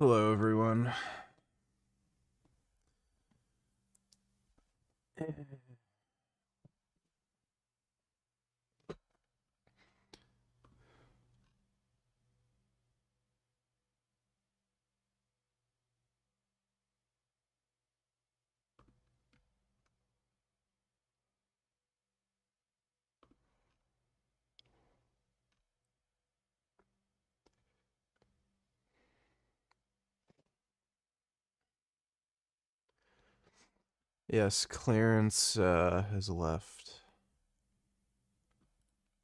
Hello, everyone. Yes, Clarence has left.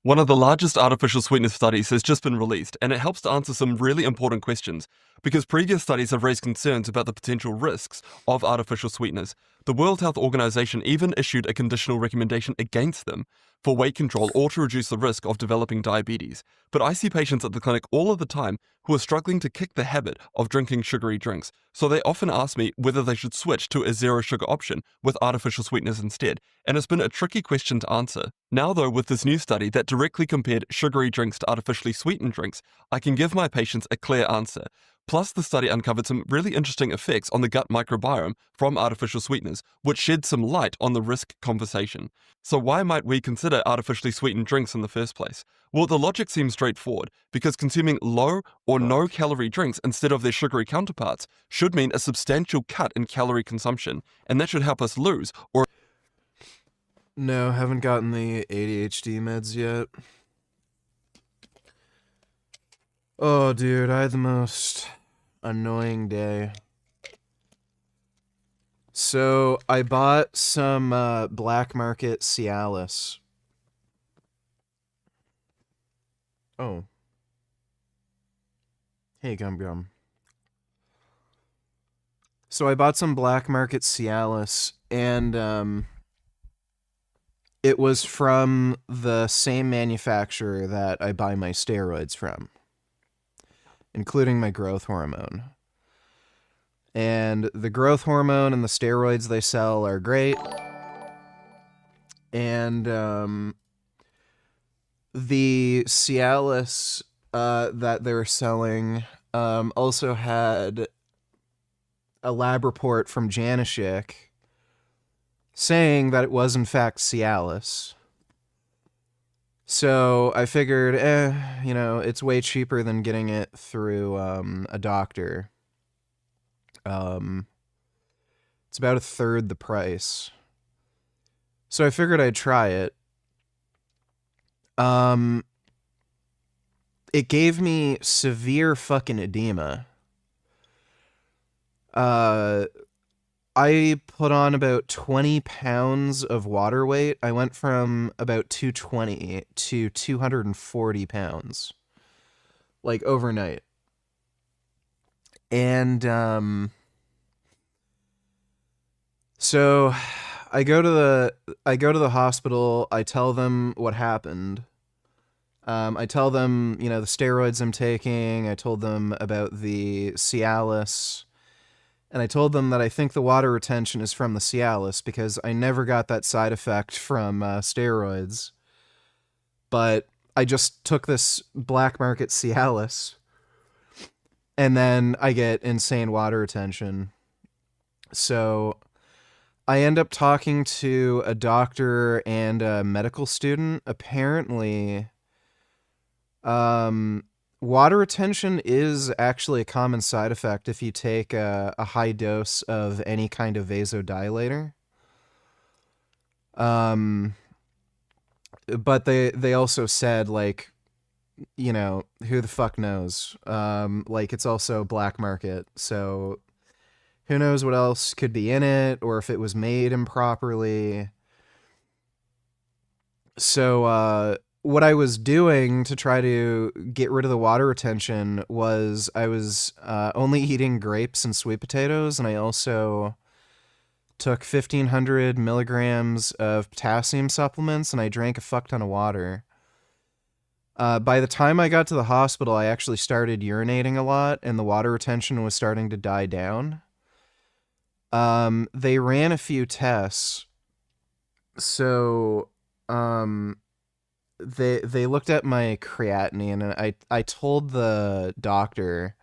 One of the largest artificial sweetness studies has just been released, and it helps to answer some really important questions because previous studies have raised concerns about the potential risks of artificial sweeteners. The World Health Organization even issued a conditional recommendation against them for weight control or to reduce the risk of developing diabetes. But I see patients at the clinic all of the time who are struggling to kick the habit of drinking sugary drinks, so they often ask me whether they should switch to a zero sugar option with artificial sweeteners instead, and it's been a tricky question to answer. Now though, with this new study that directly compared sugary drinks to artificially sweetened drinks, I can give my patients a clear answer. Plus, the study uncovered some really interesting effects on the gut microbiome from artificial sweeteners, which shed some light on the risk conversation. So why might we consider artificially sweetened drinks in the first place? Well, the logic seems straightforward, because consuming low or no calorie drinks instead of their sugary counterparts should mean a substantial cut in calorie consumption, and that should help us lose or No, haven't gotten the ADHD meds yet. Oh, dude, I had the most annoying day. So, I bought some black market Cialis. Oh. Hey, Gum Gum. So, I bought some black market Cialis, and it was from the same manufacturer that I buy my steroids from, including my growth hormone. And the growth hormone and the steroids they sell are great. And the Cialis that they're selling also had a lab report from Janishik saying that it was in fact Cialis. So I figured, it's way cheaper than getting it through a doctor. It's about a third the price. So I figured I'd try it. It gave me severe fucking edema. I put on about 20 pounds of water weight. I went from about 220 to 240 pounds. Like overnight. And so I go to the hospital, I tell them what happened. I tell them, the steroids I'm taking, I told them about the Cialis, and I told them that I think the water retention is from the Cialis because I never got that side effect from steroids. But I just took this black market Cialis, and then I get insane water retention. So I end up talking to a doctor and a medical student. Apparently, water retention is actually a common side effect if you take a high dose of any kind of vasodilator. But they also said, like, who the fuck knows? Like, it's also black market, so who knows what else could be in it, or if it was made improperly. So, what I was doing to try to get rid of the water retention was I was only eating grapes and sweet potatoes, and I also took 1,500 milligrams of potassium supplements, and I drank a fuck ton of water. By the time I got to the hospital, I actually started urinating a lot, and the water retention was starting to die down. They ran a few tests. So, they looked at my creatinine, and I told the doctor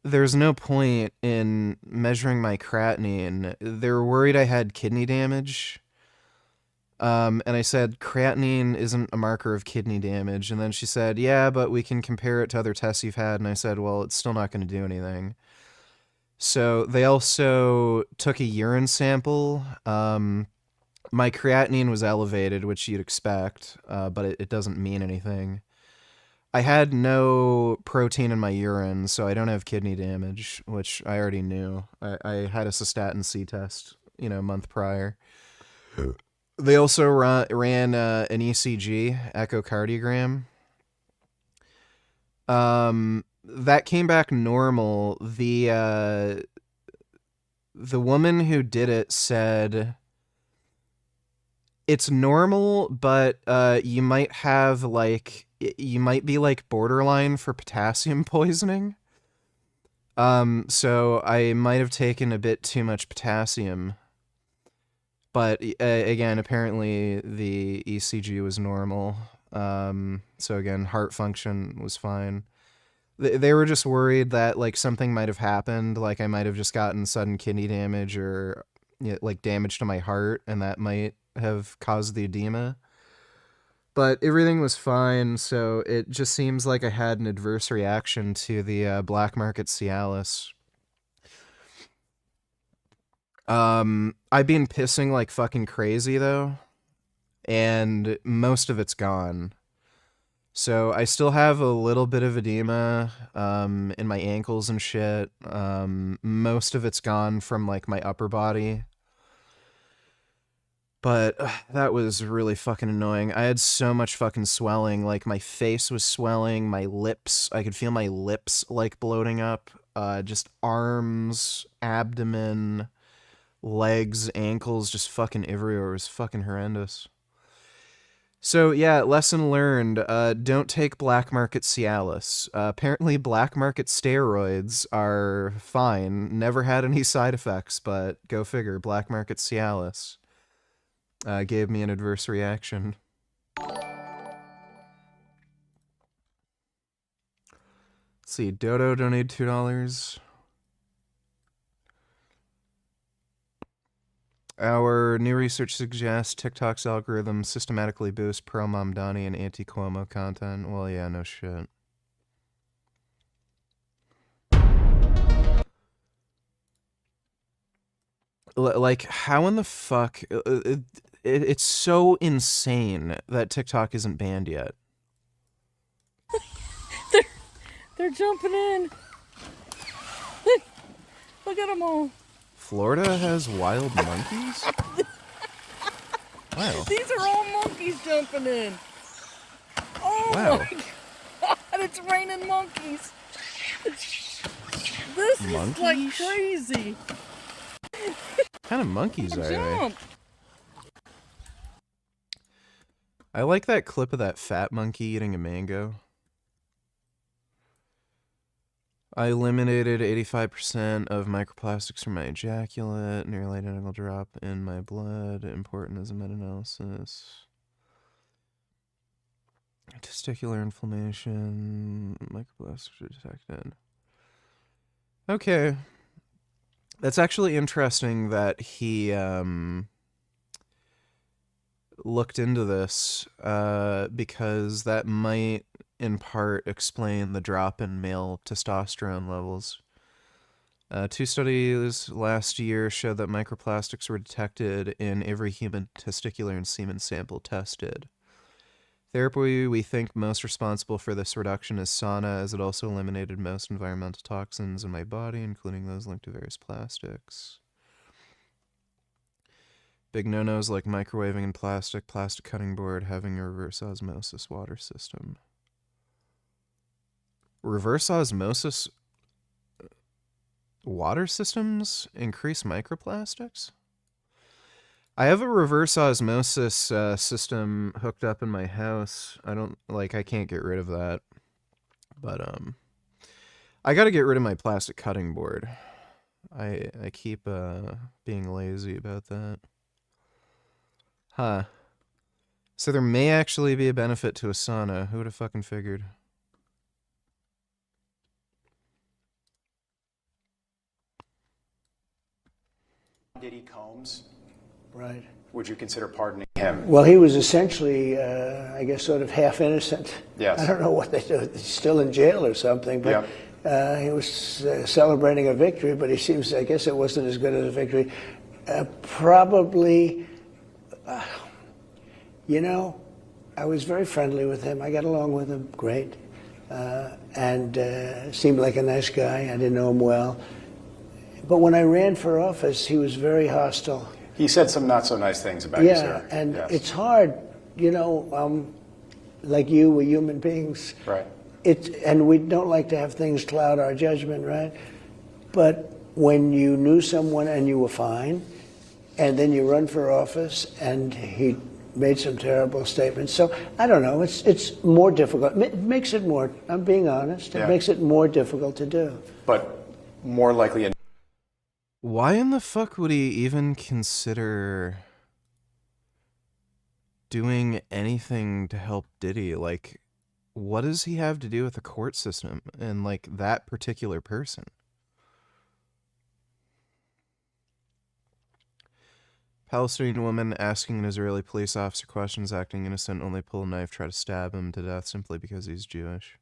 there's no point in measuring my creatinine. They were worried I had kidney damage. And I said, creatinine isn't a marker of kidney damage. And then she said, yeah, but we can compare it to other tests you've had. And I said, well, it's still not going to do anything. So they also took a urine sample. My creatinine was elevated, which you'd expect, but it doesn't mean anything. I had no protein in my urine, so I don't have kidney damage, which I already knew. I had a cystatin C test, a month prior. They also ran an ECG, echocardiogram. That came back normal. The woman who did it said it's normal, but you might be like borderline for potassium poisoning. So I might have taken a bit too much potassium. But again, apparently the ECG was normal. So again, heart function was fine. They were just worried that like something might have happened, like I might have just gotten sudden kidney damage or like damage to my heart, and that might have caused the edema. But everything was fine, so it just seems like I had an adverse reaction to the black market Cialis. I've been pissing like fucking crazy though, and most of it's gone. So I still have a little bit of edema in my ankles and shit. Most of it's gone from like my upper body. But that was really fucking annoying. I had so much fucking swelling. Like my face was swelling, my lips, I could feel my lips like bloating up. Just arms, abdomen, legs, ankles, just fucking everywhere. It was fucking horrendous. So yeah, lesson learned, don't take black market Cialis. Apparently black market steroids are fine. Never had any side effects, but go figure, black market Cialis gave me an adverse reaction. Let's see, Dodo donated $2. Our new research suggests TikTok's algorithm systematically boosts pro-Mamdani and anti-Cuomo content. Well, yeah, no shit. Like, how in the fuck... it's so insane that TikTok isn't banned yet. They're jumping in. Look at them all. Florida has wild monkeys? Wow. These are all monkeys jumping in. Oh Wow. my god, it's raining monkeys. This is like crazy. What kind of monkeys are they? I like that clip of that fat monkey eating a mango. I eliminated 85% of microplastics from my ejaculate, nearly identical drop in my blood, important as a meta-analysis. Testicular inflammation, microplastics are detected. Okay. That's actually interesting that he looked into this, because that might in part explain the drop in male testosterone levels. 2 studies last year showed that microplastics were detected in every human testicular and semen sample tested. Therapy we think most responsible for this reduction is sauna, as it also eliminated most environmental toxins in my body, including those linked to various plastics. Big no-nos like microwaving and plastic cutting board, having a reverse osmosis water system. Reverse osmosis water systems increase microplastics? I have a reverse osmosis system hooked up in my house. I can't get rid of that. But I got to get rid of my plastic cutting board. I keep being lazy about that. Huh. So there may actually be a benefit to a sauna. Who would have fucking figured? Diddy Combs, Right. would you consider pardoning him? Well, he was essentially, I guess, sort of half innocent. Yes. I don't know what they do. He's still in jail or something, but he was celebrating a victory, but he seems, I guess it wasn't as good as a victory. Probably, you know, I was very friendly with him. I got along with him great, and seemed like a nice guy. I didn't know him well. But when I ran for office, he was very hostile. He said some not so nice things about you, sir. Yeah, and it's hard, you know, like you, we're human beings. Right. And we don't like to have things cloud our judgment, right? But when you knew someone and you were fine, and then you run for office and he made some terrible statements. So I don't know, it's more difficult. It makes it more, I'm being honest, it makes it more difficult to do. But more likely a Why in the fuck would he even consider doing anything to help Diddy? Like, what does he have to do with the court system and, like, that particular person? Palestinian woman asking an Israeli police officer questions, acting innocent, only pull a knife, try to stab him to death simply because he's Jewish.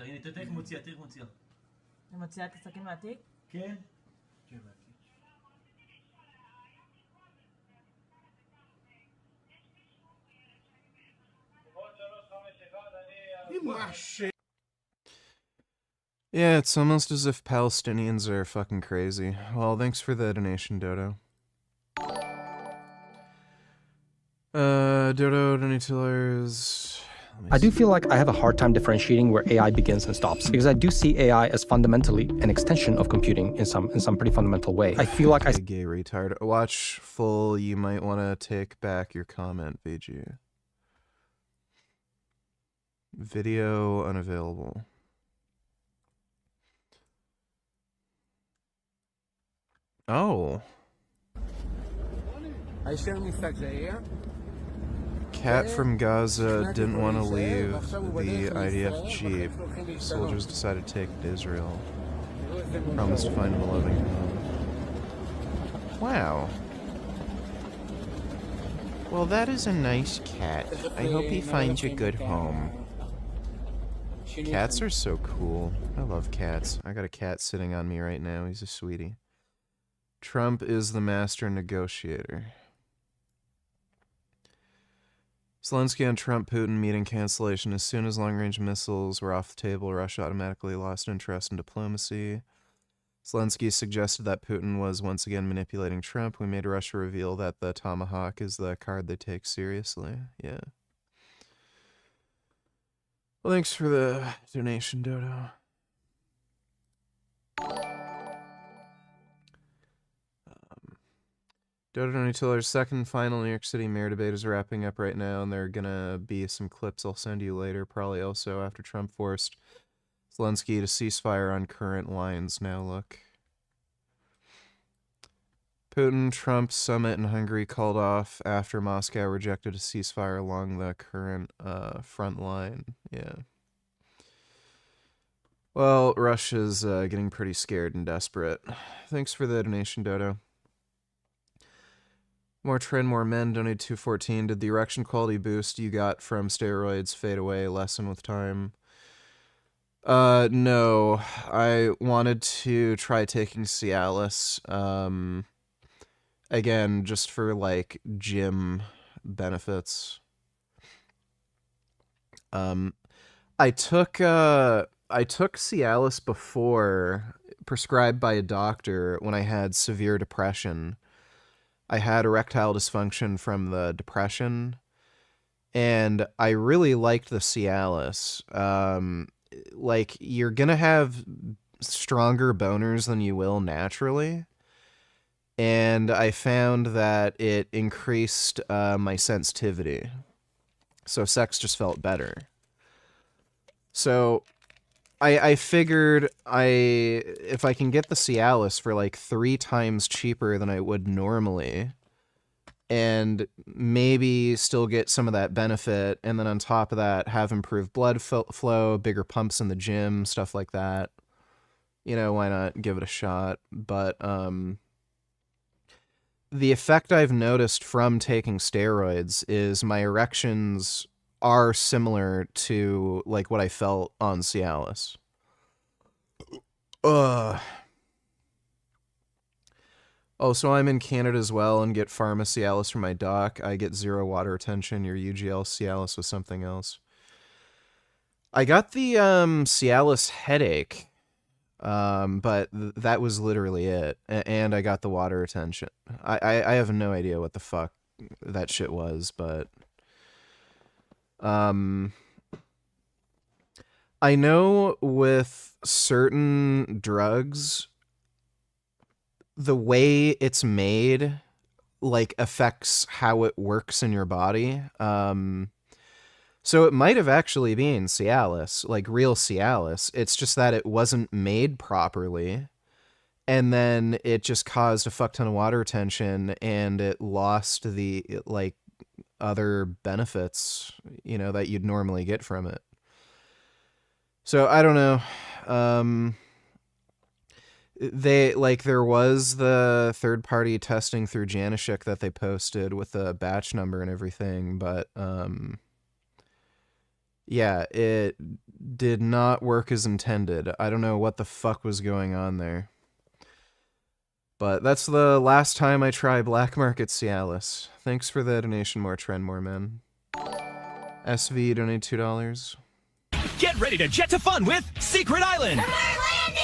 הנה, תראה איך מוציאה, תראה איך מוציאה. היא מוציאה את הסכין מהתיק? כן. Yeah, it's almost as if Palestinians are fucking crazy. Well, thanks for the donation, Dodo. Dodo, $20. I do feel like I have a hard time differentiating where AI begins and stops, because I do see AI as fundamentally an extension of computing in some pretty fundamental way. I feel like Hey, gay retard. Watch full, you might want to take back your comment, VG. Video unavailable. Oh. Cat from Gaza didn't want to leave the IDF jeep. Soldiers decided to take it to Israel. Promised to find him a loving home. Wow. Well, that is a nice cat. I hope he finds a good home. Cats are so cool. I love cats. I got a cat sitting on me right now. He's a sweetie. Trump is the master negotiator. Zelensky on Trump Putin meeting cancellation. As soon as long-range missiles were off the table, Russia automatically lost interest in diplomacy. Zelensky suggested that Putin was once again manipulating Trump. We made Russia reveal that the tomahawk is the card they take seriously. Yeah. Well, thanks for the donation, Dodo. Dodo Tiller's second and final New York City mayor debate is wrapping up right now, and there are gonna be some clips I'll send you later, probably also after Trump forced Zelensky to ceasefire on current lines. Now look. Putin-Trump summit in Hungary called off after Moscow rejected a ceasefire along the current front line. Yeah. Well, Russia's getting pretty scared and desperate. Thanks for the donation, Dodo. More trend, more men. Donate 214. Did the erection quality boost you got from steroids fade away, lessen with time? No. I wanted to try taking Cialis. Again, just for, like, gym benefits. I took Cialis before, prescribed by a doctor, when I had severe depression. I had erectile dysfunction from the depression, and I really liked the Cialis. Like, you're gonna have stronger boners than you will naturally, and I found that it increased my sensitivity, so sex just felt better. So I figured if I can get the Cialis for like 3 times cheaper than I would normally, and maybe still get some of that benefit, and then on top of that have improved blood flow, bigger pumps in the gym, stuff like that. Why not give it a shot? But the effect I've noticed from taking steroids is my erections are similar to like what I felt on Cialis. Ugh. Oh, so I'm in Canada as well and get Pharma Cialis from my doc. I get 0 water retention. Your UGL Cialis was something else. I got the Cialis headache, but that was literally it. And I got the water retention. I have no idea what the fuck that shit was, but I know with certain drugs, the way it's made like affects how it works in your body. So it might have actually been Cialis, like real Cialis. It's just that it wasn't made properly, and then it just caused a fuck ton of water retention, and it lost the like other benefits, that you'd normally get from it. So I don't know. There was the third-party testing through Janishik that they posted with the batch number and everything, but yeah, it did not work as intended. I don't know what the fuck was going on there. But that's the last time I try black market Cialis. Thanks for the donation, more trend, more men. SV donate $2. Get ready to jet to fun with Secret Island.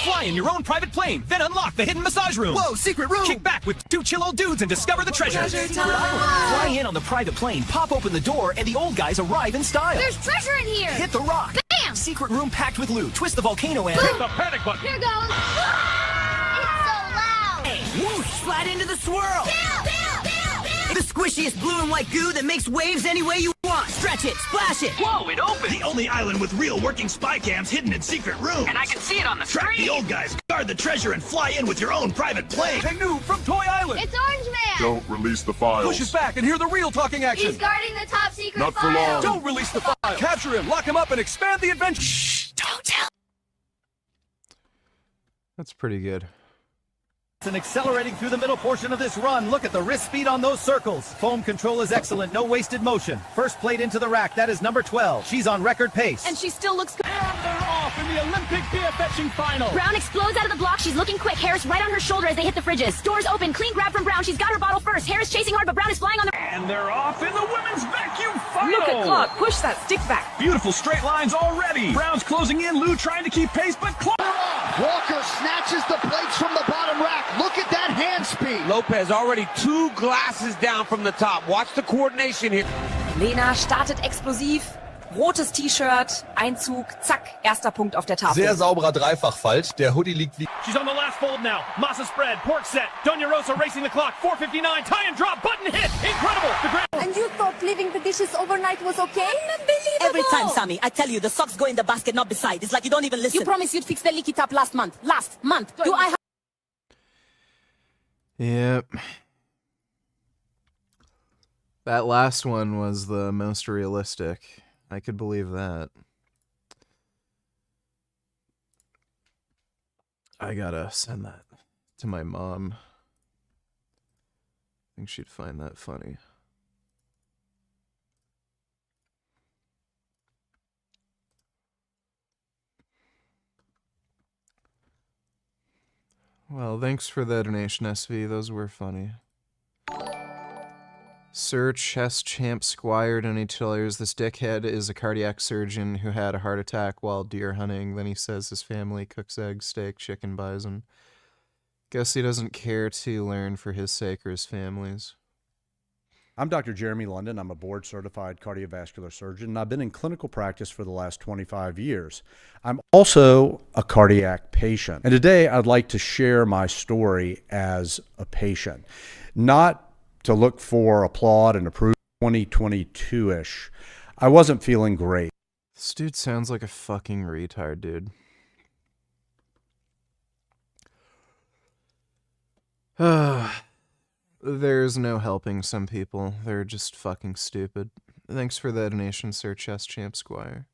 Fly in your own private plane, then unlock the hidden massage room. Whoa, secret room! Kick back with 2 chill old dudes and discover the treasure. Fly in on the private plane, pop open the door, and the old guys arrive in style. There's treasure in here! Hit the rock. Bam! Secret room packed with loot. Twist the volcano and hit the panic button. Here goes! It's so loud! Whoosh! Slide into the swirl! Bill! Bill! Bill! Bill! The squishiest blue and white goo that makes waves any way you want. Stretch it, splash it. Whoa, it opened! The only island with real working spy cams hidden in secret rooms. And I can see it on the Track screen. the old guys, guard the treasure, and fly in with your own private plane. Hey, new from Toy Island. It's Orange Man! Don't release the files. Push us back and hear the real talking action. He's guarding the top secret Not for file. long. Don't release the file. Capture him, lock him up, and expand the adventure. Shh, don't tell. That's pretty good. And accelerating through the middle portion of this run. Look at the wrist speed on those circles. Foam control is excellent, no wasted motion. First plate into the rack, that is number 12. She's on record pace. And she still looks good. And they're off in the Olympic beer fetching final. Brown explodes out of the block. She's looking quick. Harris right on her shoulder as they hit the fridges. Doors open. Clean grab from Brown. She's got her bottle first. Harris chasing hard, but Brown is flying on the... And they're off in the women's vacuum final. Look at clock. Push that stick back. Beautiful straight lines already. Brown's closing in. Lou trying to keep pace, but clock. Walker snatches the plates from the bottom rack. Look at that hand speed. Lopez already 2 glasses down from the top. Watch the coordination here. Lena startet explosiv. Rotes T-Shirt, Einzug, zack, erster Punkt auf der Tafel. Sehr sauberer Dreifachfalt. Der Hoodie liegt wie... She's on the last fold now. Masa spread, pork set. Doña Rosa racing the clock. 4:59. Tie and drop. Button hit. Incredible. The grand... And you thought leaving the dishes overnight was okay? Unbelievable! Every time, Sammy, I tell you, the socks go in the basket, not beside. It's like you don't even listen. You promised you'd fix the leaky tap last month. Do I have... Yep. That last one was the most realistic. I could believe that. I gotta send that to my mom. I think she'd find that funny. Well, thanks for the donation, SV. Those were funny. Sir Chess Champ Squire donated $2. This dickhead is a cardiac surgeon who had a heart attack while deer hunting. Then he says his family cooks eggs, steak, chicken, bison. Guess he doesn't care to learn for his sake or his family's. I'm Dr. Jeremy London. I'm a board-certified cardiovascular surgeon, and I've been in clinical practice for the last 25 years. I'm also a cardiac patient, and today I'd like to share my story as a patient. Not to look for applaud and approve 2022-ish. I wasn't feeling great. This dude sounds like a fucking retard, dude. There's no helping some people. They're just fucking stupid. Thanks for the donation, Sir Chess Champ Squire.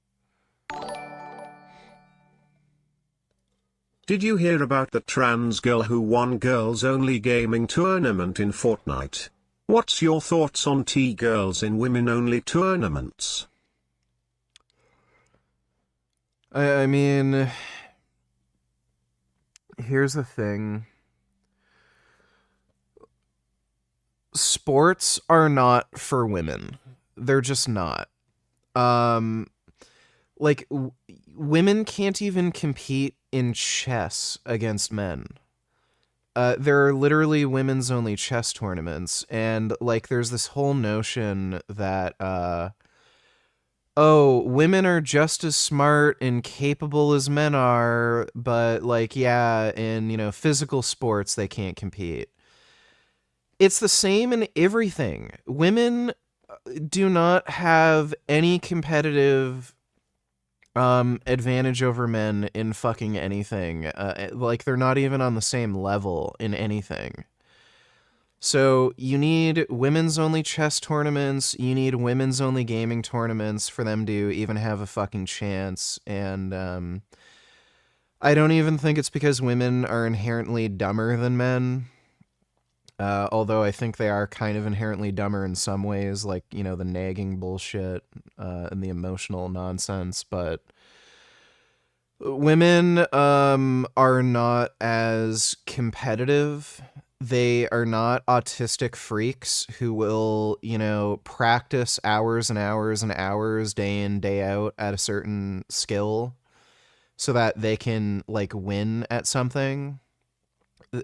Did you hear about the trans girl who won girls only gaming tournament in Fortnite? What's your thoughts on T-girls in women only tournaments? I mean, here's the thing. Sports are not for women. They're just not. Women can't even compete in chess against men. There are literally women's only chess tournaments, and there's this whole notion that women are just as smart and capable as men are, but in physical sports they can't compete. It's the same in everything. Women do not have any competitive advantage over men in fucking anything. They're not even on the same level in anything. So you need women's only chess tournaments, you need women's only gaming tournaments for them to even have a fucking chance. And I don't even think it's because women are inherently dumber than men. Although I think they are kind of inherently dumber in some ways, the nagging bullshit and the emotional nonsense. But women are not as competitive. They are not autistic freaks who will, practice hours and hours and hours, day in, day out at a certain skill so that they can, win at something.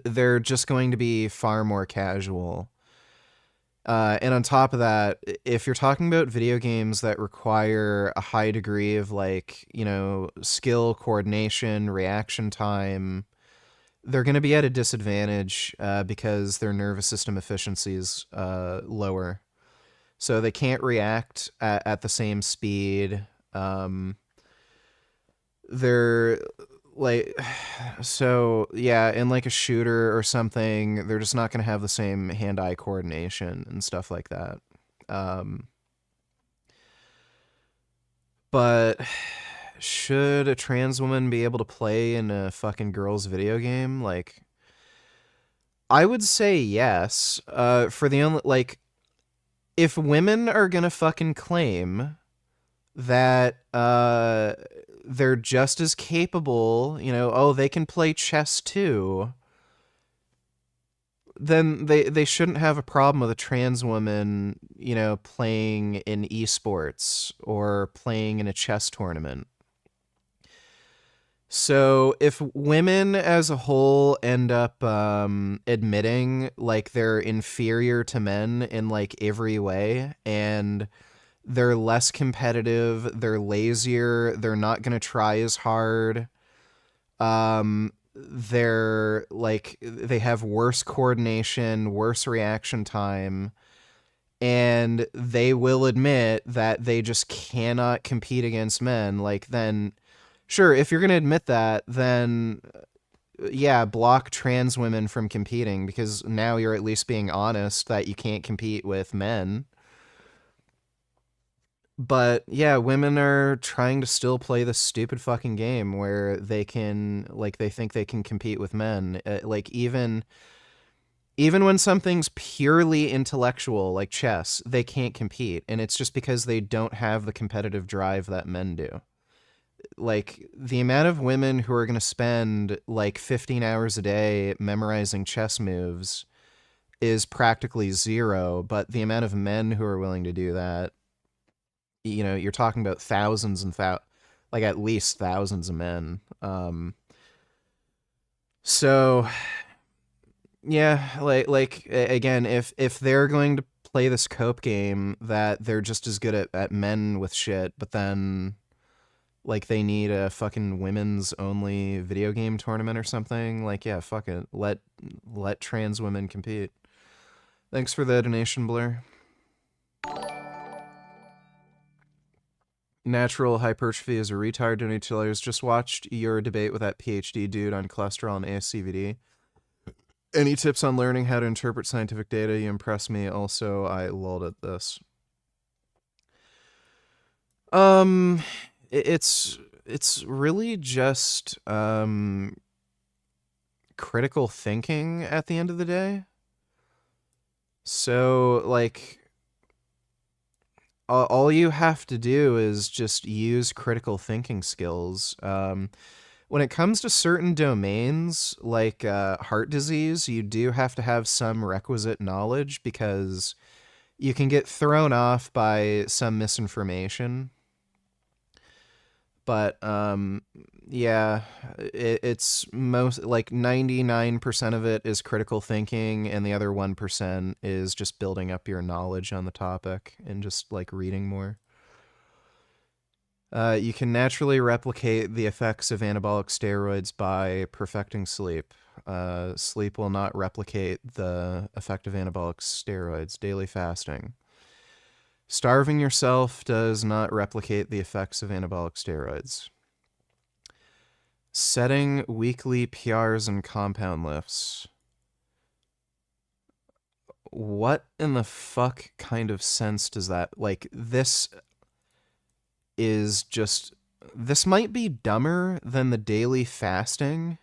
They're just going to be far more casual. And on top of that, if you're talking about video games that require a high degree of skill, coordination, reaction time, they're going to be at a disadvantage because their nervous system efficiency is lower. So they can't react at the same speed. They're in a shooter or something, they're just not going to have the same hand-eye coordination and stuff like that. But should a trans woman be able to play in a fucking girls video game? I would say yes. For the only, if women are gonna fucking claim that they're just as capable, they can play chess too, then they shouldn't have a problem with a trans woman, playing in esports or playing in a chess tournament. So if women as a whole end up admitting they're inferior to men in every way, and they're less competitive, they're lazier, they're not going to try as hard, they're they have worse coordination, worse reaction time, and they will admit that they just cannot compete against men, then sure, if you're going to admit that, then yeah, block trans women from competing, because now you're at least being honest that you can't compete with men. But yeah, women are trying to still play this stupid fucking game where they can, they think they can compete with men. Even when something's purely intellectual, like chess, they can't compete. And it's just because they don't have the competitive drive that men do. The amount of women who are going to spend 15 hours a day memorizing chess moves is practically zero. But the amount of men who are willing to do that, you're talking about thousands and at least thousands of men. So yeah, again, if they're going to play this cope game that they're just as good at men with shit, but then they need a fucking women's only video game tournament or something, yeah, fuck it. Let trans women compete. Thanks for the donation, Blur. Natural hypertrophy is a retard. Donate $2. Just watched your debate with that PhD dude on cholesterol and ASCVD. Any tips on learning how to interpret scientific data? You impress me. Also, I lulled at this. It's really just critical thinking at the end of the day. So, like, all you have to do is just use critical thinking skills. When it comes to certain domains, like heart disease, you do have to have some requisite knowledge because you can get thrown off by some misinformation. But yeah, it's most like 99% of it is critical thinking, and the other 1% is just building up your knowledge on the topic and just like reading more. You can naturally replicate the effects of anabolic steroids by perfecting sleep. Sleep will not replicate the effect of anabolic steroids. Daily fasting. Starving yourself does not replicate the effects of anabolic steroids. Setting weekly PRs and compound lifts. What in the fuck kind of sense does that... Like, this might be dumber than the daily fasting.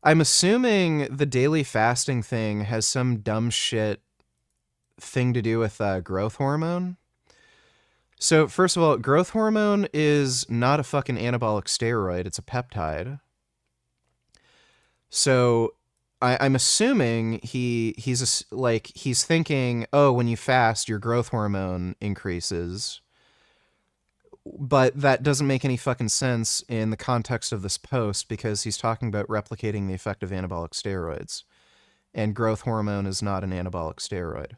I'm assuming the daily fasting thing has some dumb shit thing to do with growth hormone. So first of all, growth hormone is not a fucking anabolic steroid, it's a peptide. So I'm assuming he's thinking, oh, when you fast, your growth hormone increases. But that doesn't make any fucking sense in the context of this post because he's talking about replicating the effect of anabolic steroids. And growth hormone is not an anabolic steroid.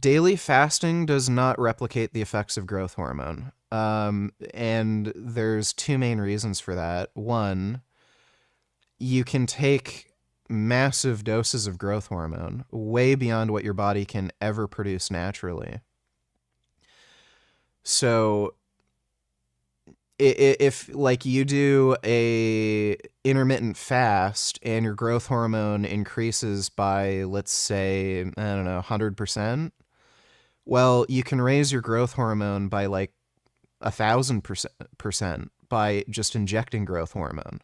Daily fasting does not replicate the effects of growth hormone. And there's two main reasons for that. One, you can take massive doses of growth hormone, way beyond what your body can ever produce naturally. So if like you do a intermittent fast and your growth hormone increases by, let's say, I don't know, 100%, well, you can raise your growth hormone by like 1,000% by just injecting growth hormone.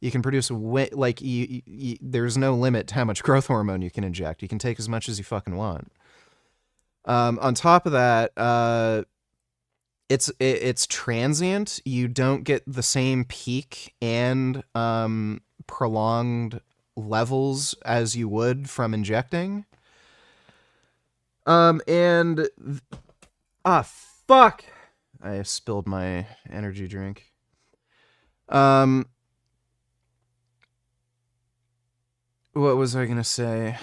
You can produce there's no limit to how much growth hormone you can inject. You can take as much as you fucking want. On top of that, it's transient. You don't get the same peak and prolonged levels as you would from injecting. Fuck! I spilled my energy drink. What was I gonna say?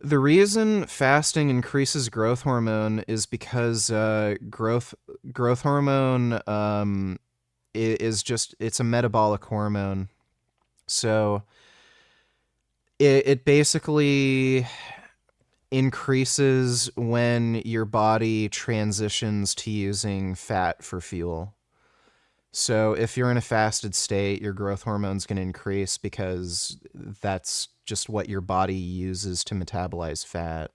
The reason fasting increases growth hormone is because growth hormone it's a metabolic hormone. So it basically increases when your body transitions to using fat for fuel. So if you're in a fasted state, your growth hormone's going to increase because that's just what your body uses to metabolize fat.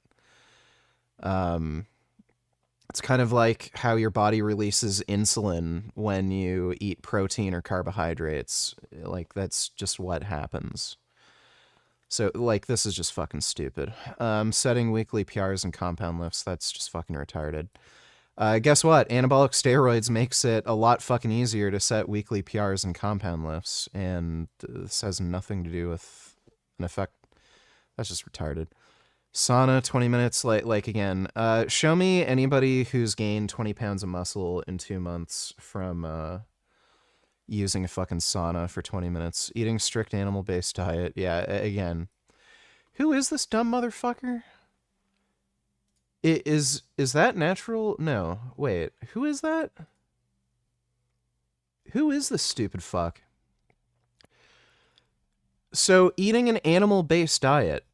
It's kind of like how your body releases insulin when you eat protein or carbohydrates. Like, that's just what happens. So, like, this is just fucking stupid. Setting weekly PRs and compound lifts, that's just fucking retarded. Guess what? Anabolic steroids makes it a lot fucking easier to set weekly PRs and compound lifts, and this has nothing to do with an effect. That's just retarded. Sauna, 20 minutes, like again. Show me anybody who's gained 20 pounds of muscle in 2 months from using a fucking sauna for 20 minutes. Eating strict animal-based diet. Yeah, again. Who is this dumb motherfucker? Is that natural? No. Wait. Who is that? Who is this stupid fuck? So, eating an animal-based diet.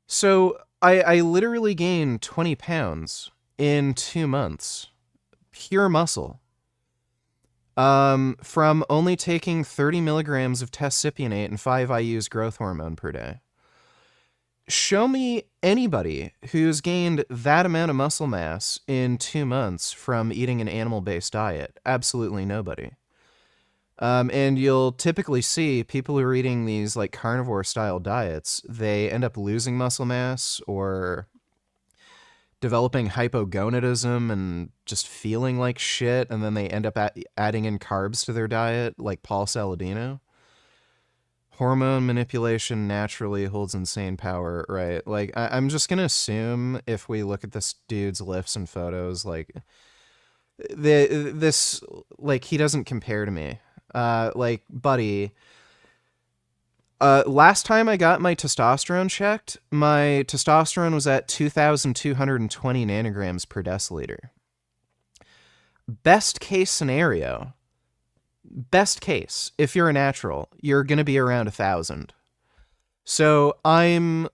So, I literally gained 20 pounds in 2 months. pure muscle. From only taking 30 milligrams of tescipionate and 5 IU's growth hormone per day. Show me anybody who's gained that amount of muscle mass in 2 months from eating an animal-based diet. Absolutely nobody. And you'll typically see people who are eating these like carnivore-style diets, they end up losing muscle mass or developing hypogonadism and just feeling like shit, and then they end up adding in carbs to their diet, like Paul Saladino. Hormone manipulation naturally holds insane power, right? Like, I'm just gonna assume if we look at this dude's lifts and photos, like, this, like, he doesn't compare to me. Like, buddy, last time I got my testosterone checked, my testosterone was at 2,220 nanograms per deciliter. Best case scenario, if you're a natural, you're going to be around 1,000. So I'm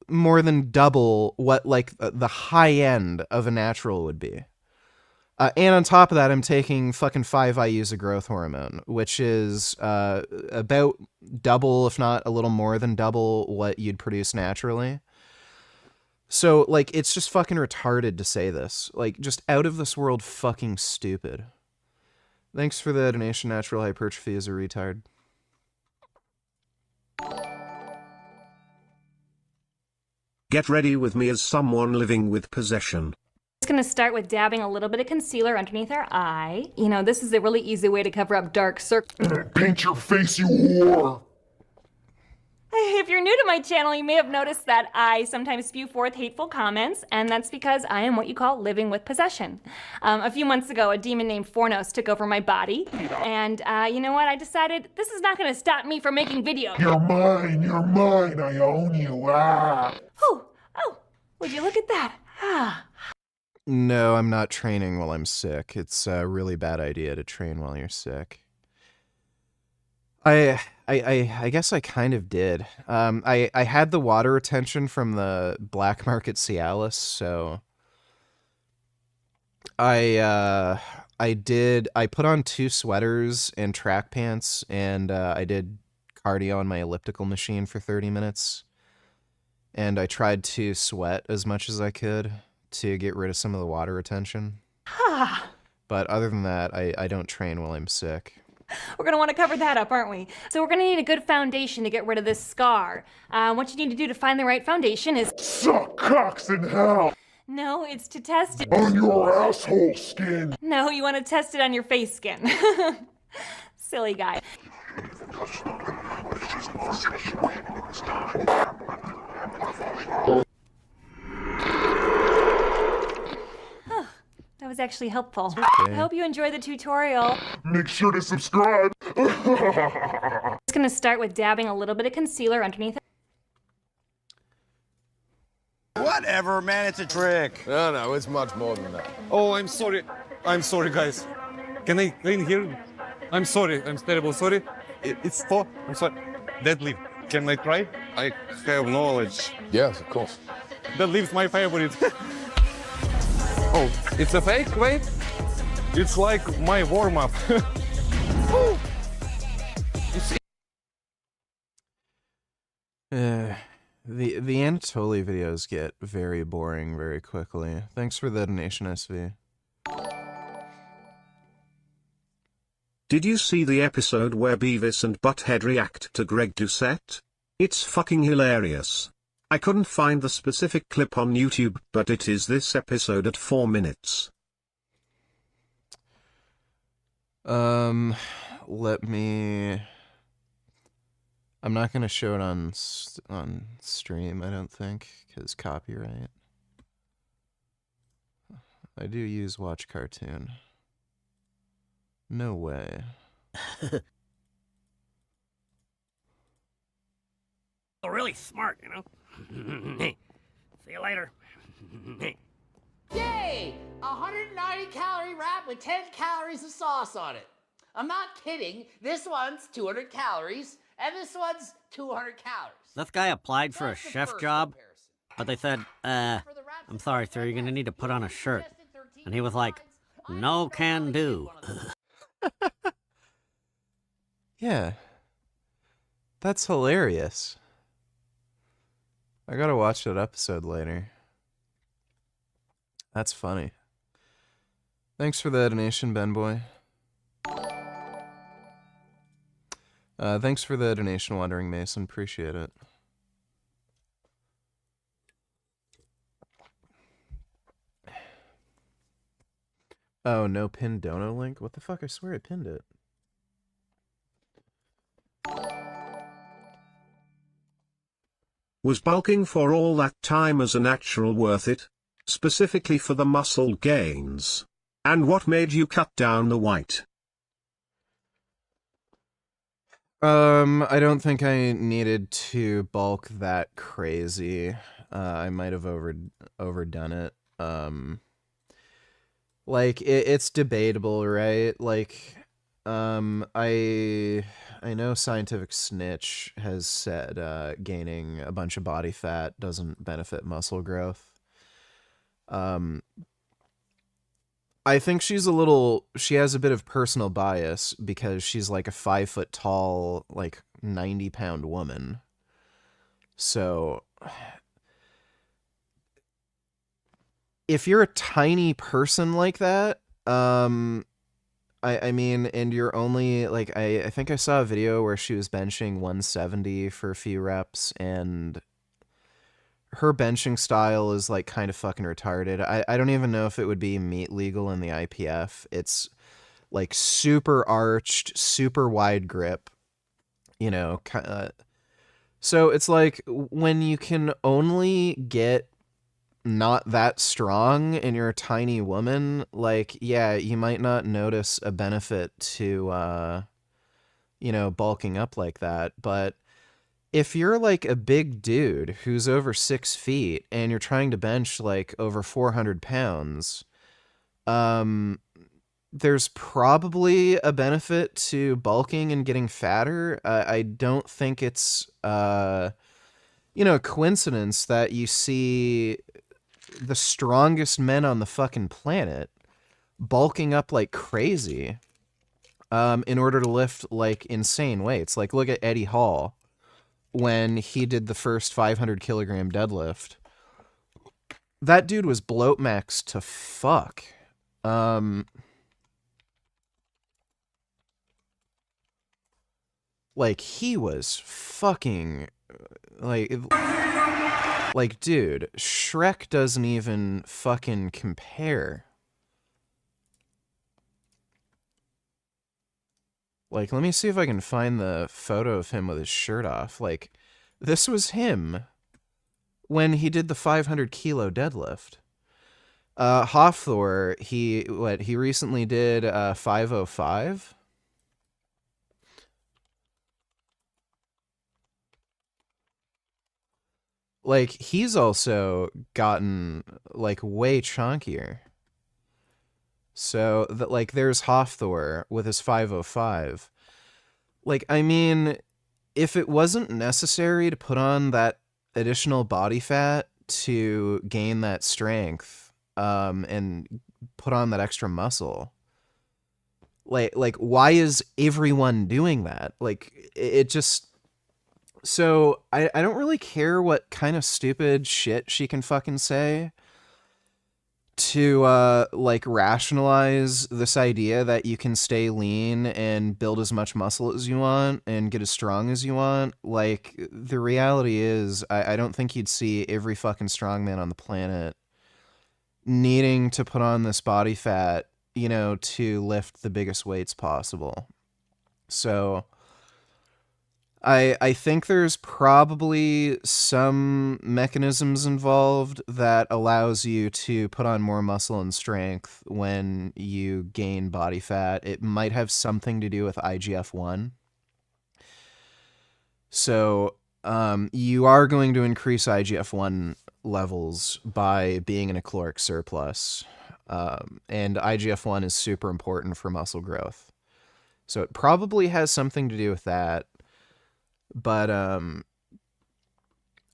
more than double what like the high end of a natural would be. And on top of that, I'm taking fucking 5 IU's of growth hormone, which is about double, if not a little more than double what you'd produce naturally. So like, it's just fucking retarded to say this. Like, just out of this world fucking stupid. Thanks for the donation. Natural hypertrophy is a retard. Get ready with me as someone living with possession. Just going to start with dabbing a little bit of concealer underneath our eye. You know, this is a really easy way to cover up dark circles. Paint your face, you whore! If you're new to my channel, you may have noticed that I sometimes spew forth hateful comments, and that's because I am what you call living with possession. A few months ago, a demon named Fornos took over my body, and you know what? I decided this is not going to stop me from making videos. You're mine, I own you, ah! Oh, would you look at that? Ah. No, I'm not training while I'm sick. It's a really bad idea to train while you're sick. I guess I kind of did. I had the water retention from the black market Cialis, so I put on 2 sweaters and track pants, and I did cardio on my elliptical machine for 30 minutes. And I tried to sweat as much as I could to get rid of some of the water retention. But other than that, I don't train while I'm sick. We're going to want to cover that up, aren't we? So we're going to need a good foundation to get rid of this scar. What you need to do to find the right foundation is... Suck cocks in hell! No, it's to test it... on your asshole skin! No, you want to test it on your face skin. Silly guy. That was actually helpful. Okay. I hope you enjoy the tutorial. Make sure to subscribe! I'm just gonna start with dabbing a little bit of concealer underneath. Whatever, man, it's a trick. No, it's much more than that. Oh, I'm sorry, guys. Can I hear? I'm sorry, I'm terrible sorry. It's for, I'm sorry. Deadlift. Can I try? I have knowledge. Yes, of course. Deadlift's my favorite. Oh, it's a fake? Wait. It's like my warm-up. The Anatoly videos get very boring very quickly. Thanks for the donation, SV. Did you see the episode where Beavis and Butthead react to Greg Doucette? It's fucking hilarious. I couldn't find the specific clip on YouTube, but it is this episode at 4 minutes. Let me... I'm not gonna show it on stream, I don't think, because copyright. I do use Watch Cartoon. No way. Really smart, you know? See you later. Yay! 190 calorie wrap with 10 calories of sauce on it. I'm not kidding. This one's 200 calories, and this one's 200 calories. This guy applied for a chef job, but they said, I'm sorry, sir, you're gonna need to put on a shirt. And he was like, No can do. Yeah. That's hilarious. I gotta watch that episode later. That's funny. Thanks for the donation, Ben Boy. Thanks for the donation, Wandering Mason. Appreciate it. Oh, no pinned dono link? What the fuck? I swear I pinned it. Was bulking for all that time as a natural worth it? Specifically for the muscle gains? And what made you cut down the white? I don't think I needed to bulk that crazy. I might have overdone it. Like it's debatable, right? Like, I know Scientific Snitch has said gaining a bunch of body fat doesn't benefit muscle growth. I think she has a bit of personal bias because she's like a 5 foot tall, like 90-pound woman. So if you're a tiny person like that, I mean, and you're only like, I think I saw a video where she was benching 170 for a few reps, and her benching style is like kind of fucking retarded. I don't even know if it would be meat legal in the IPF. It's like super arched, super wide grip, you know. So it's like when you can only get not that strong and you're a tiny woman, like, yeah, you might not notice a benefit to, you know, bulking up like that. But if you're like a big dude who's over 6 feet and you're trying to bench like over 400 pounds, there's probably a benefit to bulking and getting fatter. I don't think it's, you know, a coincidence that you see the strongest men on the fucking planet bulking up like crazy, in order to lift like insane weights. Like, look at Eddie Hall when he did the first 500 kilogram deadlift. That dude was bloat max to fuck. Like, he was fucking like, dude, Shrek doesn't even fucking compare. Like, let me see if I can find the photo of him with his shirt off. Like, this was him when he did the 500 kilo deadlift. Hofthor, he recently did 505. Like, he's also gotten like way chunkier. So that, like, there's Hofthor with his 505. Like, I mean, if it wasn't necessary to put on that additional body fat to gain that strength, and put on that extra muscle, like why is everyone doing that? Like, it just... So I don't really care what kind of stupid shit she can fucking say to like rationalize this idea that you can stay lean and build as much muscle as you want and get as strong as you want. Like, the reality is, I don't think you'd see every fucking strongman on the planet needing to put on this body fat, you know, to lift the biggest weights possible. So I think there's probably some mechanisms involved that allows you to put on more muscle and strength when you gain body fat. It might have something to do with IGF-1. So you are going to increase IGF-1 levels by being in a caloric surplus. And IGF-1 is super important for muscle growth. So it probably has something to do with that. But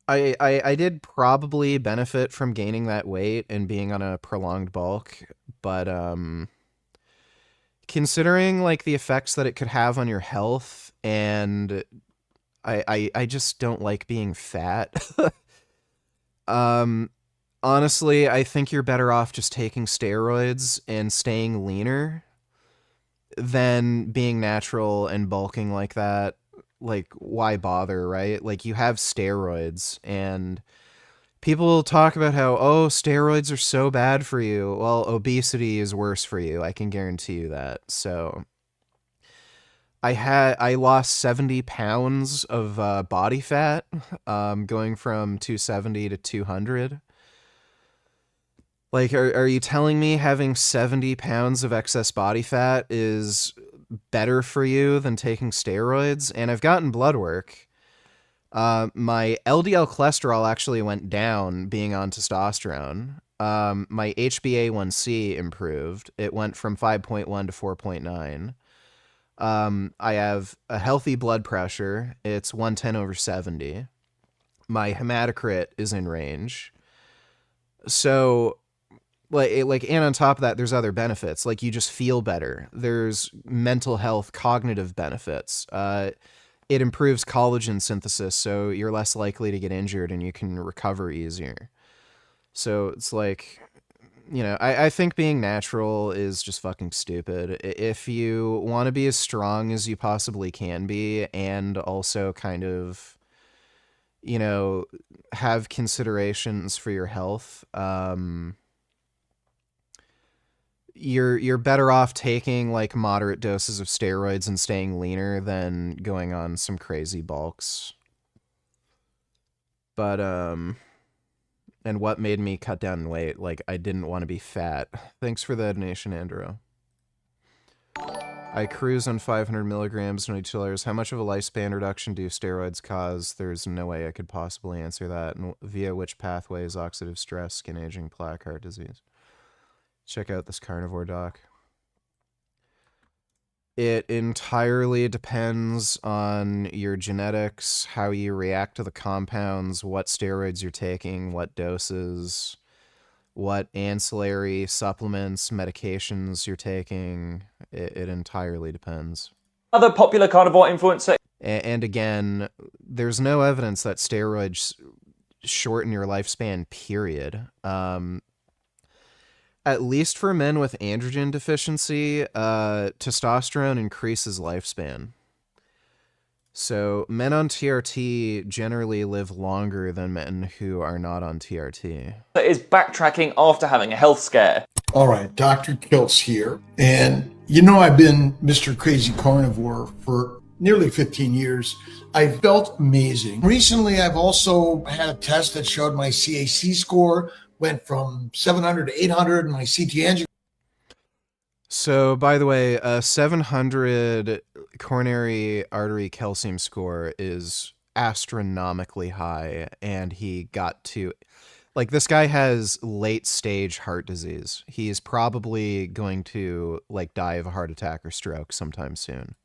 I did probably benefit from gaining that weight and being on a prolonged bulk, but considering like the effects that it could have on your health, and I just don't like being fat. Honestly, I think you're better off just taking steroids and staying leaner than being natural and bulking like that. Like, why bother, right? Like, you have steroids, and people talk about how, oh, steroids are so bad for you. Well, obesity is worse for you. I can guarantee you that. So I lost 70 pounds of body fat, going from 270 to 200. Like, are you telling me having 70 pounds of excess body fat is better for you than taking steroids? And I've gotten blood work. My LDL cholesterol actually went down being on testosterone. My HbA1c improved. It went from 5.1 to 4.9. I have a healthy blood pressure. It's 110/70. My hematocrit is in range. So, and on top of that, there's other benefits. Like, you just feel better. There's mental health, cognitive benefits. It improves collagen synthesis, so you're less likely to get injured and you can recover easier. So it's like, I think being natural is just fucking stupid. If you want to be as strong as you possibly can be, and also kind of, have considerations for your health, you're better off taking like moderate doses of steroids and staying leaner than going on some crazy bulks. But and what made me cut down in weight? Like, I didn't want to be fat. Thanks for the donation, Andrew. I cruise on 500 milligrams in 2 hours. How much of a lifespan reduction do steroids cause? There's no way I could possibly answer that. And via which pathways? Oxidative stress, skin aging, plaque, heart disease. Check out this carnivore doc. It entirely depends on your genetics, how you react to the compounds, what steroids you're taking, what doses, what ancillary supplements, medications you're taking. It entirely depends. Other popular carnivore influencer. And again, there's no evidence that steroids shorten your lifespan, period. At least for men with androgen deficiency, testosterone increases lifespan. So men on TRT generally live longer than men who are not on TRT. Is backtracking after having a health scare. All right, Dr. Kiltz here. And I've been Mr. Crazy Carnivore for nearly 15 years. I felt amazing. Recently, I've also had a test that showed my CAC score went from 700 to 800, and my CT angiogram. So, by the way, a 700 coronary artery calcium score is astronomically high, and he got to... Like, this guy has late-stage heart disease. He is probably going to, die of a heart attack or stroke sometime soon.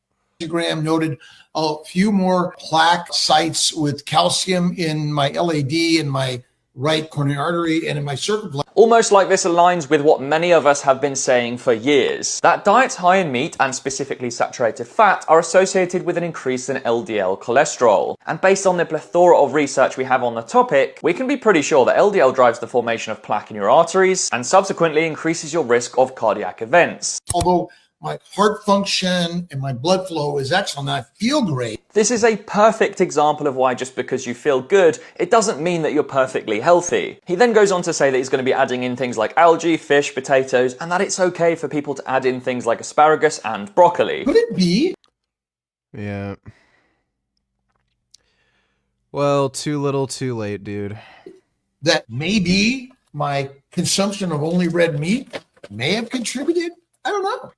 Angiogram noted a few more plaque sites with calcium in my LAD and my right coronary artery and in my circumflex. Almost like this aligns with what many of us have been saying for years, that diets high in meat and specifically saturated fat are associated with an increase in LDL cholesterol. And based on the plethora of research we have on the topic, we can be pretty sure that LDL drives the formation of plaque in your arteries and subsequently increases your risk of cardiac events. Although my heart function and my blood flow is excellent, I feel great. This is a perfect example of why just because you feel good, it doesn't mean that you're perfectly healthy. He then goes on to say that he's going to be adding in things like algae, fish, potatoes, and that it's okay for people to add in things like asparagus and broccoli. Could it be? Yeah. Well, too little, too late, dude. That maybe my consumption of only red meat may have contributed? I don't know.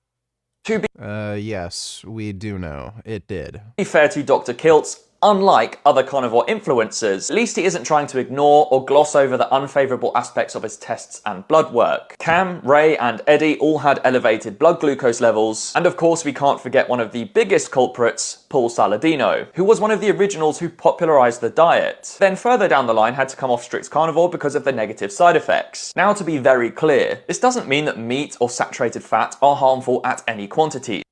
Yes, we do know. It did. To be fair to Dr. Kiltz, Unlike other carnivore influencers, at least he isn't trying to ignore or gloss over the unfavourable aspects of his tests and blood work. Cam, Ray and Eddie all had elevated blood glucose levels, and of course we can't forget one of the biggest culprits, Paul Saladino, who was one of the originals who popularised the diet, then further down the line had to come off strict carnivore because of the negative side effects. Now, to be very clear, this doesn't mean that meat or saturated fat are harmful at any quantity.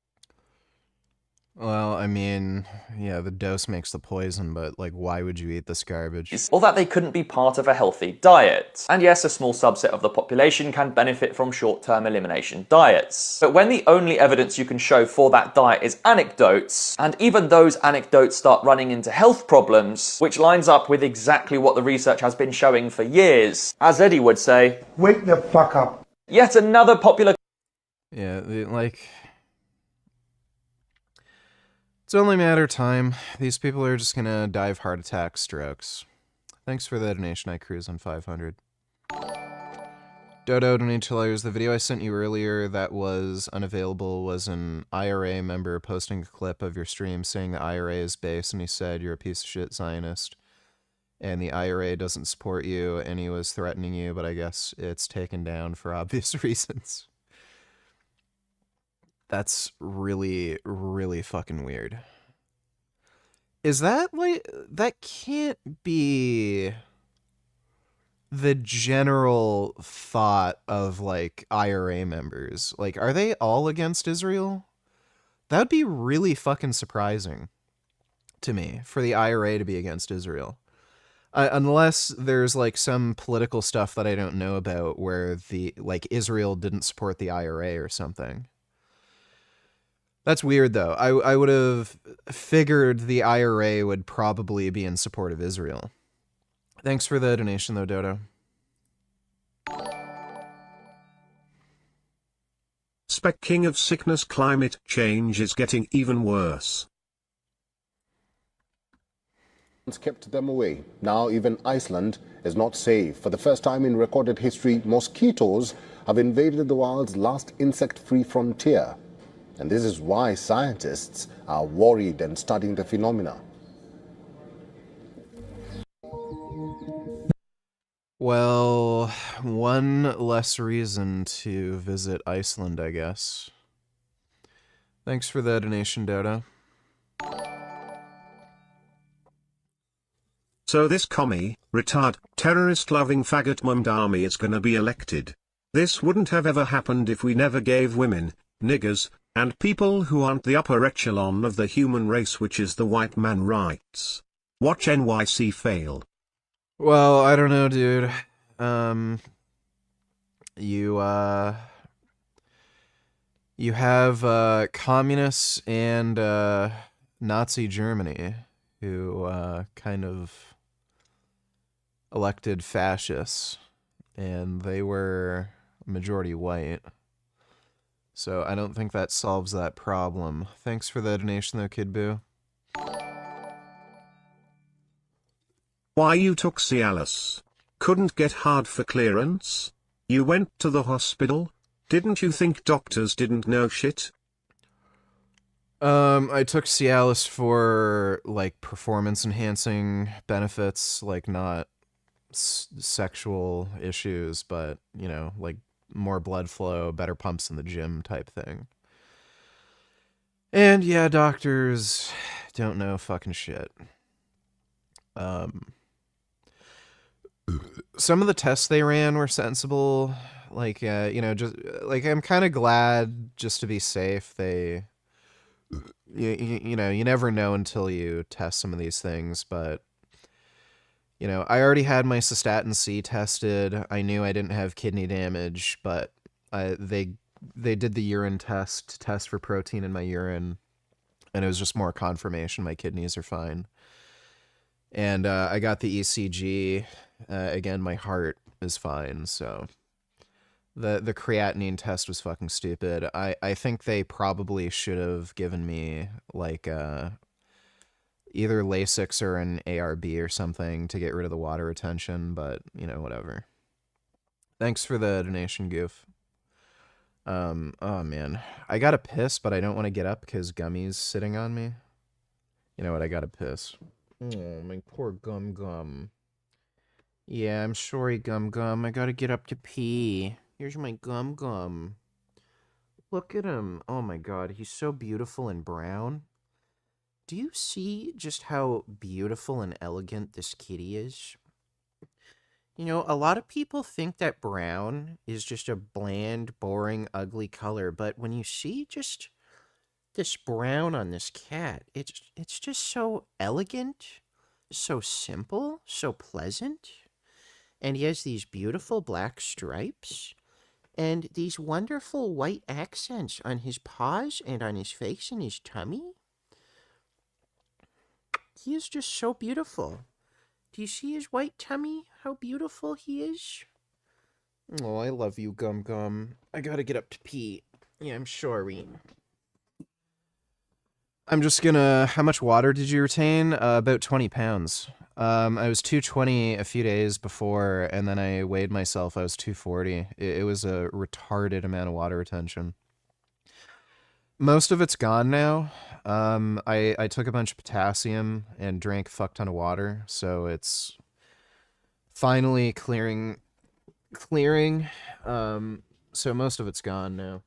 Well, I mean, yeah, the dose makes the poison, but, like, why would you eat this garbage? Or that they couldn't be part of a healthy diet. And yes, a small subset of the population can benefit from short-term elimination diets. But when the only evidence you can show for that diet is anecdotes, and even those anecdotes start running into health problems, which lines up with exactly what the research has been showing for years, as Eddie would say, wake the fuck up. Yet another popular... Yeah, like... It's only a matter of time. These people are just gonna die of heart attacks, strokes. Thanks for the donation, I cruise on 500. Dodo donated the video I sent you earlier that was unavailable was an IRA member posting a clip of your stream saying the IRA is base, and he said you're a piece of shit Zionist. And the IRA doesn't support you, and he was threatening you, but I guess it's taken down for obvious reasons. That's really, really fucking weird. Is that, like, that can't be the general thought of, like, IRA members. Like, are they all against Israel? That would be really fucking surprising to me, for the IRA to be against Israel. Unless there's, like, some political stuff that I don't know about where the, like, Israel didn't support the IRA or something. That's weird, though. I would have figured the IRA would probably be in support of Israel. Thanks for the donation, though, Dodo. Spec King of Sickness, climate change is getting even worse. Kept them away. Now even Iceland is not safe. For the first time in recorded history, mosquitoes have invaded the world's last insect-free frontier. And this is why scientists are worried and studying the phenomena. Well, one less reason to visit Iceland, I guess. Thanks for the donation, Dodo. So this commie, retard, terrorist-loving faggot Mumdami is gonna be elected. This wouldn't have ever happened if we never gave women, niggers, and people who aren't the upper echelon of the human race, which is the white man, rights. Watch NYC fail. Well, I don't know, dude. You have communists and Nazi Germany who kind of elected fascists, and they were majority white. So I don't think that solves that problem. Thanks for the donation, though, Kid Boo. Why you took Cialis? Couldn't get hard for clearance? You went to the hospital? Didn't you think doctors didn't know shit? I took Cialis for, like, performance-enhancing benefits, like, not sexual issues, but, you know, like, more blood flow, better pumps in the gym type thing. And, yeah, doctors don't know fucking shit. Some of the tests they ran were sensible, like, you know, just, like, I'm kind of glad, just to be safe, they... You know, you never know until you test some of these things, but, you know, I already had my cystatin C tested. I knew I didn't have kidney damage, but they did the urine test to test for protein in my urine, and it was just more confirmation my kidneys are fine. And I got the ECG. Again, my heart is fine, so... The creatinine test was fucking stupid. I think they probably should have given me, like, either Lasix or an ARB or something to get rid of the water retention, but, you know, whatever. Thanks for the donation, Goof. Oh, man. I gotta piss, but I don't want to get up because Gummy's sitting on me. You know what? I gotta piss. Oh, my poor Gum Gum. Yeah, I'm sorry, Gum Gum. I gotta get up to pee. Here's my Gum Gum. Look at him. Oh my god, he's so beautiful and brown. Do you see just how beautiful and elegant this kitty is? You know, a lot of people think that brown is just a bland, boring, ugly color, but when you see just this brown on this cat, it's just so elegant, so simple, so pleasant. And he has these beautiful black stripes and these wonderful white accents on his paws and on his face and his tummy. He is just so beautiful. Do you see his white tummy? How beautiful he is? Oh, I love you, Gum Gum. I gotta get up to pee. Yeah, I'm sorry. I'm just gonna... How much water did you retain? About 20 pounds. I was 220 a few days before, and then I weighed myself. I was 240. It was a retarded amount of water retention. Most of it's gone now. I took a bunch of potassium and drank a fuck ton of water, so it's finally clearing. So most of it's gone now.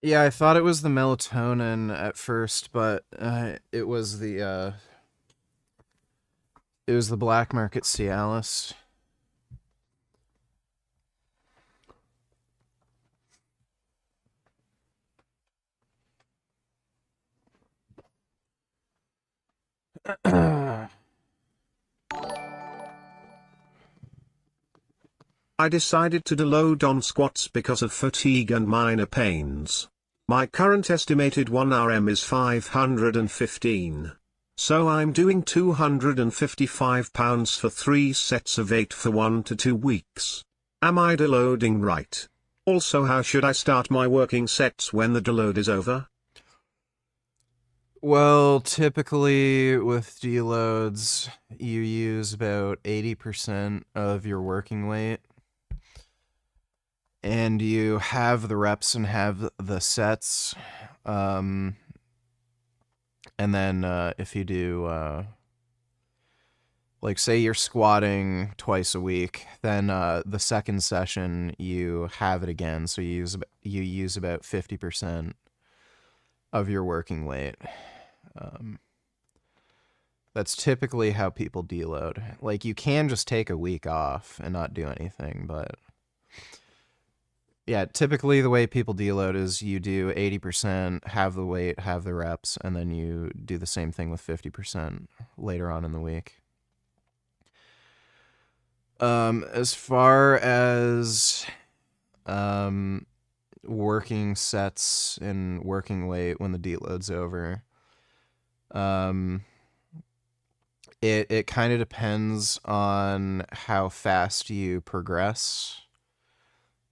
Yeah, I thought it was the melatonin at first, but it was the black market Cialis. I decided to deload on squats because of fatigue and minor pains. My current estimated 1 RM is 515. So I'm doing 255 pounds for 3 sets of 8 for 1 to 2 weeks. Am I deloading right? Also, how should I start my working sets when the deload is over? Well, typically with deloads, you use about 80% of your working weight. And you have the reps and have the sets. And then if you do, like say you're squatting twice a week, then the second session you have it again. So you use about 50% of your working weight. That's typically how people deload. Like you can just take a week off and not do anything, but Yeah, typically the way people deload is you do 80%, have the weight, have the reps, and then you do the same thing with 50% later on in the week. As far as working sets and working weight when the deload's over, it kind of depends on how fast you progress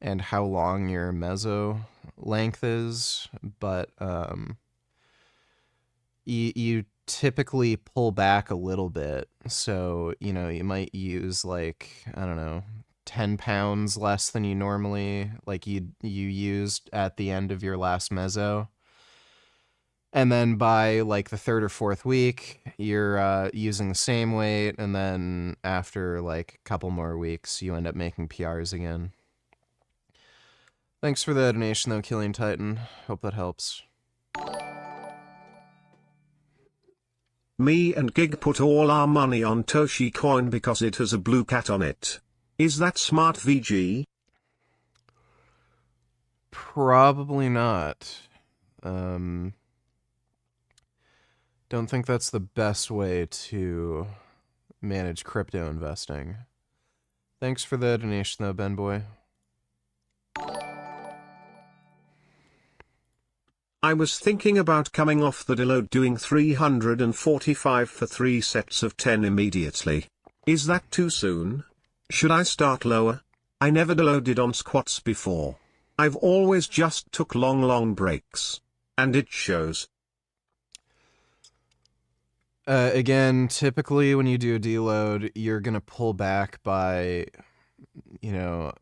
and how long your meso length is, but you typically pull back a little bit. So, you know, you might use like, I don't know, 10 pounds less than you normally, like you used at the end of your last meso. And then by like the third or fourth week, you're using the same weight. And then after like a couple more weeks, you end up making PRs again. Thanks for the donation, though, Killian Titan. Hope that helps. Me and Gig put all our money on Toshi Coin because it has a blue cat on it. Is that smart, VG? Probably not. Don't think that's the best way to manage crypto investing. Thanks for the donation, though, Ben Boy. I was thinking about coming off the deload doing 345 for 3 sets of 10 immediately. Is that too soon? Should I start lower? I never deloaded on squats before. I've always just took long breaks. And it shows. Again, typically when you do a deload, you're going to pull back by, you know,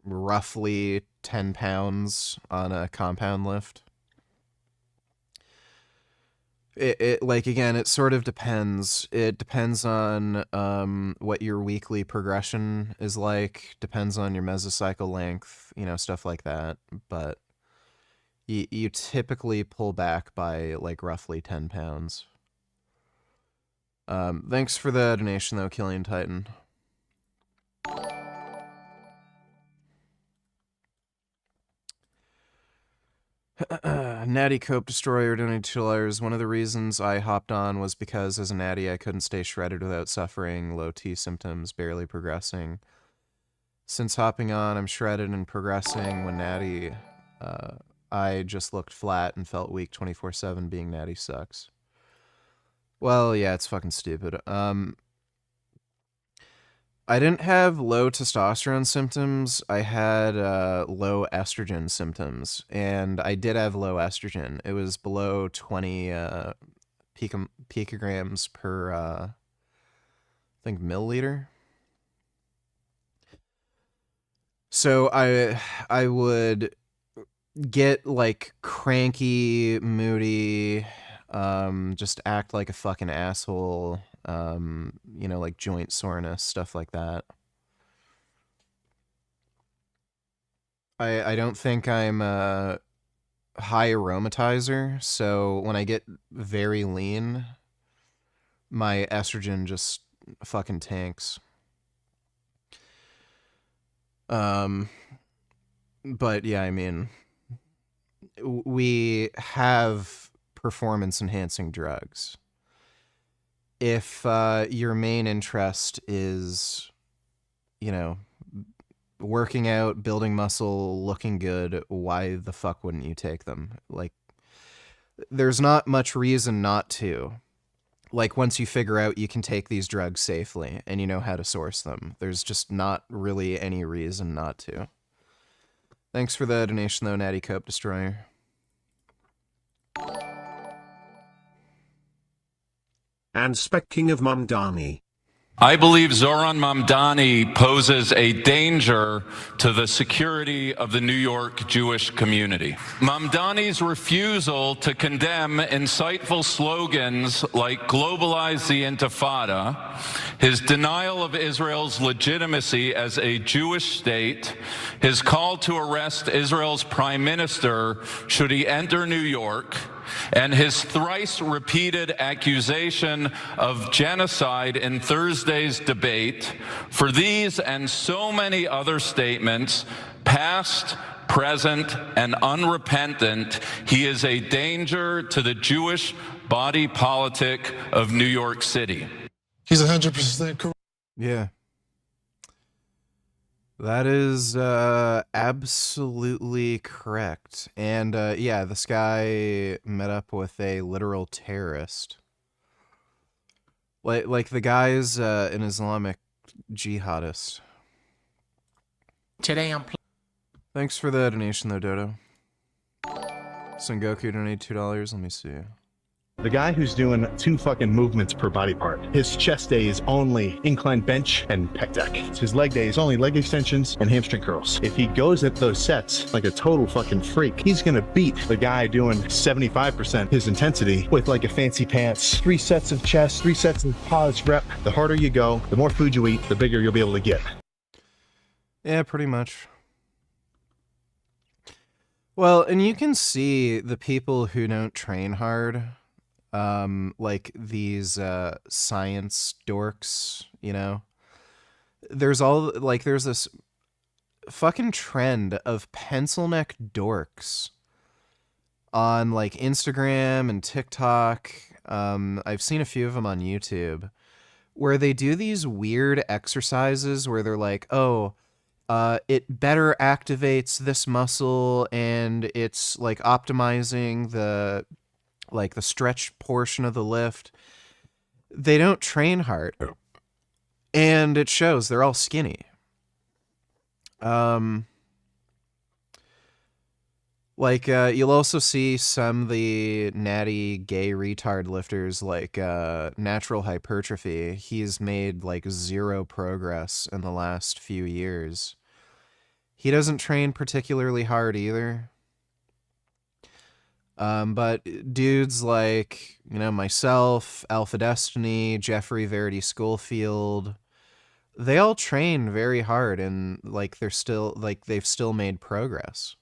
roughly 10 pounds on a compound lift. It like, again, it sort of depends. It depends on what your weekly progression is like, depends on your mesocycle length, you know, stuff like that. But you typically pull back by like roughly 10 pounds. Thanks for the donation, though, Killian Titan. Natty Cope Destroyer donated $2. One of the reasons I hopped on was because as a natty I couldn't stay shredded without suffering low T symptoms, barely progressing. Since hopping on, I'm shredded and progressing. When natty, I just looked flat and felt weak 24/7. Being natty sucks. Well, yeah, it's fucking stupid. I didn't have low testosterone symptoms. I had low estrogen symptoms, and I did have low estrogen. It was below 20 picograms per, I think, milliliter. So I would get like cranky, moody, just act like a fucking asshole. You know, like joint soreness, stuff like that. I don't think I'm a high aromatizer, so when I get very lean, my estrogen just fucking tanks. But yeah, I mean, we have performance-enhancing drugs. If your main interest is, you know, working out, building muscle, looking good, why the fuck wouldn't you take them? Like, there's not much reason not to. Like, once you figure out you can take these drugs safely and you know how to source them, there's just not really any reason not to. Thanks for the donation, though, Natty Cope Destroyer. And speaking of Mamdani, I believe Zoran Mamdani poses a danger to the security of the New York Jewish community. Mamdani's refusal to condemn insightful slogans like globalize the Intifada, his denial of Israel's legitimacy as a Jewish state, his call to arrest Israel's prime minister should he enter New York, and his thrice repeated accusation of genocide in Thursday's debate, for these and so many other statements, Past, present, and unrepentant, he is a danger to the Jewish body politic of New York City. He's 100% correct. Yeah. That is absolutely correct. And yeah, this guy met up with a literal terrorist. Like the guy's an Islamic jihadist. Today I'm Thanks for the donation though, Dodo. Sengoku donated $2. Let me see. The guy who's doing 2 fucking movements per body part. His chest day is only incline bench and pec deck. His leg day is only leg extensions and hamstring curls. If he goes at those sets like a total fucking freak, he's gonna beat the guy doing 75% his intensity with like a fancy pants. 3 sets of chest, 3 sets of pause rep. The harder you go, the more food you eat, the bigger you'll be able to get. Yeah, pretty much. Well, and you can see the people who don't train hard, like these science dorks, you know. There's this fucking trend of pencil neck dorks on like Instagram and TikTok. I've seen a few of them on YouTube where they do these weird exercises where they're like, oh, it better activates this muscle and it's like optimizing the stretch portion of the lift. They don't train hard. And it shows. They're all skinny. You'll also see some of the natty gay retard lifters like Natural Hypertrophy. He's made like 0 progress in the last few years. He doesn't train particularly hard either. But dudes like, you know, myself, Alpha Destiny, Jeffrey Verity Schofield, they all train very hard and like they've still made progress.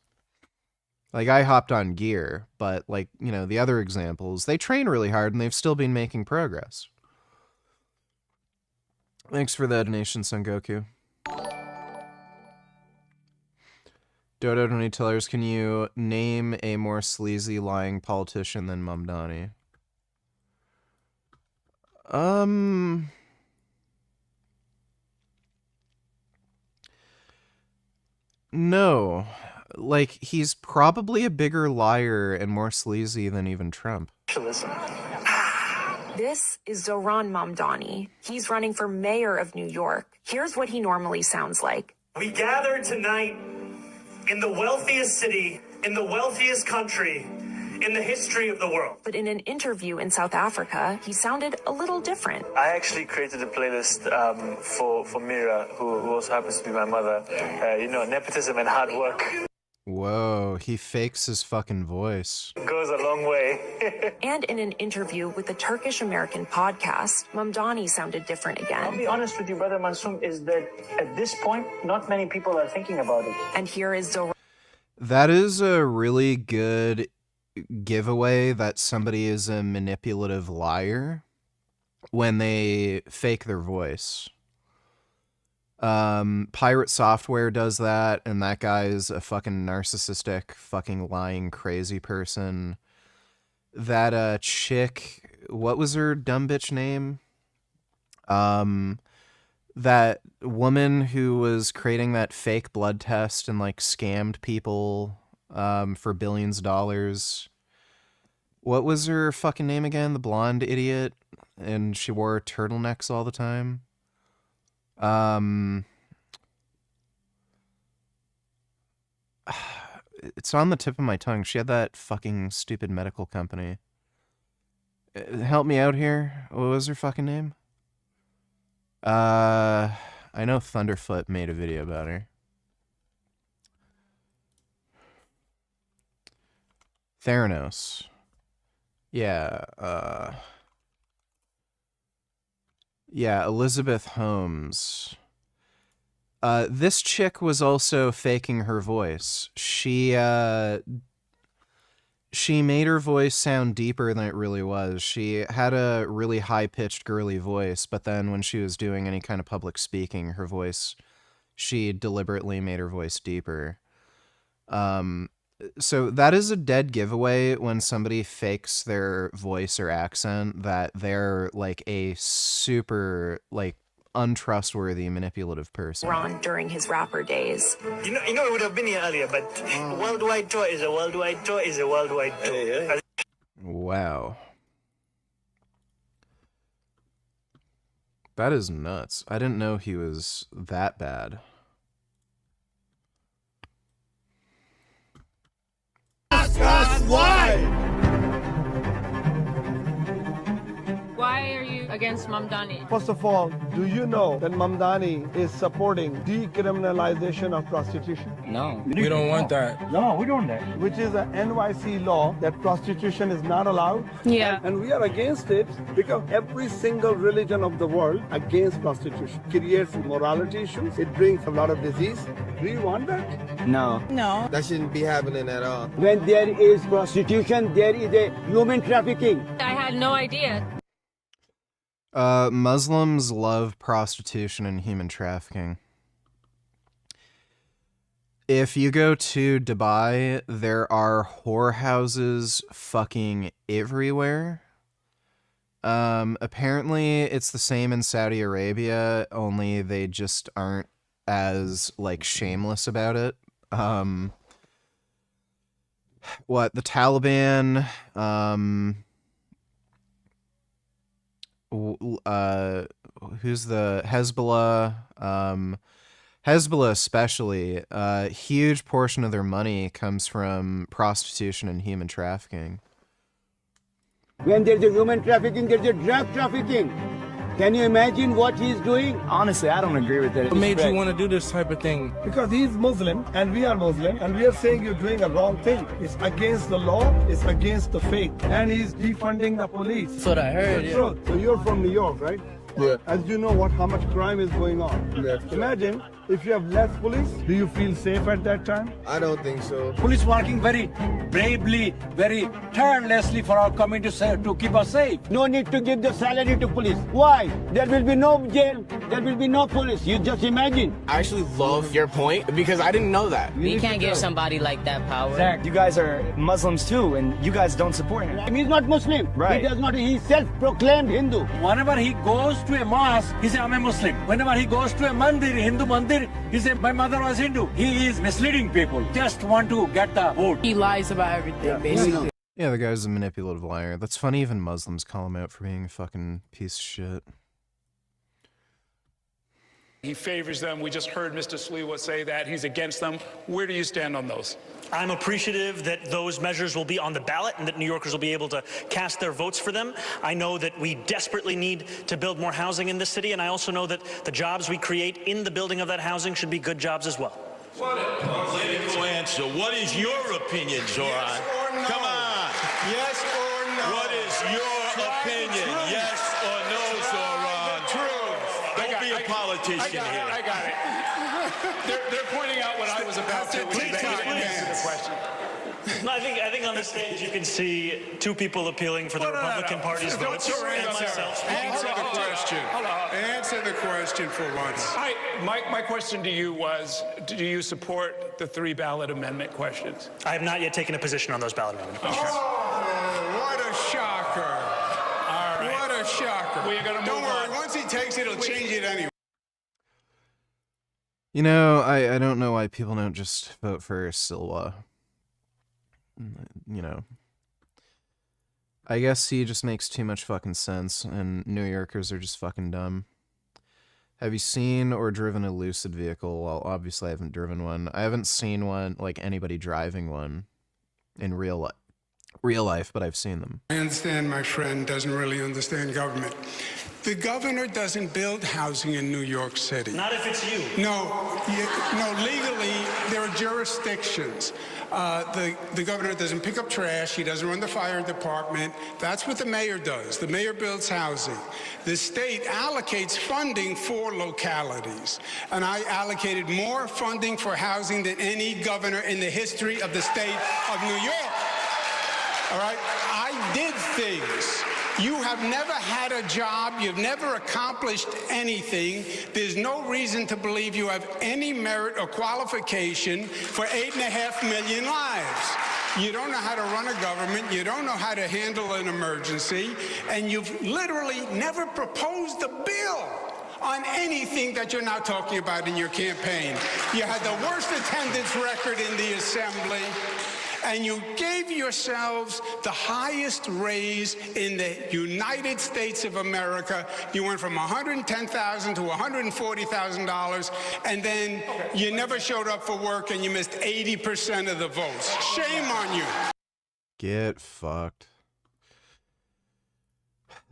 Like I hopped on gear, but like, you know, the other examples, they train really hard and they've still been making progress. Thanks for the donation, Son Goku. Dodo Donate Tellers, can you name a more sleazy lying politician than Mamdani? No. Like, he's probably a bigger liar and more sleazy than even Trump. This is Zoran Mamdani. He's running for mayor of New York. Here's what he normally sounds like. We gather tonight in the wealthiest city, in the wealthiest country, in the history of the world. But in an interview in South Africa, he sounded a little different. I actually created a playlist for Mira, who also happens to be my mother. You know, nepotism and hard work. Whoa, he fakes his fucking voice. Goes a long way. And in an interview with the Turkish-American podcast, Mamdani sounded different again. I'll be honest with you, Brother Mansoom, is that at this point, not many people are thinking about it. And here is Zoran. That is a really good giveaway that somebody is a manipulative liar when they fake their voice. Pirate Software does that, and that guy's a fucking narcissistic, fucking lying, crazy person. That chick, what was her dumb bitch name? That woman who was creating that fake blood test and like scammed people for billions of dollars. What was her fucking name again? The blonde idiot, and she wore turtlenecks all the time. It's on the tip of my tongue. She had that fucking stupid medical company. Help me out here. What was her fucking name? I know Thunderfoot made a video about her. Theranos. Yeah, yeah, Elizabeth Holmes. This chick was also faking her voice. She made her voice sound deeper than it really was. She had a really high-pitched girly voice, but then when she was doing any kind of public speaking, her voice she deliberately made her voice deeper. So that is a dead giveaway when somebody fakes their voice or accent that they're like a super like untrustworthy, manipulative person. Ron during his rapper days. You know, it would have been here earlier, but worldwide tour is a worldwide tour is a worldwide tour. Wow. That is nuts. I didn't know he was that bad. Ask us why! Why are you against Mamdani? First of all, do you know that Mamdani is supporting decriminalization of prostitution? No. We don't want that. No, we don't want that. Which is an NYC law that prostitution is not allowed. Yeah. And we are against it because every single religion of the world against prostitution creates morality issues. It brings a lot of disease. Do you want that? No. No. That shouldn't be happening at all. When there is prostitution, there is a human trafficking. I had no idea. Muslims love prostitution and human trafficking. If you go to Dubai, there are whorehouses fucking everywhere. Apparently it's the same in Saudi Arabia, only they just aren't as, like, shameless about it. The Taliban, who's the Hezbollah, Hezbollah especially, a huge portion of their money comes from prostitution and human trafficking. When there's a human trafficking, there's a drug trafficking. Can you imagine what he's doing? Honestly, I don't agree with it. What made you want to do this type of thing? Because he's Muslim and we are Muslim and we are saying you're doing a wrong thing. It's against the law, it's against the faith. And he's defunding the police. That's what I heard, yeah. So you're from New York, right? Yeah. As you know how much crime is going on. Yeah. Imagine if you have less police, do you feel safe at that time? I don't think so. Police working very bravely, very tirelessly for our community to keep us safe. No need to give the salary to police. Why? There will be no jail. There will be no police. You just imagine. I actually love your point because I didn't know that. We can't give somebody like that power. Zach, you guys are Muslims too, and you guys don't support him. He's not Muslim. Right. He does not. He's self-proclaimed Hindu. Whenever he goes to a mosque, he says, I'm a Muslim. Whenever he goes to a mandir, Hindu mandir, he says, my mother was Hindu. He is misleading people. Just want to get the vote. He lies about everything, basically. Yeah, the guy's a manipulative liar. That's funny, even Muslims call him out for being a fucking piece of shit. He favors them. We just heard Mr. Sliwa say that. He's against them. Where do you stand on those? I'm appreciative that those measures will be on the ballot and that New Yorkers will be able to cast their votes for them. I know that we desperately need to build more housing in this city, and I also know that the jobs we create in the building of that housing should be good jobs as well. What a political answer. What is your opinion, Zoran? Yes or no? Come on. Yes or no? What is your opinion? Yes or no, Zoran? Don't be a politician here. I got it. They're pointing out what I was about to, which is that you didn't answer the question. No, I think on the stage you can see two people appealing for the Republican Party's votes and myself. Answer the question. Answer the question for once. My question to you was, do you support the 3 ballot amendment questions? I have not yet taken a position on those ballot amendment questions. Oh, what a shocker. All right. What a shocker. Well, you're gonna move Don't worry, once he takes it, he'll change it anyway. You know, I don't know why people don't just vote for Silwa. You know. I guess he just makes too much fucking sense, and New Yorkers are just fucking dumb. Have you seen or driven a Lucid vehicle? Well, obviously I haven't driven one. I haven't seen one, like anybody driving one in real life, but I've seen them. I understand my friend doesn't really understand government. The governor doesn't build housing in New York City. Not if it's you. No, legally, there are jurisdictions. The governor doesn't pick up trash. He doesn't run the fire department. That's what the mayor does. The mayor builds housing. The state allocates funding for localities. And I allocated more funding for housing than any governor in the history of the state of New York. All right? I did things You have never had a job. You've never accomplished anything. There's no reason to believe you have any merit or qualification for 8.5 million lives. You don't know how to run a government. You don't know how to handle an emergency. And you've literally never proposed a bill on anything that you're now talking about in your campaign. You had the worst attendance record in the assembly. And you gave yourselves the highest raise in the United States of America. You went from $110,000 to $140,000, and then you never showed up for work, and you missed 80% of the votes. Shame on you. Get fucked.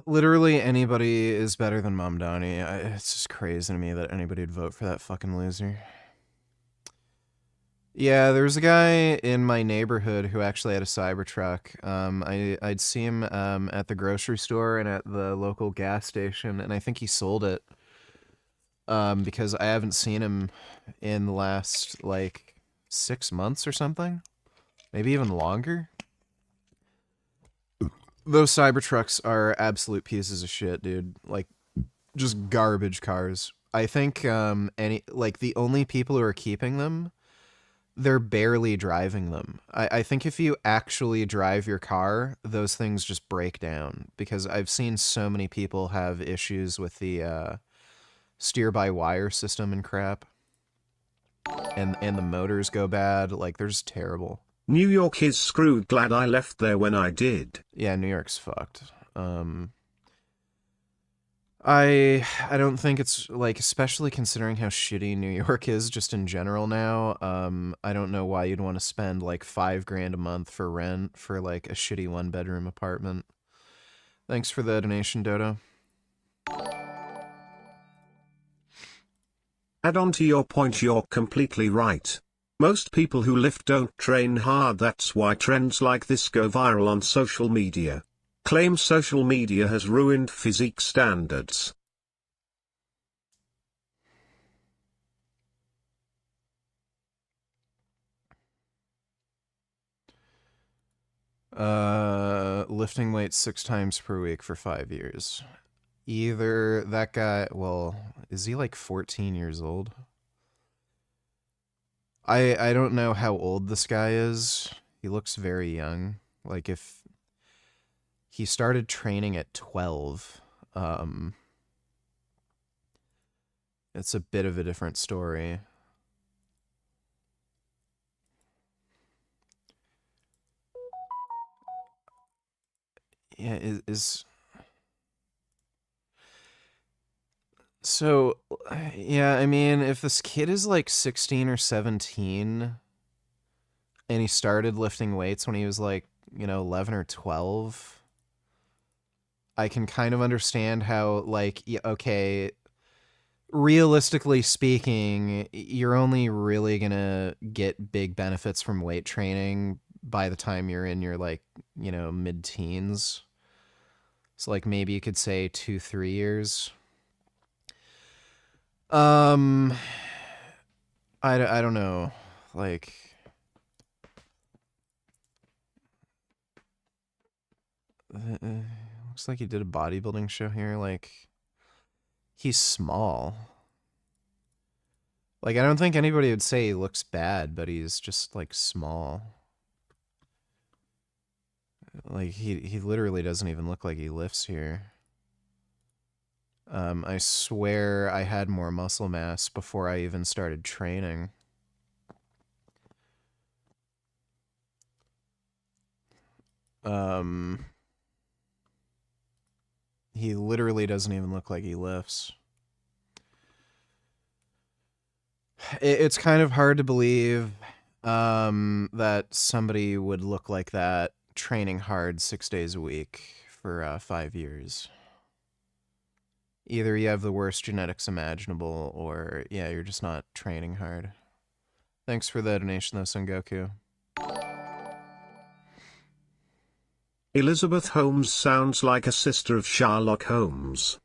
Literally anybody is better than Mamdani. It's just crazy to me that anybody would vote for that fucking loser. Yeah, there was a guy in my neighborhood who actually had a Cybertruck. I'd see him at the grocery store and at the local gas station, and I think he sold it because I haven't seen him in the last, like, 6 months or something. Maybe even longer. Those Cybertrucks are absolute pieces of shit, dude. Like, just garbage cars. I think the only people who are keeping them, they're barely driving them. I think if you actually drive your car, those things just break down. Because I've seen so many people have issues with the steer-by-wire system and crap. And the motors go bad. Like, they're just terrible. New York is screwed. Glad I left there when I did. Yeah, New York's fucked. I don't think it's, like, especially considering how shitty New York is just in general now, I don't know why you'd want to spend, like, $5,000 a month for rent for, like, a shitty one-bedroom apartment. Thanks for the donation, Dodo. Add on to your point, you're completely right. Most people who lift don't train hard. That's why trends like this go viral on social media. Claim social media has ruined physique standards. Lifting weights 6 times per week for 5 years. Either that guy, well, is he like 14 years old? I don't know how old this guy is. He looks very young. Like, if he started training at 12, it's a bit of a different story. Yeah, so, yeah, I mean, if this kid is like 16 or 17 and he started lifting weights when he was like, 11 or 12, I can kind of understand how, like, yeah, okay, realistically speaking, you're only really gonna get big benefits from weight training by the time you're in your, like, mid-teens. So, like, maybe you could say 2-3 years. I don't know, like, looks like he did a bodybuilding show here. Like, he's small. Like, I don't think anybody would say he looks bad, but he's just, like, small. Like, he literally doesn't even look like he lifts here. I swear I had more muscle mass before I even started training. He literally doesn't even look like he lifts. It's kind of hard to believe that somebody would look like that training hard 6 days a week for 5 years. Either you have the worst genetics imaginable, or, yeah, you're just not training hard. Thanks for the donation, though, Son Goku. Elizabeth Holmes sounds like a sister of Sherlock Holmes.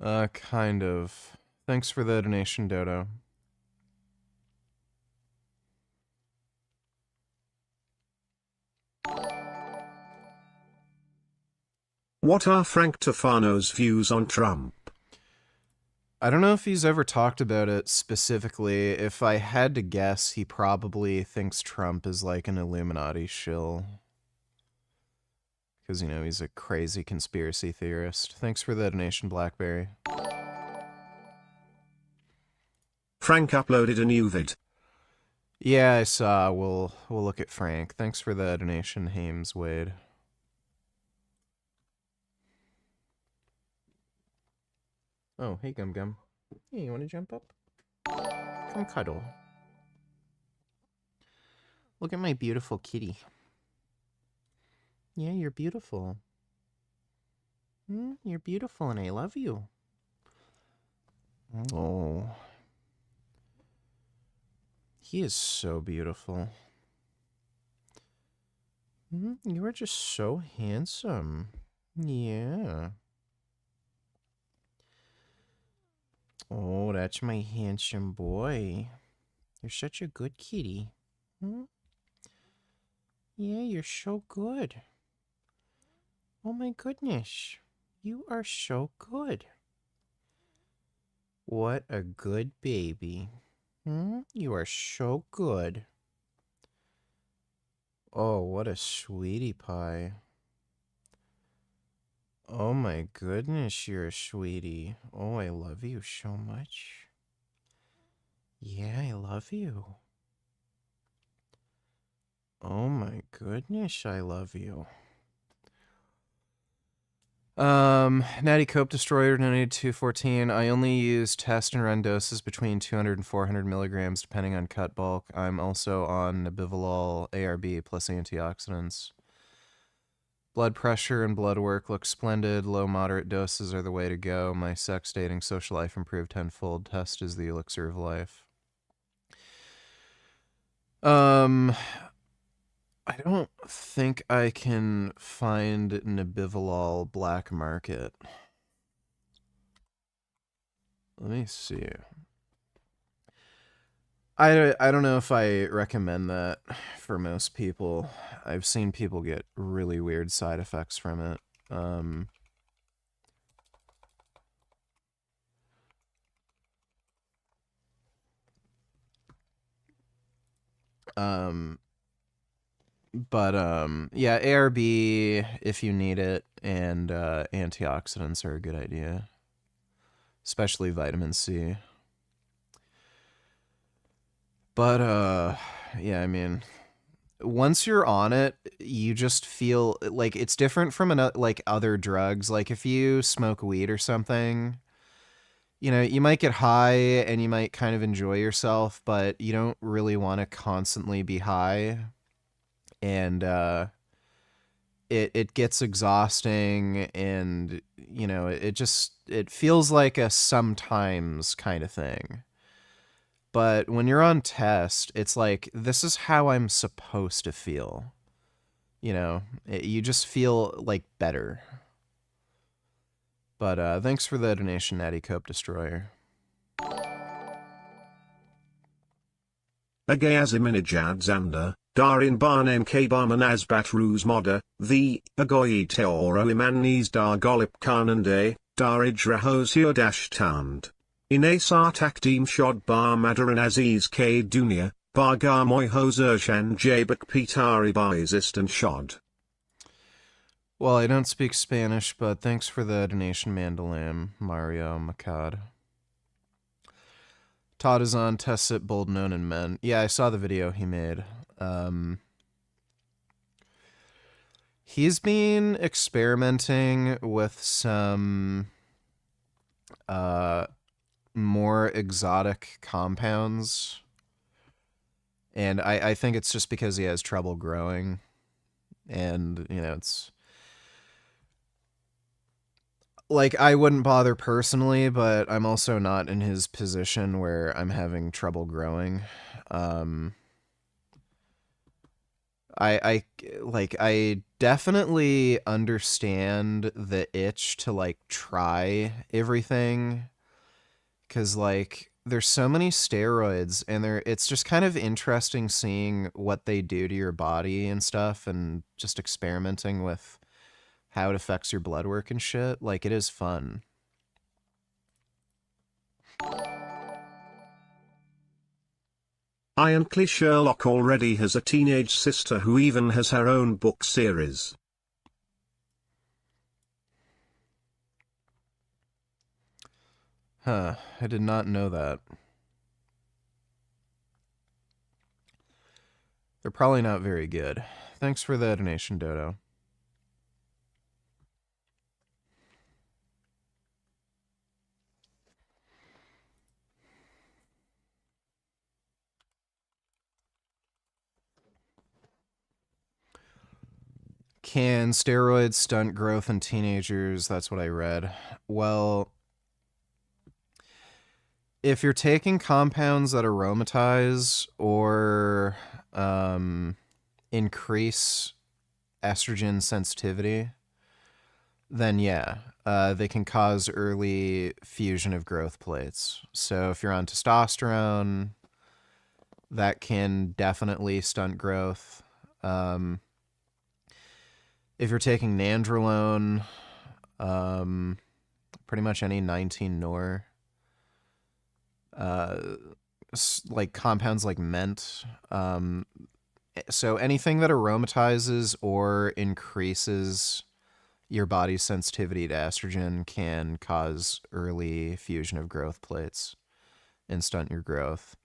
Kind of. Thanks for the donation, Dodo. What are Frank Tufano's views on Trump? I don't know if he's ever talked about it specifically. If I had to guess, he probably thinks Trump is like an Illuminati shill. Because, you know, he's a crazy conspiracy theorist. Thanks for the donation, Blackberry. Frank uploaded a new vid. Yeah, I saw. We'll look at Frank. Thanks for the donation, Hames Wade. Oh, hey, Gum Gum. Hey, you want to jump up? Come cuddle. Look at my beautiful kitty. Yeah, you're beautiful. You're beautiful and I love you. Oh. He is so beautiful. You are just so handsome. Yeah. Oh, that's my handsome boy. You're such a good kitty. Yeah, you're so good. Oh my goodness. You are so good. What a good baby. You are so good. Oh, what a sweetie pie. Oh my goodness, you're a sweetie. Oh, I love you so much. Yeah, I love you. Oh my goodness, I love you. Natty Cope Destroyer donated 214. I only use test and run doses between 200 and 400 milligrams depending on cut bulk. I'm also on Nebivolol ARB plus antioxidants. Blood pressure and blood work look splendid. Low moderate doses are the way to go. My sex, dating, social life improved tenfold. Test is the elixir of life. I don't think I can find Nebivolol black market. Let me see. I don't know if I recommend that for most people. I've seen people get really weird side effects from it. Yeah, ARB if you need it, and antioxidants are a good idea. Especially vitamin C. But, yeah, I mean, once you're on it, you just feel like it's different from other drugs. Like if you smoke weed or something, you know, you might get high and you might kind of enjoy yourself, but you don't really want to constantly be high. And, it gets exhausting and, you know, it feels like a sometimes kind of thing. But when you're on test, it's like, this is how I'm supposed to feel. You know, you just feel like better. But thanks for the donation, Natty Cope Destroyer. Agayaziminijad Zander, Darin Barnem K Barman Asbat Ruz Moda, the Agoyi Teoro Imanis Dar Golip Karnande, Darij Rahosio Dash Tand. Inasar Takdim Shod Bar Madaran Aziz K Dunia, Bargar Moy Hosershan Jabak Pitari Baizist and Shod. Well, I don't speak Spanish, but thanks for the donation, Mandalam, Mario Macad. Todd is on Tessit Bold Known in Men. Yeah, I saw the video he made. He's been experimenting with some more exotic compounds. And I think it's just because he has trouble growing. And, you know, it's... like, I wouldn't bother personally, but I'm also not in his position where I'm having trouble growing. I definitely understand the itch to, like, try everything. 'Cause, like, there's so many steroids, and it's just kind of interesting seeing what they do to your body and stuff, and just experimenting with how it affects your blood work and shit. Like, it is fun. Ironcly Sherlock already has a teenage sister who even has her own book series. Huh, I did not know that. They're probably not very good. Thanks for the donation, Dodo. Can steroids stunt growth in teenagers? That's what I read. Well, if you're taking compounds that aromatize or increase estrogen sensitivity, then yeah, they can cause early fusion of growth plates. So if you're on testosterone, that can definitely stunt growth. If you're taking nandrolone, pretty much any 19-nor, like compounds like ment, so anything that aromatizes or increases your body's sensitivity to estrogen can cause early fusion of growth plates and stunt your growth.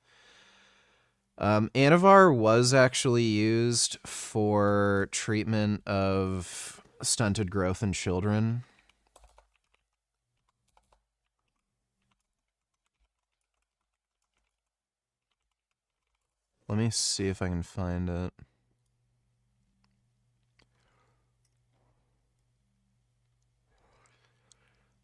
Anavar was actually used for treatment of stunted growth in children. Let me see if I can find it.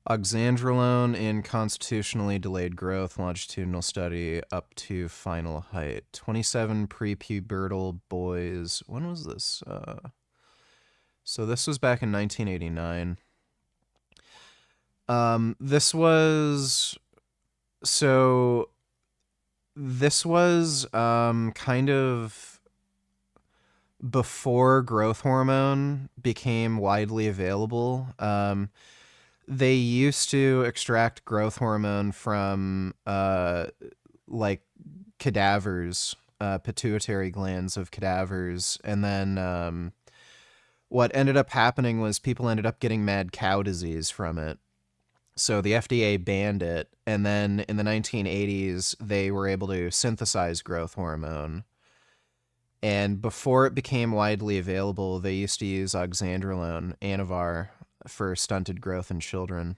Oxandrolone in constitutionally delayed growth, longitudinal study up to final height. 27 prepubertal boys. When was this? So this was back in 1989. This was kind of before growth hormone became widely available. They used to extract growth hormone from like cadavers, pituitary glands of cadavers, and then what ended up happening was people ended up getting mad cow disease from it. So the FDA banned it, and then in the 1980s they were able to synthesize growth hormone. And before it became widely available, they used to use oxandrolone, Anavar, for stunted growth in children.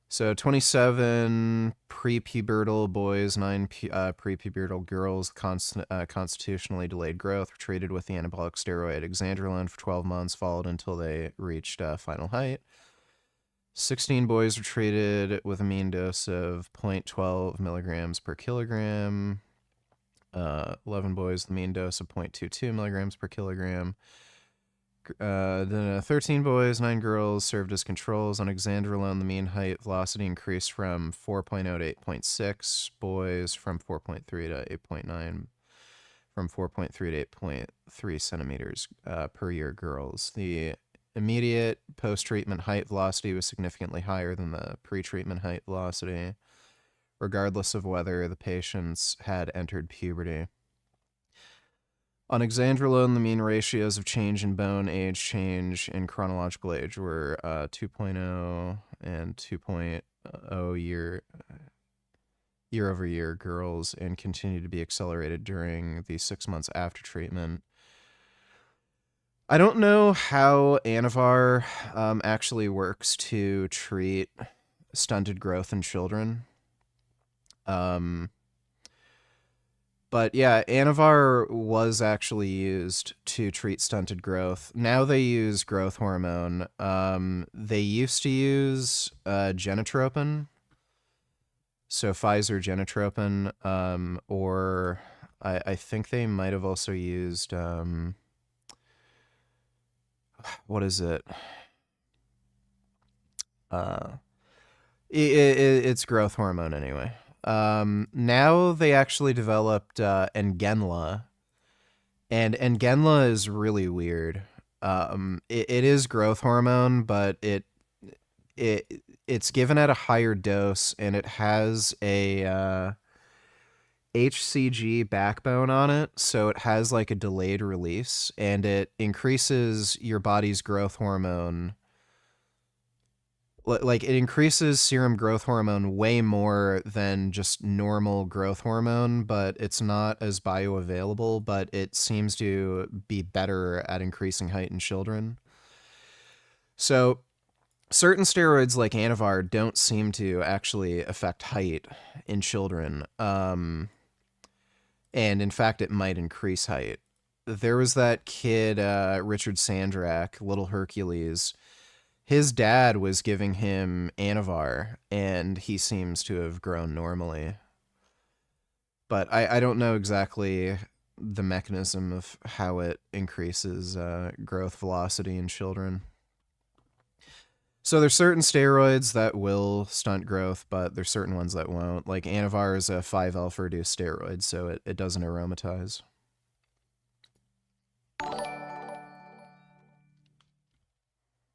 So 27 prepubertal boys, 9 prepubertal girls, constitutionally delayed growth, were treated with the anabolic steroid oxandrolone for 12 months, followed until they reached final height. 16 boys were treated with a mean dose of 0.12 milligrams per kilogram. 11 boys, the mean dose of 0.22 milligrams per kilogram. Then 13 boys, 9 girls served as controls. On oxandrolone, the mean height velocity increased from 4.0 to 8.6. Boys from 4.3 to 8.9. From 4.3 to 8.3 centimeters per year. Girls. The immediate post-treatment height velocity was significantly higher than the pre-treatment height velocity, regardless of whether the patients had entered puberty. On oxandrolone, the mean ratios of change in bone age, change in chronological age were 2.0 and 2.0 year over year girls, and continued to be accelerated during the 6 months after treatment. I don't know how Anavar actually works to treat stunted growth in children. But yeah, Anavar was actually used to treat stunted growth. Now they use growth hormone. They used to use genotropin, so Pfizer genotropin, or I think they might have also used what is it? It's growth hormone anyway. Now they actually developed Ngenla, and Ngenla is really weird. It is growth hormone, but it's given at a higher dose, and it has a HCG backbone on it, so it has like a delayed release, and it increases your body's growth hormone. Like, it increases serum growth hormone way more than just normal growth hormone, but it's not as bioavailable, but it seems to be better at increasing height in children. So certain steroids like Anavar don't seem to actually affect height in children. And in fact, it might increase height. There was that kid, Richard Sandrak, Little Hercules. His dad was giving him Anavar, and he seems to have grown normally. But I don't know exactly the mechanism of how it increases growth velocity in children. So there's certain steroids that will stunt growth, but there's certain ones that won't. Like Anavar is a 5-alpha reduced steroid, so it doesn't aromatize.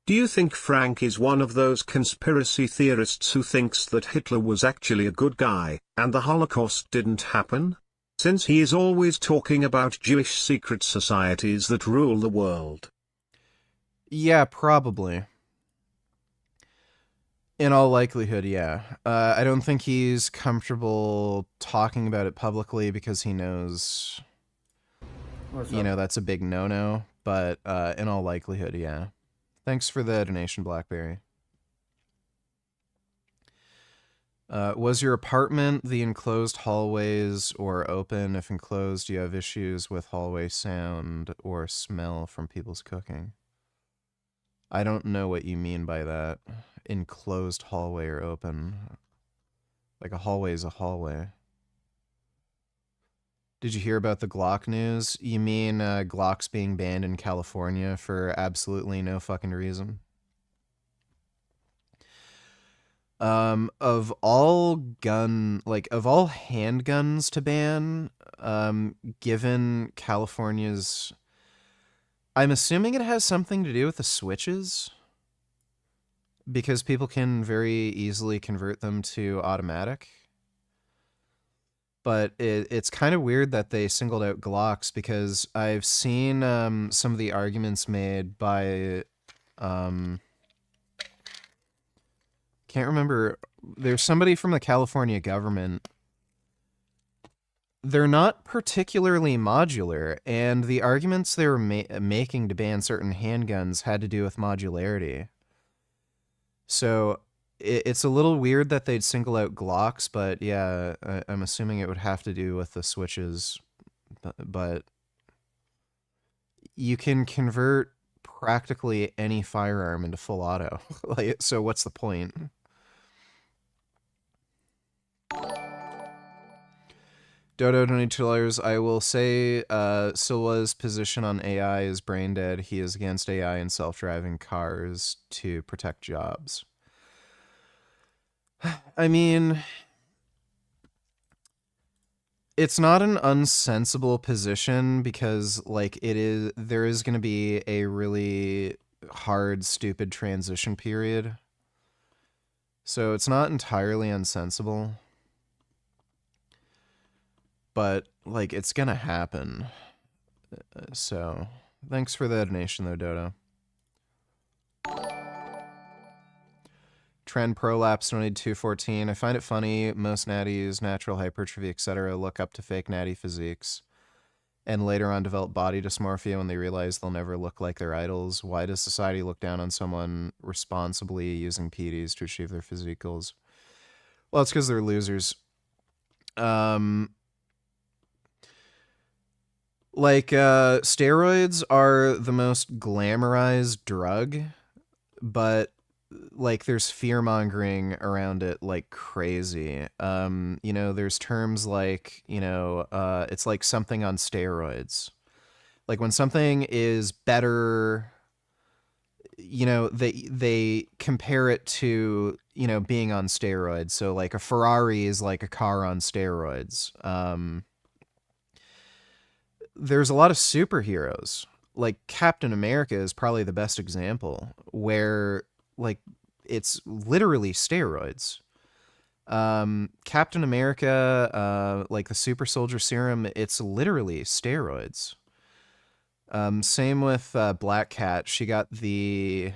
Do you think Frank is one of those conspiracy theorists who thinks that Hitler was actually a good guy, and the Holocaust didn't happen? Since he is always talking about Jewish secret societies that rule the world. Yeah, probably. In all likelihood, yeah. I don't think he's comfortable talking about it publicly because he knows, that's a big no-no, but in all likelihood, yeah. Thanks for the donation, Blackberry. Was your apartment the enclosed hallways or open? If enclosed, do you have issues with hallway sound or smell from people's cooking? I don't know what you mean by that. Enclosed hallway or open. Like a hallway is a hallway. Did you hear about the Glock news? You mean Glocks being banned in California for absolutely no fucking reason? Of all handguns to ban, given California's, I'm assuming it has something to do with the switches, because people can very easily convert them to automatic. But it's kind of weird that they singled out Glocks, because I've seen some of the arguments made by, can't remember, there's somebody from the California government. They're not particularly modular, and the arguments they were making to ban certain handguns had to do with modularity. So it's a little weird that they'd single out Glocks, but yeah, I'm assuming it would have to do with the switches. But you can convert practically any firearm into full auto. So what's the point? Dodo $22. I will say Silva's position on AI is brain dead. He is against AI and self-driving cars to protect jobs. I mean, it's not an unsensible position, because there is going to be a really hard, stupid transition period. So it's not entirely unsensible. But it's going to happen. So thanks for the donation though, Dodo. Trend Prolapse donated 214. I find it funny most natties, natural hypertrophy, etc. look up to fake natty physiques and later on develop body dysmorphia when they realize they'll never look like their idols. Why does society look down on someone responsibly using PEDs to achieve their physique goals? Well, it's because they're losers. Steroids are the most glamorized drug, but there's fear-mongering around it like crazy. There's terms like, it's like something on steroids. Like when something is better, they compare it to, being on steroids. So like a Ferrari is like a car on steroids. There's a lot of superheroes. like Captain America is probably the best example where like it's literally steroids. Captain America, like the super soldier serum, it's literally steroids. Same with Black Cat. She got the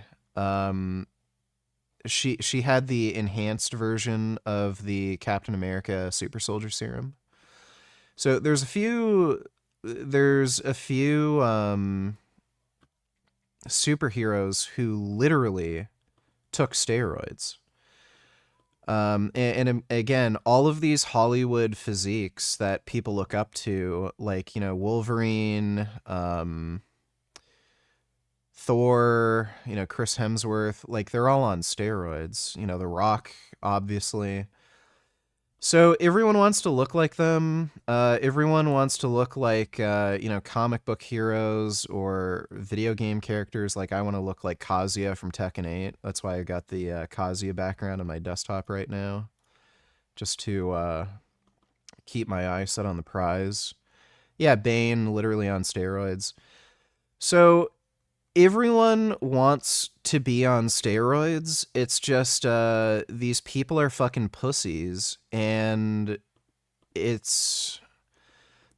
she had the enhanced version of the Captain America super soldier serum. So there's a few superheroes who literally took steroids. And again, all of these Hollywood physiques that people look up to, like, you know, Wolverine, Thor, you know, Chris Hemsworth, like they're all on steroids, you know, The Rock, obviously. So everyone wants to look like them. Everyone wants to look like, you know, comic book heroes or video game characters. Like I want to look like Kazuya from Tekken 8. That's why I got the Kazuya background on my desktop right now. Just to keep my eye set on the prize. Yeah, Bane, literally on steroids. So everyone wants to be on steroids. It's just these people are fucking pussies, and it's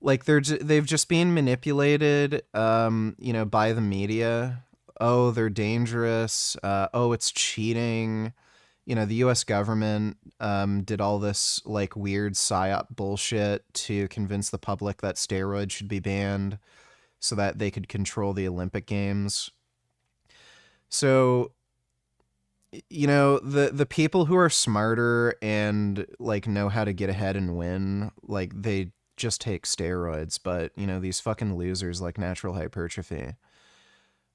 like they've just been manipulated, you know, by the media. Oh, they're dangerous. Oh, it's cheating. You know, the U.S. government did all this like weird psyop bullshit to convince the public that steroids should be banned, so that they could control the Olympic Games. So, you know, the people who are smarter and like know how to get ahead and win, like they just take steroids. But, you know, these fucking losers like natural hypertrophy,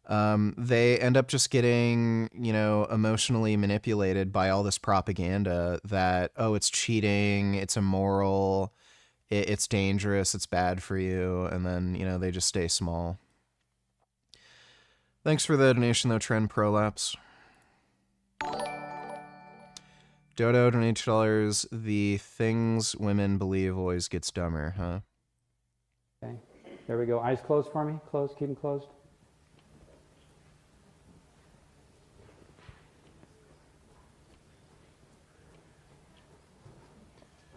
they end up just getting, you know, emotionally manipulated by all this propaganda that, oh, it's cheating, it's immoral, it's dangerous, it's bad for you, and then, you know, they just stay small. Thanks for the donation, though, Trend Prolapse. Dodo donated $2. The things women believe always gets dumber, huh? Okay, there we go. Eyes closed for me. Closed, keep them closed.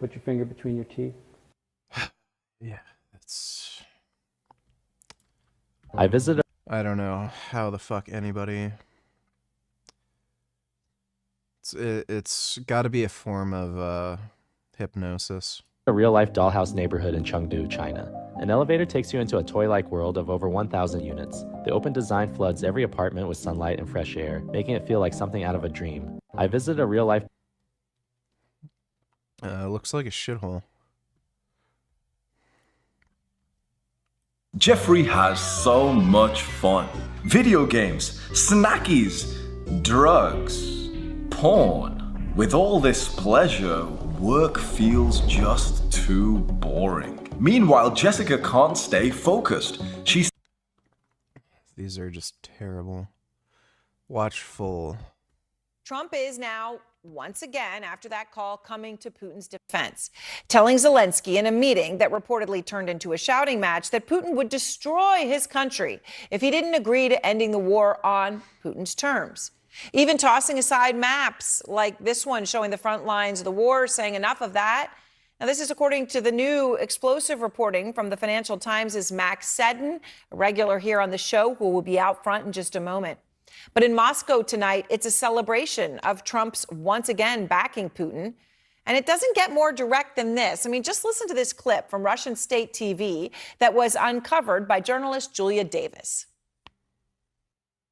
Put your finger between your teeth. Yeah, it's... I visited... I don't know how the fuck anybody... It's got to be a form of hypnosis. A real-life dollhouse neighborhood in Chengdu, China. An elevator takes you into a toy-like world of over 1,000 units. The open design floods every apartment with sunlight and fresh air, making it feel like something out of a dream. I visited a real-life... Looks like a shithole. Jeffrey has so much fun. Video games, snackies, drugs, porn. With all this pleasure, work feels just too boring. Meanwhile, Jessica can't stay focused. These are just terrible. Watch full. Trump is now, once again, after that call, coming to Putin's defense, telling Zelensky in a meeting that reportedly turned into a shouting match that Putin would destroy his country if he didn't agree to ending the war on Putin's terms. Even tossing aside maps like this one showing the front lines of the war, saying enough of that. Now, this is according to the new explosive reporting from the Financial Times' Max Seddon, a regular here on the show who will be out front in just a moment. But in Moscow tonight, it's a celebration of Trump's once again backing Putin. And it doesn't get more direct than this. I mean, just listen to this clip from Russian state TV that was uncovered by journalist Julia Davis.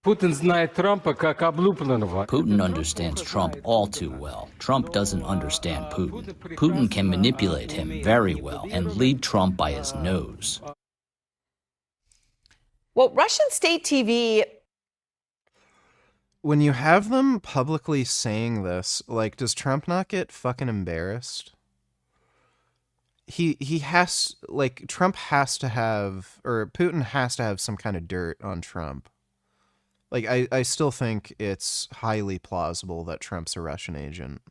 Putin understands Trump all too well. Trump doesn't understand Putin. Putin can manipulate him very well and lead Trump by his nose. Well, Russian state TV... When you have them publicly saying this, like, does Trump not get fucking embarrassed? He has, like, Trump has to have, or Putin has to have some kind of dirt on Trump. Like, I still think it's highly plausible that Trump's a Russian agent.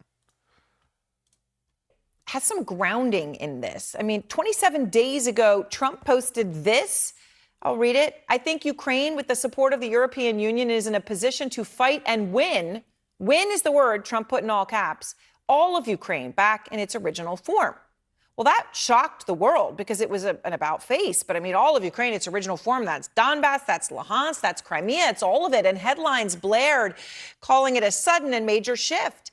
Has some grounding in this. I mean, 27 days ago, Trump posted this I'll read it. I think Ukraine, with the support of the European Union, is in a position to fight and win. Win is the word Trump put in all caps. All of Ukraine back in its original form. Well, that shocked the world because it was an about face. But I mean, all of Ukraine, its original form, that's Donbass, that's Luhansk, that's Crimea, it's all of it. And headlines blared, calling it a sudden and major shift.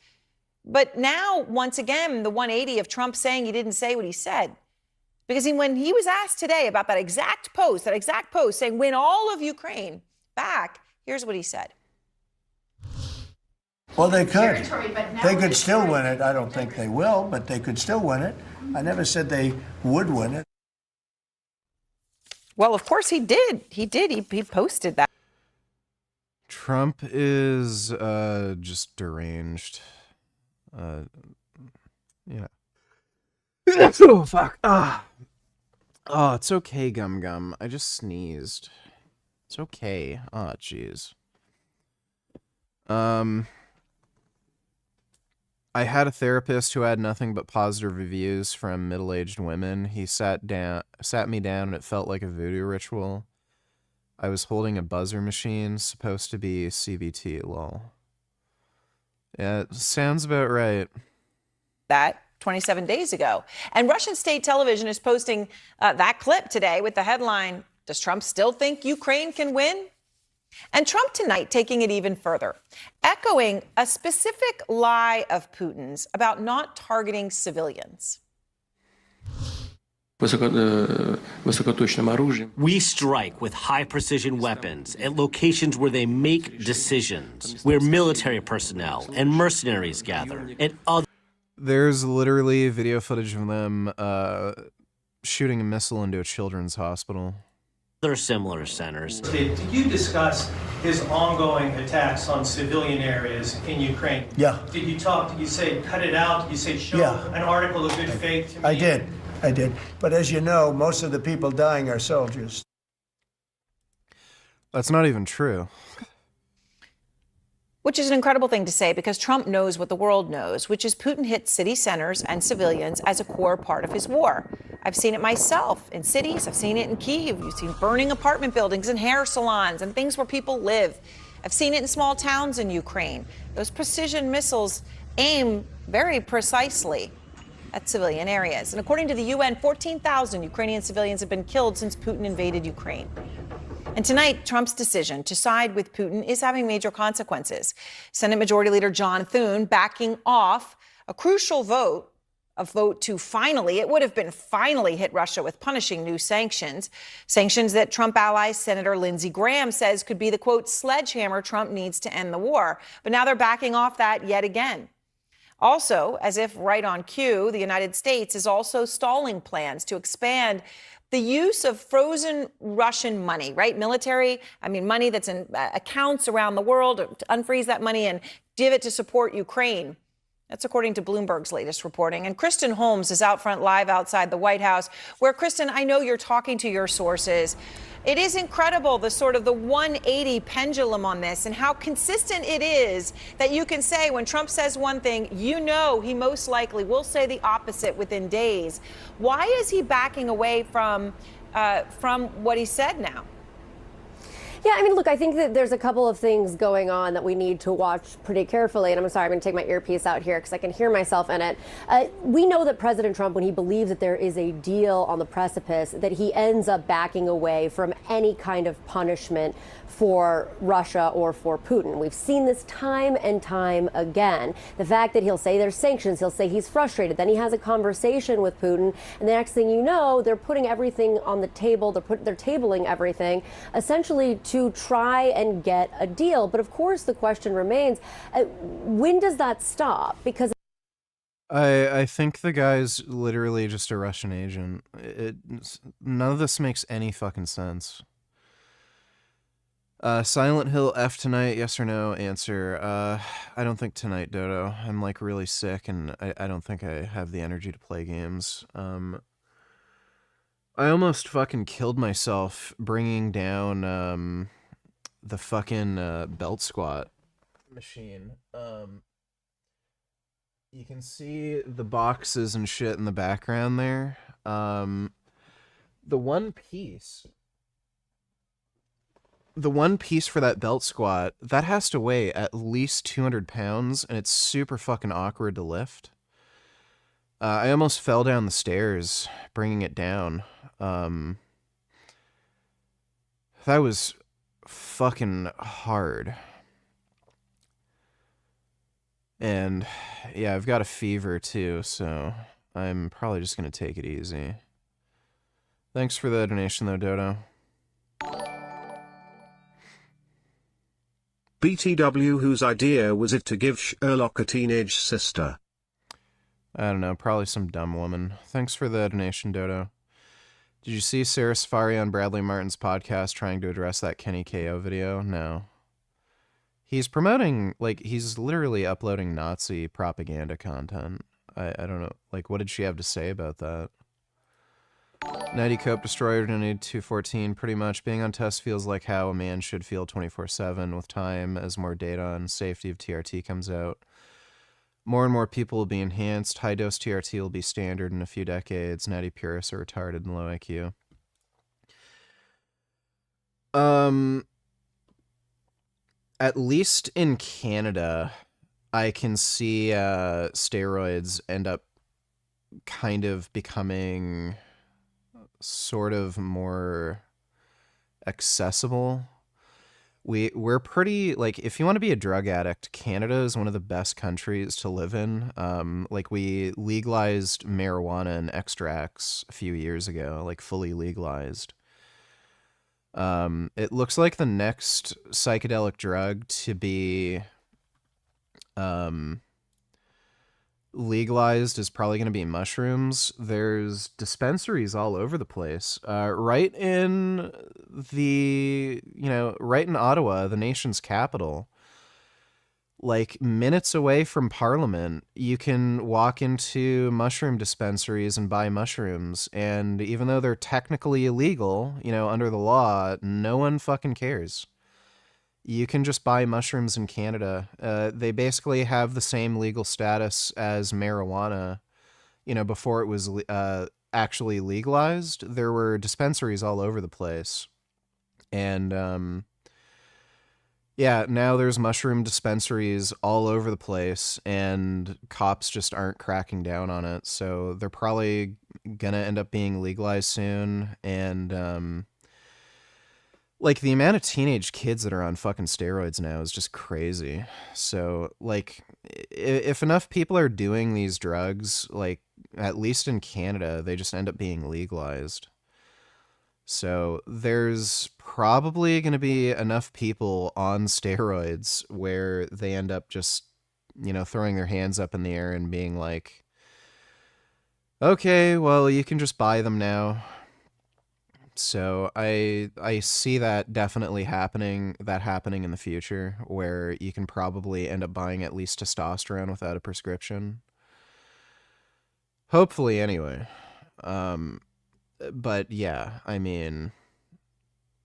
But now, once again, the 180 of Trump saying he didn't say what he said. Because when he was asked today about that exact post saying win all of Ukraine back, here's what he said. Well, they could. They could still win it. I don't think they will, but they could still win it. I never said they would win it. Well, of course he did. He did. He posted that. Trump is just deranged. Yeah. Oh, fuck. Oh, it's okay, Gum Gum. I just sneezed. It's okay. Oh, jeez. I had a therapist who had nothing but positive reviews from middle-aged women. He sat me down, and it felt like a voodoo ritual. I was holding a buzzer machine, supposed to be CBT, lol. Yeah, it sounds about right. That 27 days ago. And Russian state television is posting that clip today with the headline, "Does Trump still think Ukraine can win?" And Trump tonight taking it even further, echoing a specific lie of Putin's about not targeting civilians. We strike with high-precision weapons at locations where they make decisions, where military personnel and mercenaries gather, and other... There's literally video footage of them shooting a missile into a children's hospital. Other similar centers. Did you discuss his ongoing attacks on civilian areas in Ukraine? Yeah. Did you say cut it out? Did you say show an article of good faith to me? I did. But as you know, most of the people dying are soldiers. That's not even true. Which is an incredible thing to say because Trump knows what the world knows, which is Putin hit city centers and civilians as a core part of his war. I've seen it myself in cities. I've seen it in Kyiv. You've seen burning apartment buildings and hair salons and things where people live. I've seen it in small towns in Ukraine. Those precision missiles aim very precisely at civilian areas. And according to the UN, 14,000 Ukrainian civilians have been killed since Putin invaded Ukraine. And tonight, Trump's decision to side with Putin is having major consequences. Senate Majority Leader John Thune backing off a crucial vote, a vote to finally hit Russia with punishing new sanctions that Trump ally Senator Lindsey Graham says could be the, quote, sledgehammer Trump needs to end the war. But now they're backing off that yet again. Also, as if right on cue, the United States is also stalling plans to expand the use of frozen Russian money, right? Money that's in accounts around the world, to unfreeze that money and give it to support Ukraine. That's according to Bloomberg's latest reporting. And Kristen Holmes is out front live outside the White House, where, Kristen, I know you're talking to your sources. It is incredible, the 180 pendulum on this and how consistent it is that you can say when Trump says one thing, you know he most likely will say the opposite within days. Why is he backing away from what he said now? Yeah, look, I think that there's a couple of things going on that we need to watch pretty carefully. And I'm sorry, I'm going to take my earpiece out here because I can hear myself in it. We know that President Trump, when he believes that there is a deal on the precipice, that he ends up backing away from any kind of punishment for Russia or for Putin. We've seen this time and time again. The fact that he'll say there's sanctions, he'll say he's frustrated, then he has a conversation with Putin, and the next thing you know, they're putting everything on the table, they're tabling everything, essentially to try and get a deal. But of course, the question remains, when does that stop? Because I think the guy's literally just a Russian agent. None of this makes any fucking sense. Silent Hill F tonight, yes or no? Answer. I don't think tonight, Dodo. I'm really sick and I don't think I have the energy to play games. I almost fucking killed myself bringing down the fucking belt squat machine. You can see the boxes and shit in the background there. The one piece the one piece for that belt squat, that has to weigh at least 200 pounds, and it's super fucking awkward to lift. I almost fell down the stairs bringing it down. That was fucking hard. And yeah, I've got a fever too, so I'm probably just going to take it easy. Thanks for the donation though, Dodo. BTW, whose idea was it to give Sherlock a teenage sister? I don't know, probably some dumb woman. Thanks for the donation, Dodo. Did you see Sarah Safari on Bradley Martin's podcast trying to address that Kenny KO video? No. He's promoting, like, he's literally uploading Nazi propaganda content. I don't know, like, what did she have to say about that? Nighty Cope Destroyer donated 214. Pretty much, being on test feels like how a man should feel 24/7 with time as more data on safety of TRT comes out. More and more people will be enhanced. High-dose TRT will be standard in a few decades. Natty purists are retarded and low IQ. At least in Canada, I can see steroids end up kind of becoming sort of more accessible. We're pretty, like, if you want to be a drug addict, Canada is one of the best countries to live in. Like, we legalized marijuana and extracts a few years ago, like fully legalized. It looks like the next psychedelic drug to be legalized is probably going to be mushrooms. There's dispensaries all over the place. Right in Ottawa, the nation's capital, like minutes away from Parliament, you can walk into mushroom dispensaries and buy mushrooms. And even though they're technically illegal, under the law, no one fucking cares. You can just buy mushrooms in Canada. They basically have the same legal status as marijuana. Before it was actually legalized, there were dispensaries all over the place. And yeah, now there's mushroom dispensaries all over the place, and cops just aren't cracking down on it. So they're probably gonna end up being legalized soon. And like, the amount of teenage kids that are on fucking steroids now is just crazy. So, like, if enough people are doing these drugs, like, at least in Canada, they just end up being legalized. So there's probably going to be enough people on steroids where they end up just, throwing their hands up in the air and being like, okay, well, you can just buy them now. So I see that definitely happening in the future, where you can probably end up buying at least testosterone without a prescription. Hopefully, anyway. But yeah, I mean,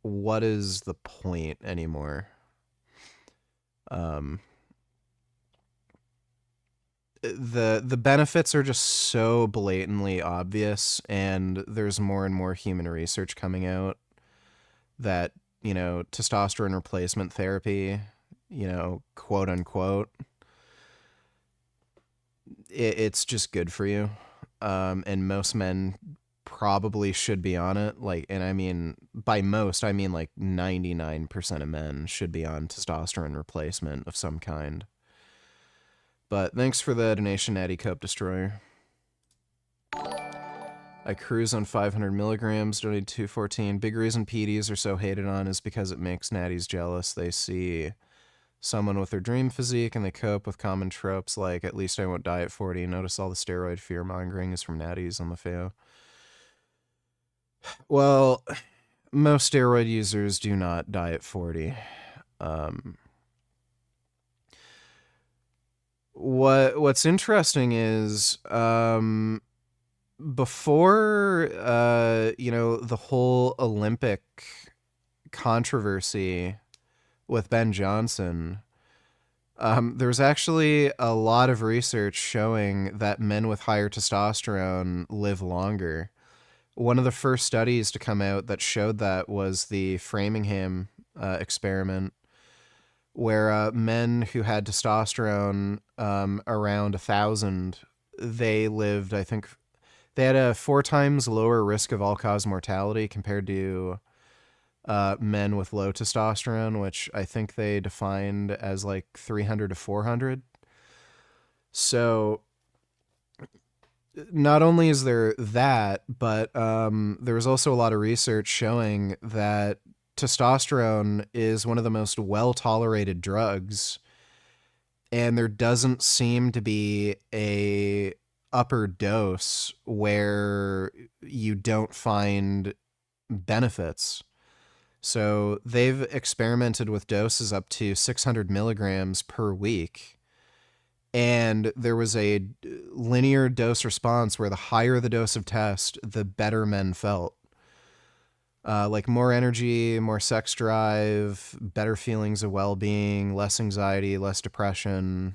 what is the point anymore? The benefits are just so blatantly obvious, and there's more and more human research coming out that, testosterone replacement therapy, quote unquote, it's just good for you. And most men probably should be on it. Like, and I mean, by most, I mean like 99% of men should be on testosterone replacement of some kind. But thanks for the donation, Natty Cope Destroyer. I cruise on 500 milligrams, donated 214. Big reason PDs are so hated on is because it makes natties jealous. They see someone with their dream physique and they cope with common tropes like, at least I won't die at 40. Notice all the steroid fear-mongering is from natties on the FAO. Well, most steroid users do not die at 40. What's interesting is before the whole Olympic controversy with Ben Johnson, there's actually a lot of research showing that men with higher testosterone live longer. One of the first studies to come out that showed that was the Framingham experiment where men who had testosterone around 1,000, they lived, I think, they had a 4 times lower risk of all-cause mortality compared to men with low testosterone, which I think they defined as like 300 to 400. So not only is there that, but there was also a lot of research showing that testosterone is one of the most well-tolerated drugs, and there doesn't seem to be a upper dose where you don't find benefits. So they've experimented with doses up to 600 milligrams per week, and there was a linear dose response where the higher the dose of test, the better men felt. Like more energy, more sex drive, better feelings of well-being, less anxiety, less depression.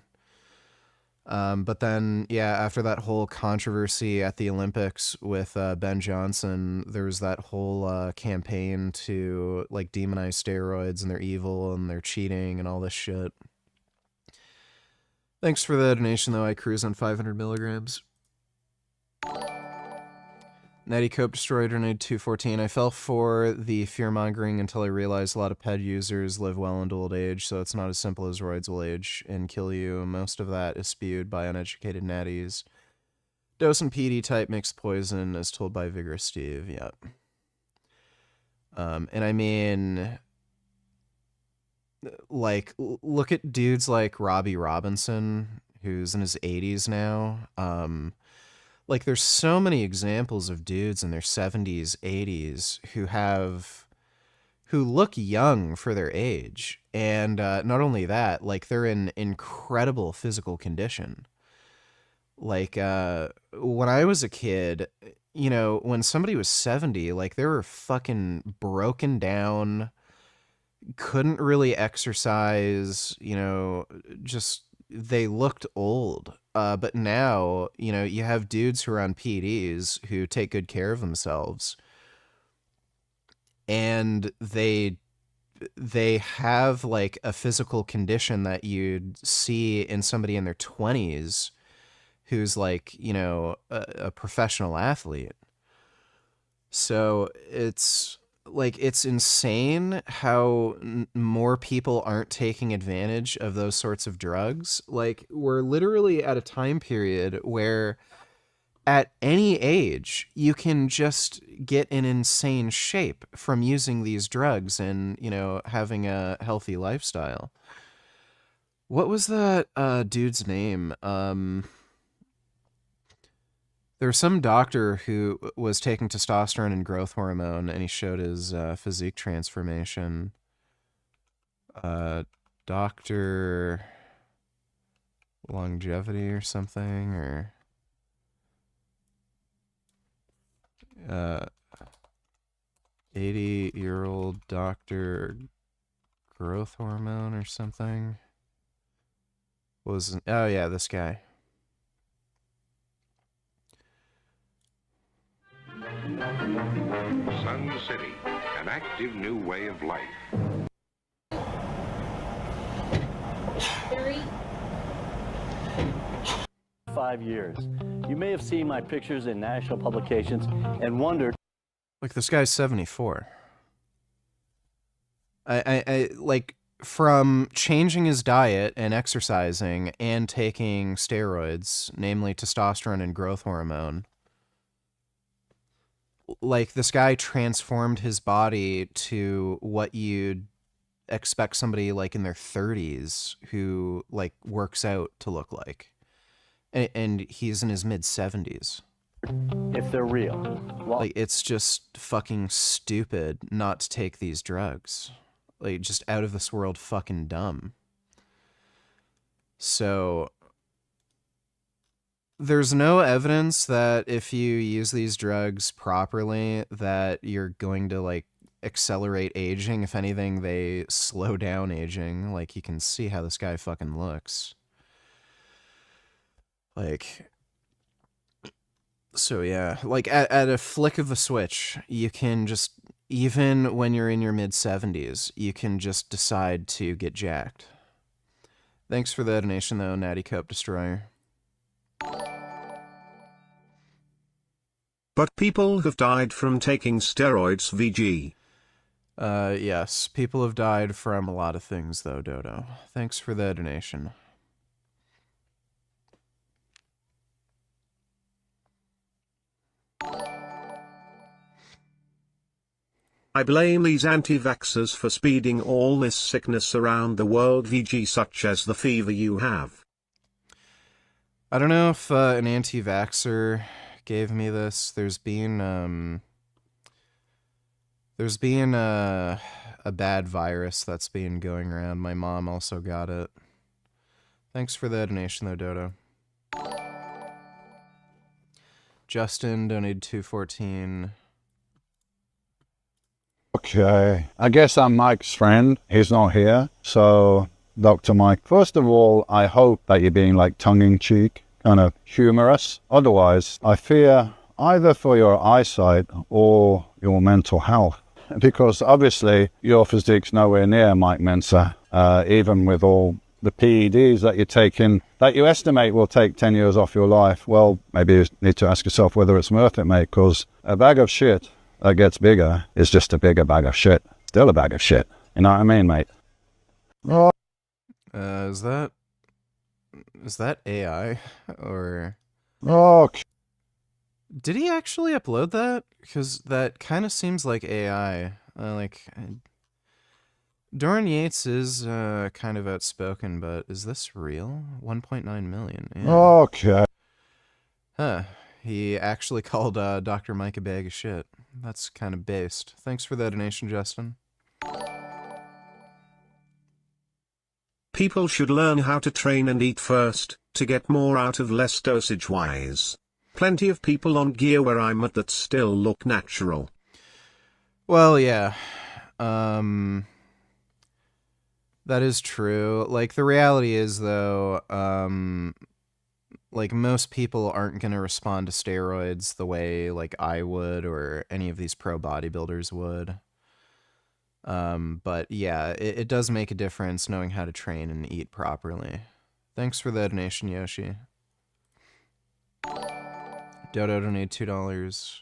But then, yeah, after that whole controversy at the Olympics with Ben Johnson, there was that whole campaign to like demonize steroids and they're evil and they're cheating and all this shit. Thanks for the donation, though. I cruise on 500 milligrams. Natty Cope Destroyer donated 214. I fell for the fear-mongering until I realized a lot of PED users live well into old age, so it's not as simple as roids will age and kill you. Most of that is spewed by uneducated natties. Dose and PD type mixed poison, as told by Vigorous Steve. Yep. And I mean, like, look at dudes like Robbie Robinson, who's in his 80s now. Like, there's so many examples of dudes in their 70s, 80s who look young for their age. And not only that, like, they're in incredible physical condition. Like, when I was a kid, you know, when somebody was 70, like, they were fucking broken down, couldn't really exercise, you know, just, they looked old. But now, you know, you have dudes who are on PEDs who take good care of themselves, and they have like a physical condition that you'd see in somebody in their 20s who's like, you know, a professional athlete. So it's like, it's insane how more people aren't taking advantage of those sorts of drugs. Like, we're literally at a time period where at any age you can just get in insane shape from using these drugs and, you know, having a healthy lifestyle. What was that dude's name? There was some doctor who was taking testosterone and growth hormone, and he showed his physique transformation. Dr. Longevity or something, or 80-year-old Dr. Growth hormone or something. Oh yeah, this guy. Sun City, an active new way of life. 5 years. You may have seen my pictures in national publications and wondered. Like, this guy's 74. I like, from changing his diet and exercising and taking steroids, namely testosterone and growth hormone, like, this guy transformed his body to what you'd expect somebody like in their 30s who like works out to look like. And he's in his mid 70s. If they're real. Like, it's just fucking stupid not to take these drugs. Like, just out of this world fucking dumb. So there's no evidence that if you use these drugs properly that you're going to like accelerate aging. If anything, they slow down aging. Like, you can see how this guy fucking looks. Like, so yeah, like at a flick of a switch, you can just even when you're in your mid-70s, you can just decide to get jacked. Thanks for the donation, though, Natty Cope Destroyer. But people have died from taking steroids, VG. Yes, people have died from a lot of things, though, Dodo. Thanks for the donation. I blame these anti-vaxxers for speeding all this sickness around the world, VG, such as the fever you have. I don't know if an anti-vaxxer gave me this. There's been a bad virus that's been going around. My mom also got it. Thanks for the donation, though, Dodo. Justin donated $2.14. Okay, I guess I'm Mike's friend. He's not here. So, Dr. Mike, first of all, I hope that you're being like tongue-in-cheek, kind of humorous. Otherwise, I fear either for your eyesight or your mental health. Because obviously, your physique's nowhere near Mike Mensa, even with all the PEDs that you're taking, that you estimate will take 10 years off your life. Well, maybe you need to ask yourself whether it's worth it, mate, because a bag of shit that gets bigger is just a bigger bag of shit. Still a bag of shit. You know what I mean, mate? Oh. Is that AI? Or... Oh. Did he actually upload that? Because that kind of seems like AI. Dorian Yates is kind of outspoken, but is this real? 1.9 million. Yeah. Okay. Huh. He actually called Dr. Mike a bag of shit. That's kind of based. Thanks for the donation, Justin. People should learn how to train and eat first, to get more out of less dosage-wise. Plenty of people on gear where I'm at that still look natural. Well, yeah. That is true. Like, the reality is, though, like, most people aren't going to respond to steroids the way, like, I would or any of these pro bodybuilders would. But, yeah, it does make a difference knowing how to train and eat properly. Thanks for the donation, Yoshi. Dodo donated $2.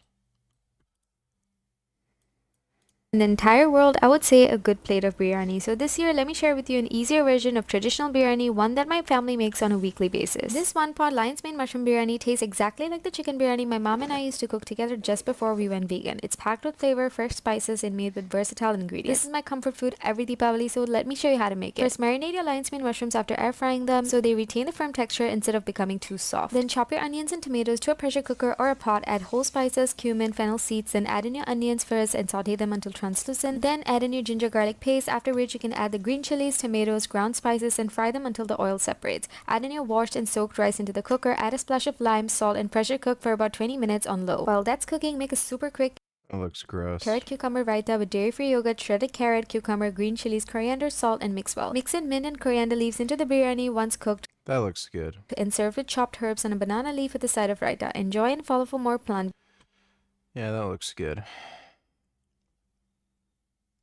In the entire world, I would say a good plate of biryani. So this year, let me share with you an easier version of traditional biryani, one that my family makes on a weekly basis. This one-pot lion's mane mushroom biryani tastes exactly like the chicken biryani my mom and I used to cook together just before we went vegan. It's packed with flavor, fresh spices, and made with versatile ingredients. This is my comfort food every Deepavali, so let me show you how to make it. First, marinate your lion's mane mushrooms after air frying them so they retain the firm texture instead of becoming too soft. Then chop your onions and tomatoes to a pressure cooker or a pot, add whole spices, cumin, fennel seeds, then add in your onions first and saute them until translucent. Then add in your ginger garlic paste, after which you can add the green chilies, tomatoes, ground spices, and fry them until the oil separates. Add in your washed and soaked rice into the cooker, add a splash of lime, salt, and pressure cook for about 20 minutes on low. While that's cooking, make a super quick It looks gross. carrot cucumber raita with dairy-free yogurt, shredded carrot, cucumber, green chilies, coriander, salt, and mix well. Mix in mint and coriander leaves into the biryani once cooked. That looks good. And serve with chopped herbs and a banana leaf with a side of raita. Enjoy and follow for more plant. Yeah, that looks good.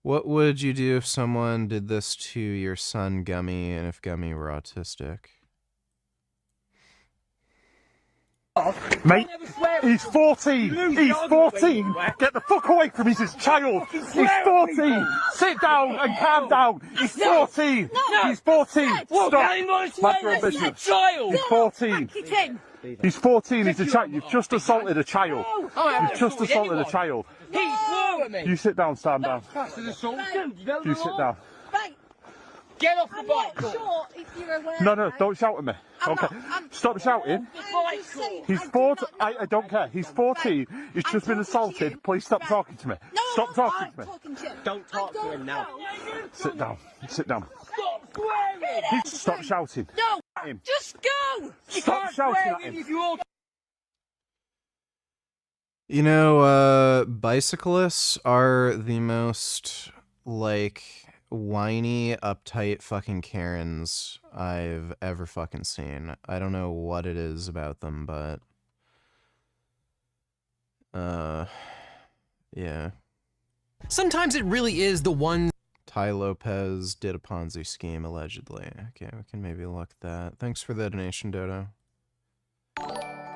What would you do if someone did this to your son, Gummy, and if Gummy were autistic? Mate, he's 14. He's 14. Get the fuck away from me, he's a child. He's 14. Sit down and calm down. He's 14. He's 14. Stop. Matter of business. He's 14. He's 14. He's a child. You've just assaulted a child. You've just assaulted a child. You sit down, stand down. You sit down. Get off the bike. No, don't shout at me. Okay, stop shouting. He's 14. I don't care. He's 14. He's just been assaulted. Please stop talking to me. Stop talking to me. Don't talk to him now. Sit down. Sit down. Stop swearing. Stop shouting. No, just go. Stop shouting at him. You know, bicyclists are the most, like, whiny, uptight fucking Karens I've ever fucking seen. I don't know what it is about them, but... yeah. Sometimes it really is the one. Ty Lopez did a Ponzi scheme, allegedly. Okay, we can maybe look at that. Thanks for the donation, Dodo.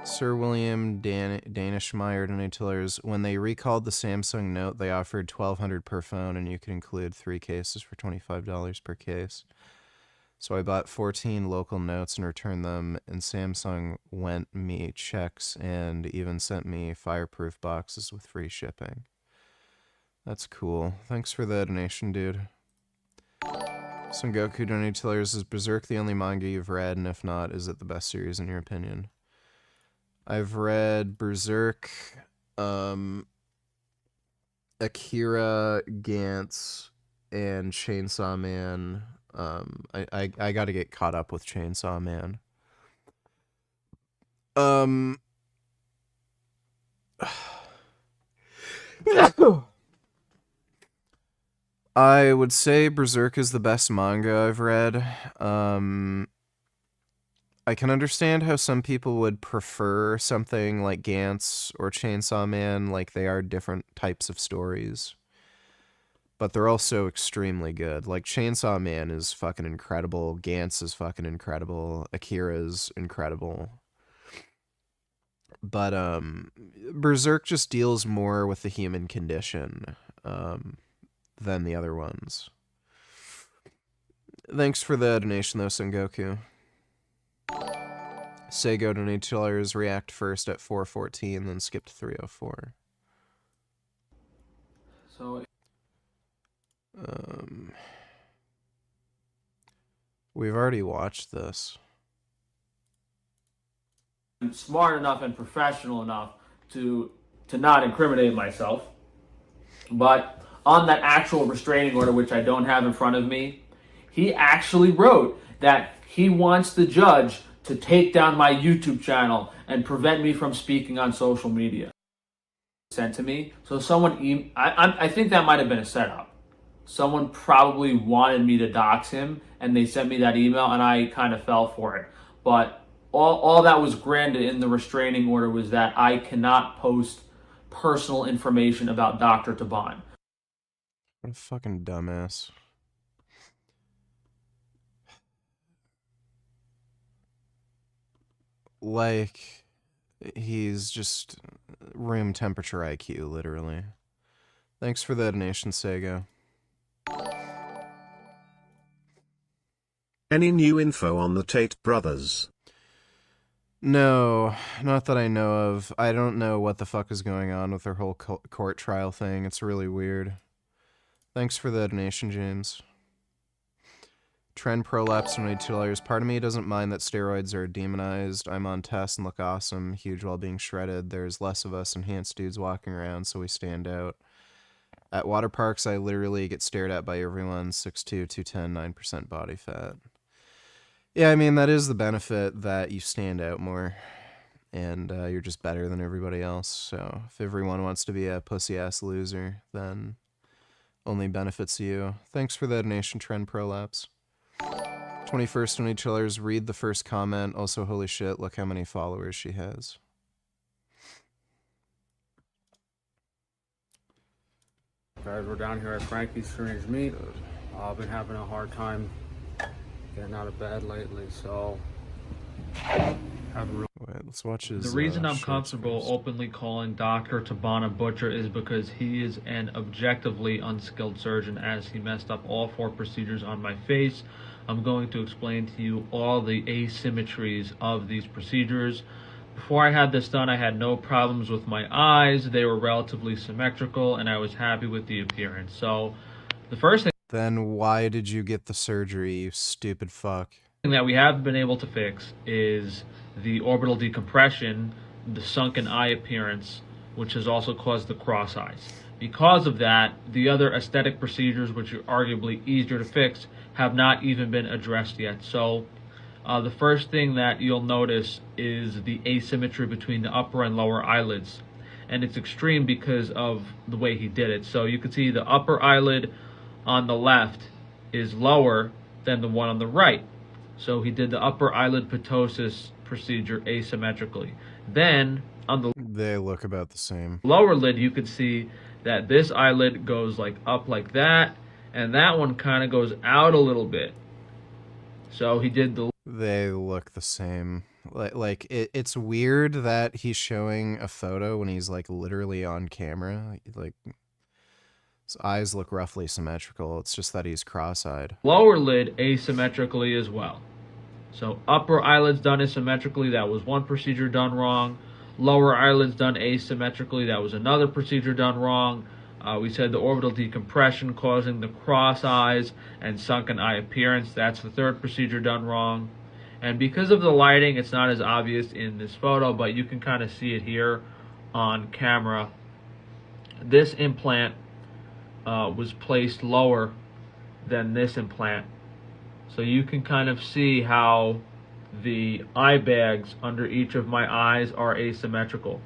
Sir William Danishmeyer donated. When they recalled the Samsung Note, they offered $1,200 per phone, and you could include 3 cases for $25 per case. So I bought 14 local notes and returned them, and Samsung went me checks and even sent me fireproof boxes with free shipping. That's cool. Thanks for the donation, dude. Son Goku donated to Is Berserk the only manga you've read, and if not, is it the best series in your opinion? I've read Berserk, Akira, Gantz, and Chainsaw Man. I got to get caught up with Chainsaw Man. I would say Berserk is the best manga I've read. I can understand how some people would prefer something like Gantz or Chainsaw Man, like they are different types of stories. But they're also extremely good. Like, Chainsaw Man is fucking incredible. Gantz is fucking incredible. Akira's incredible. But, Berserk just deals more with the human condition, than the other ones. Thanks for the donation, though, Sengoku. Sego donated $2. React first at 4:14, then skip to 3:04. So... we've already watched this. I'm smart enough and professional enough to not incriminate myself. But on that actual restraining order, which I don't have in front of me, he actually wrote that he wants the judge to take down my YouTube channel and prevent me from speaking on social media. Sent to me. So someone, I think that might have been a setup. Someone probably wanted me to dox him, and they sent me that email, and I kind of fell for it. But all that was granted in the restraining order was that I cannot post personal information about Dr. Taban. What a fucking dumbass. Like, he's just room temperature IQ, literally. Thanks for the donation, Sego. Any new info on the Tate brothers? No, not that I know of. I don't know what the fuck is going on with their whole court trial thing. It's really weird. Thanks for the donation, James. Trend Prolapse donated $2. Part of me doesn't mind that steroids are demonized. I'm on tests and look awesome, huge while being shredded. There's less of us enhanced dudes walking around, so we stand out. At water parks, I literally get stared at by everyone. 6'2", 210, 9% body fat. Yeah, I mean, that is the benefit, that you stand out more. And you're just better than everybody else. So if everyone wants to be a pussy-ass loser, then only benefits you. Thanks for the donation, Trend Prolapse. 21st $20. Read the first comment. Also, holy shit, look how many followers she has. Guys, we're down here at Frankie's Strange Meat. I've been having a hard time getting out of bed lately, so Wait, let's watch his. The reason I'm comfortable openly calling Dr. Tabana Butcher is because he is an objectively unskilled surgeon, as he messed up all 4 procedures on my face. I'm going to explain to you all the asymmetries of these procedures. Before I had this done, I had no problems with my eyes. They were relatively symmetrical, and I was happy with the appearance. So the first thing Then why did you get the surgery, you stupid fuck? that we have been able to fix is the orbital decompression, the sunken eye appearance, which has also caused the cross eyes. Because of that, the other aesthetic procedures, which are arguably easier to fix, have not even been addressed yet. So the first thing that you'll notice is the asymmetry between the upper and lower eyelids. And it's extreme because of the way he did it. So you can see the upper eyelid on the left is lower than the one on the right. So he did the upper eyelid ptosis procedure asymmetrically. Then on the They look about the same. lower lid, you could see that this eyelid goes like up like that, and that one kind of goes out a little bit. So he did the... They look the same. Like it's weird that he's showing a photo when he's like literally on camera. Like his eyes look roughly symmetrical. It's just that he's cross-eyed. lower lid asymmetrically as well. So upper eyelids done asymmetrically, that was one procedure done wrong. Lower eyelids done asymmetrically, that was another procedure done wrong. We said the orbital decompression causing the cross eyes and sunken eye appearance, that's the third procedure done wrong. And because of the lighting, it's not as obvious in this photo, but you can kind of see it here on camera. This implant was placed lower than this implant. So you can kind of see how the eye bags under each of my eyes are asymmetrical.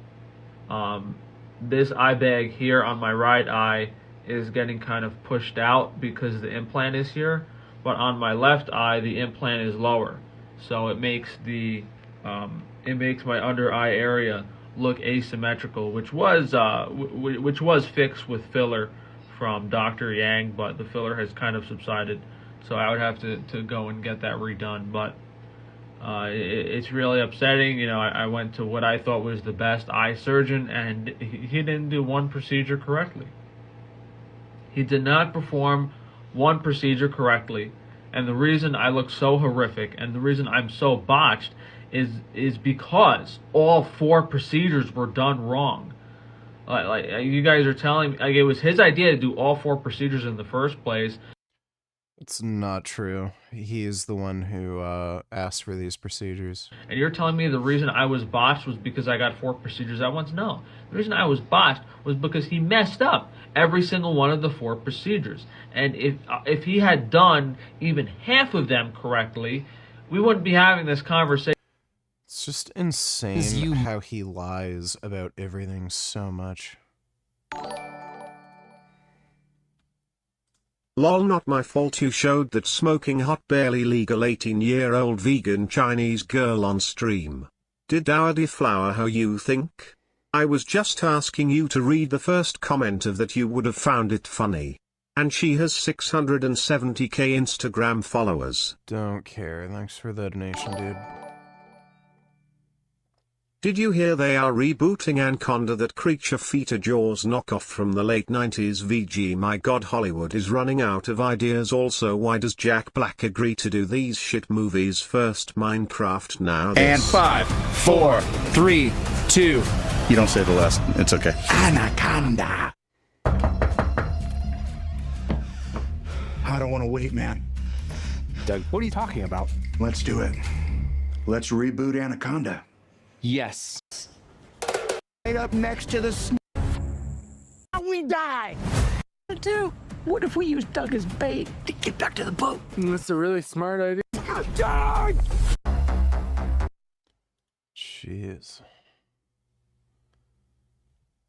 This eye bag here on my right eye is getting kind of pushed out because the implant is here, but on my left eye the implant is lower. So it makes my under eye area look asymmetrical, which was fixed with filler from Dr. Yang, but the filler has kind of subsided. So I would have to go and get that redone, but it's really upsetting. You know, I went to what I thought was the best eye surgeon, and he didn't do one procedure correctly. He did not perform one procedure correctly, and the reason I look so horrific and the reason I'm so botched is because all 4 procedures were done wrong. Like you guys are telling me, like, it was his idea to do all 4 procedures in the first place. It's not true. He is the one who asked for these procedures. And you're telling me the reason I was botched was because I got 4 procedures at once? No. The reason I was botched was because he messed up every single one of the 4 procedures. And if he had done even half of them correctly, we wouldn't be having this conversation. It's just insane how he lies about everything so much. Lol, not my fault you showed that smoking hot barely legal 18-year-old vegan Chinese girl on stream. Did our deflower how you think? I was just asking you to read the first comment of that, you would have found it funny. And she has 670k Instagram followers. Don't care, thanks for the donation, dude. Did you hear they are rebooting Anaconda, that creature feature Jaws knockoff from the late 90s VG? My god, Hollywood is running out of ideas. Also, why does Jack Black agree to do these shit movies first? Minecraft now. And 5, 4, 3, 2. You don't say the last, it's okay. Anaconda. I don't want to wait, man. Doug, what are you talking about? Let's do it. Let's reboot Anaconda. Yes. Right up next to the We die. Dude, what if we use Doug as bait to get back to the boat? That's a really smart idea. Jeez.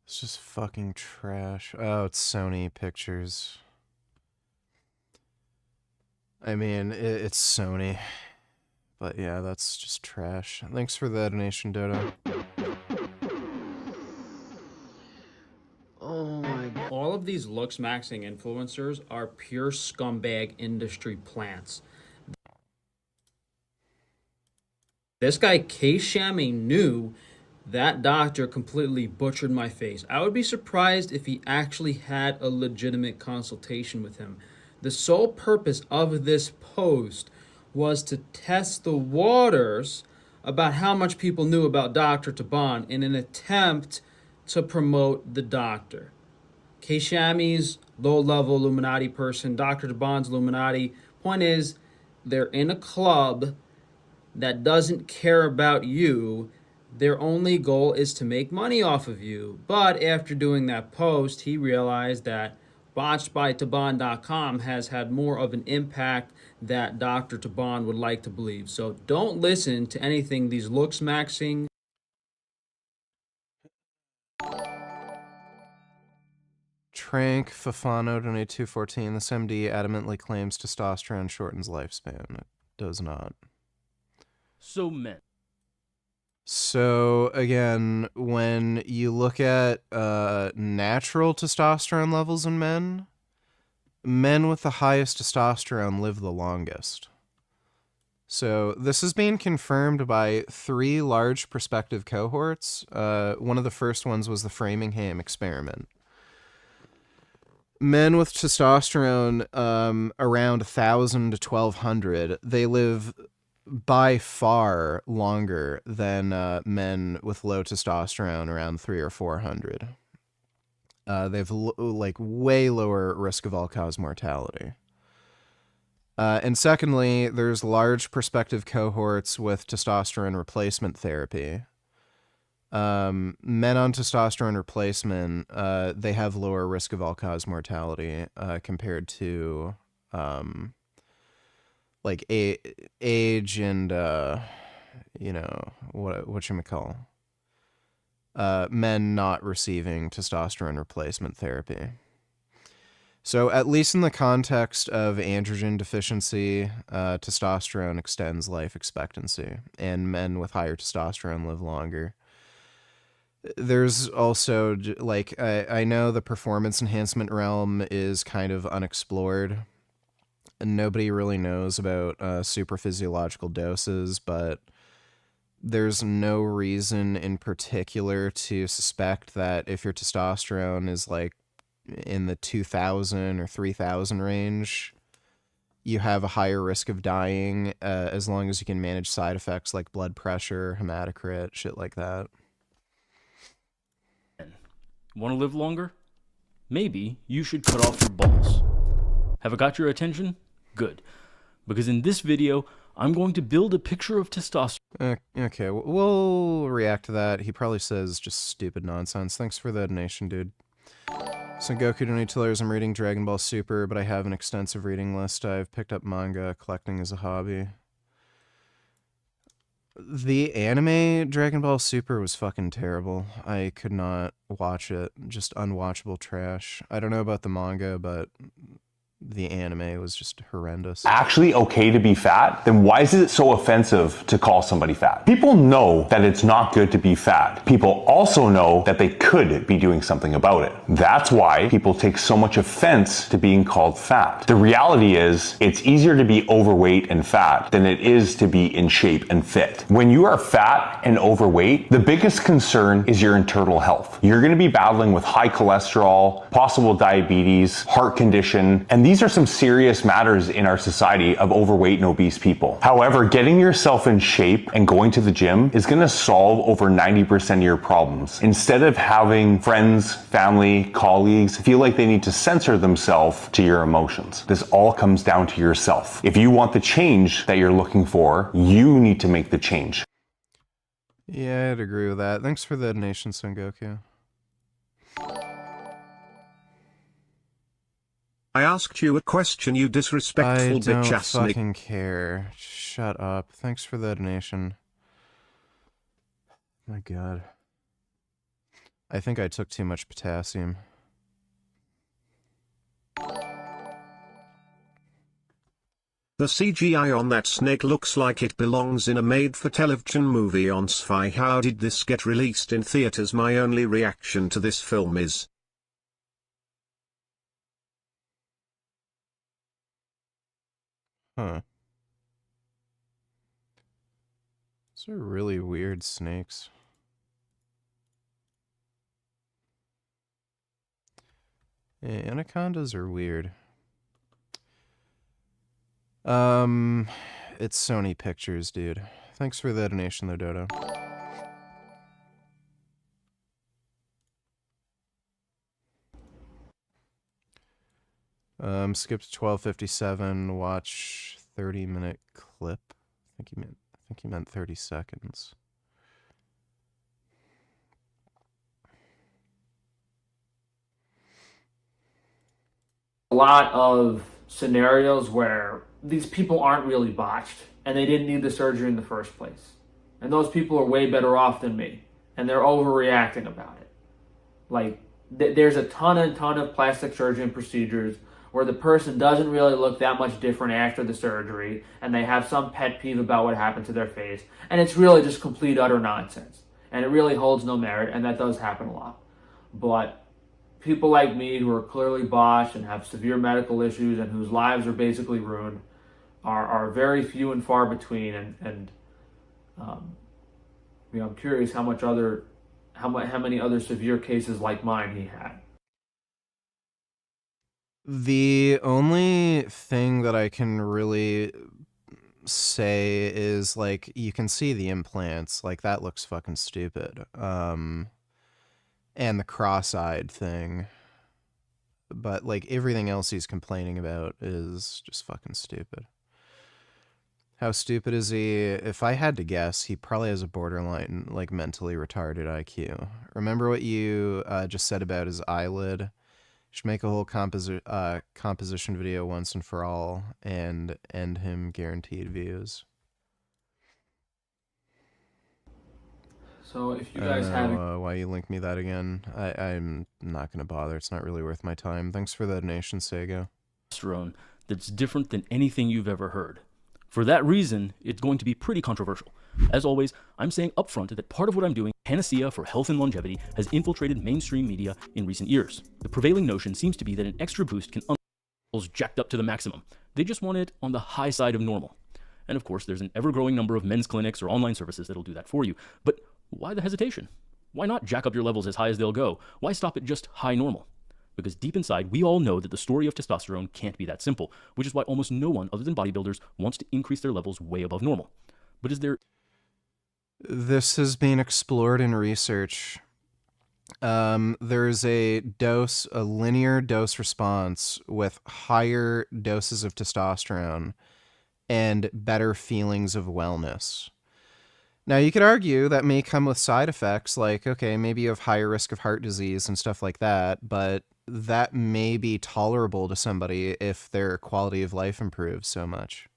It's just fucking trash. Oh, it's Sony Pictures. I mean, it's Sony. But yeah, that's just trash. Thanks for the donation, Dodo. Oh my god. All of these looks maxing influencers are pure scumbag industry plants. This guy, Case Shammy, knew that doctor completely butchered my face. I would be surprised if he actually had a legitimate consultation with him. The sole purpose of this post was to test the waters about how much people knew about Dr. Taban in an attempt to promote the doctor. Keshamy's low-level Illuminati person, Dr. Taban's Illuminati. Point is, they're in a club that doesn't care about you. Their only goal is to make money off of you. But after doing that post, he realized that botchedbytaban.com has had more of an impact that Dr. Taban would like to believe. So don't listen to anything these looks maxing. Trank Tufano donate 214. This MD adamantly claims testosterone shortens lifespan. It does not. So men. So again, when you look at natural testosterone levels in men, men with the highest testosterone live the longest. So this is being confirmed by 3 large prospective cohorts. One of the first ones was the Framingham experiment. Men with testosterone around 1,000 to 1,200, they live by far longer than men with low testosterone around 300 or 400. They have like way lower risk of all-cause mortality. And secondly, there's large prospective cohorts with testosterone replacement therapy. Men on testosterone replacement, they have lower risk of all-cause mortality compared to like age and whatchamacall, men not receiving testosterone replacement therapy. So at least in the context of androgen deficiency, testosterone extends life expectancy, and men with higher testosterone live longer. There's also, like, I know the performance enhancement realm is kind of unexplored. Nobody really knows about super physiological doses, but there's no reason in particular to suspect that if your testosterone is like in the 2,000 or 3,000 range, you have a higher risk of dying as long as you can manage side effects like blood pressure, hematocrit, shit like that. Want to live longer? Maybe you should cut off your balls. Have I got your attention? Good. Because in this video, I'm going to build a picture of testosterone. Okay, we'll react to that. He probably says just stupid nonsense. Thanks for the donation, dude. So Goku, don't need to learn. I'm reading Dragon Ball Super, but I have an extensive reading list. I've picked up manga, collecting as a hobby. The anime Dragon Ball Super was fucking terrible. I could not watch it. Just unwatchable trash. I don't know about the manga, but the anime was just horrendous. Actually okay to be fat, then why is it so offensive to call somebody fat? People know that it's not good to be fat. People also know that they could be doing something about it. That's why people take so much offense to being called fat. The reality is, it's easier to be overweight and fat than it is to be in shape and fit. When you are fat and overweight, the biggest concern is your internal health. You're going to be battling with high cholesterol, possible diabetes, heart condition, and these are some serious matters in our society of overweight and obese people. However, getting yourself in shape and going to the gym is going to solve over 90% of your problems. Instead of having friends, family, colleagues feel like they need to censor themselves to your emotions. This all comes down to yourself. If you want the change that you're looking for, you need to make the change. Yeah, I'd agree with that. Thanks for the donation, Son Goku. I asked you a question, you disrespectful bitch ass. I don't fucking care. Shut up. Thanks for the donation. My god. I think I took too much potassium. The CGI on that snake looks like it belongs in a made-for-television movie on Stuffy. How did this get released in theaters? My only reaction to this film is... Huh. These are really weird snakes. Yeah, anacondas are weird. It's Sony Pictures, dude. Thanks for the donation though, Dodo. Skip to 12:57. Watch 30-minute clip. I think he meant 30 seconds. A lot of scenarios where these people aren't really botched and they didn't need the surgery in the first place. And those people are way better off than me. And they're overreacting about it. Like, there's a ton of plastic surgery and procedures where the person doesn't really look that much different after the surgery, and they have some pet peeve about what happened to their face, and it's really just complete utter nonsense, and it really holds no merit, and that does happen a lot. But people like me who are clearly Bosch and have severe medical issues and whose lives are basically ruined are very few and far between, and I'm curious how many other severe cases like mine he had. The only thing that I can really say is, like, you can see the implants, like, that looks fucking stupid. And the cross-eyed thing. But, like, everything else he's complaining about is just fucking stupid. How stupid is he? If I had to guess, he probably has a borderline, like, mentally retarded IQ. Remember what you just said about his eyelid? Should make a whole composition video once and for all, and end him guaranteed views. So if you guys have why you link me that again, I'm not gonna bother. It's not really worth my time. Thanks for the donation, Sego. Testosterone that's different than anything you've ever heard. For that reason, it's going to be pretty controversial. As always, I'm saying upfront that part of what I'm doing, panacea for health and longevity, has infiltrated mainstream media in recent years. The prevailing notion seems to be that an extra boost can levels jacked up to the maximum. They just want it on the high side of normal. And of course, there's an ever-growing number of men's clinics or online services that'll do that for you. But why the hesitation? Why not jack up your levels as high as they'll go? Why stop at just high normal? Because deep inside, we all know that the story of testosterone can't be that simple, which is why almost no one other than bodybuilders wants to increase their levels way above normal. But is there... This has been explored in research. There's a linear dose response with higher doses of testosterone and better feelings of wellness. Now, you could argue that may come with side effects, like, okay, maybe you have higher risk of heart disease and stuff like that, but that may be tolerable to somebody if their quality of life improves so much.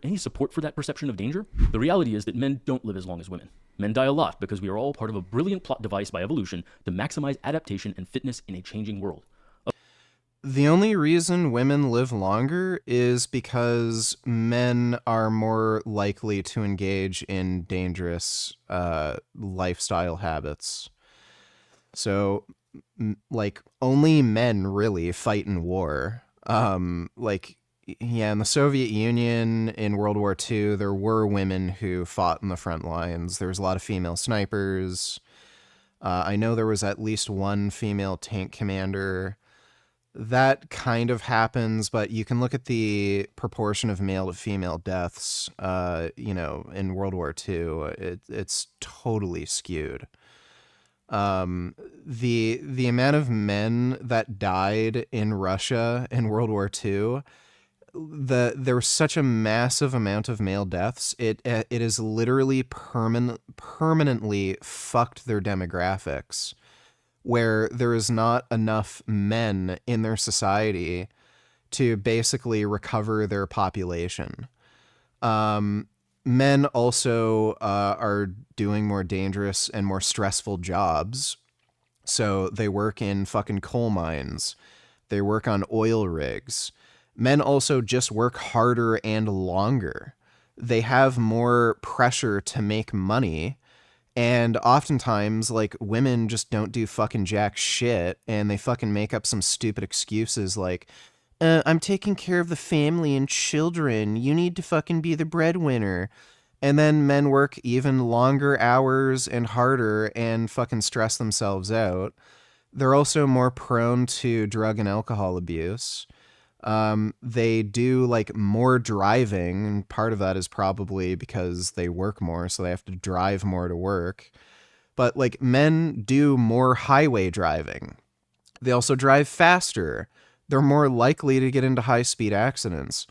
Any support for that perception of danger? The reality is that men don't live as long as women. Men die a lot because we are all part of a brilliant plot device by evolution to maximize adaptation and fitness in a changing world. The only reason women live longer is because men are more likely to engage in dangerous lifestyle habits. So, like, only men really fight in war. Like, yeah, in the Soviet Union, in World War II, there were women who fought in the front lines. There was a lot of female snipers. I know there was at least one female tank commander. That kind of happens, but you can look at the proportion of male to female deaths, in World War II. It's totally skewed. The amount of men that died in Russia in World War II, there was such a massive amount of male deaths. It has literally permanently fucked their demographics, where there is not enough men in their society to basically recover their population. Men also are doing more dangerous and more stressful jobs. So they work in fucking coal mines. They work on oil rigs. Men also just work harder and longer. They have more pressure to make money. And oftentimes, like, women just don't do fucking jack shit, and they fucking make up some stupid excuses like, I'm taking care of the family and children. You need to fucking be the breadwinner. And then men work even longer hours and harder and fucking stress themselves out. They're also more prone to drug and alcohol abuse. They do, like, more driving, and part of that is probably because they work more, so they have to drive more to work. But, like, men do more highway driving. They also drive faster. They're more likely to get into high-speed accidents.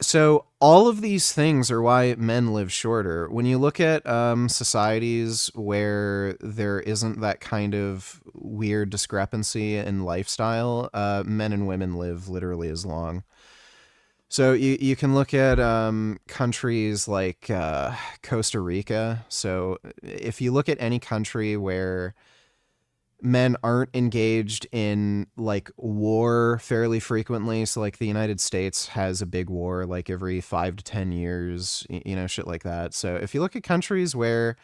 So all of these things are why men live shorter. When you look at societies where there isn't that kind of weird discrepancy in lifestyle, men and women live literally as long. So you can look at countries like Costa Rica. So if you look at any country where men aren't engaged in like war fairly frequently. So like the United States has a big war like every 5 to 10 years, you know, shit like that. So if you look at countries where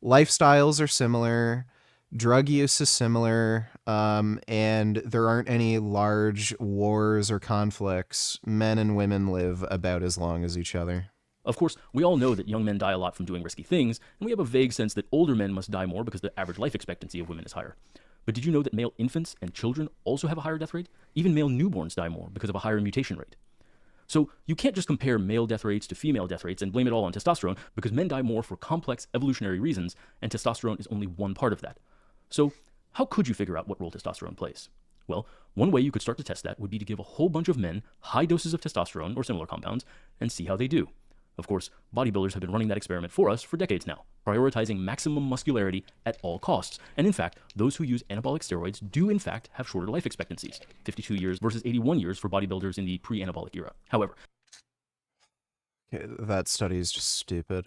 lifestyles are similar, drug use is similar, and there aren't any large wars or conflicts, men and women live about as long as each other. Of course, we all know that young men die a lot from doing risky things, and we have a vague sense that older men must die more because the average life expectancy of women is higher. But did you know that male infants and children also have a higher death rate? Even male newborns die more because of a higher mutation rate. So you can't just compare male death rates to female death rates and blame it all on testosterone, because men die more for complex evolutionary reasons, and testosterone is only one part of that. So how could you figure out what role testosterone plays? Well, one way you could start to test that would be to give a whole bunch of men high doses of testosterone or similar compounds and see how they do. Of course, bodybuilders have been running that experiment for us for decades now, prioritizing maximum muscularity at all costs. And in fact, those who use anabolic steroids do in fact have shorter life expectancies, 52 years versus 81 years for bodybuilders in the pre-anabolic era. However, okay, that study is just stupid.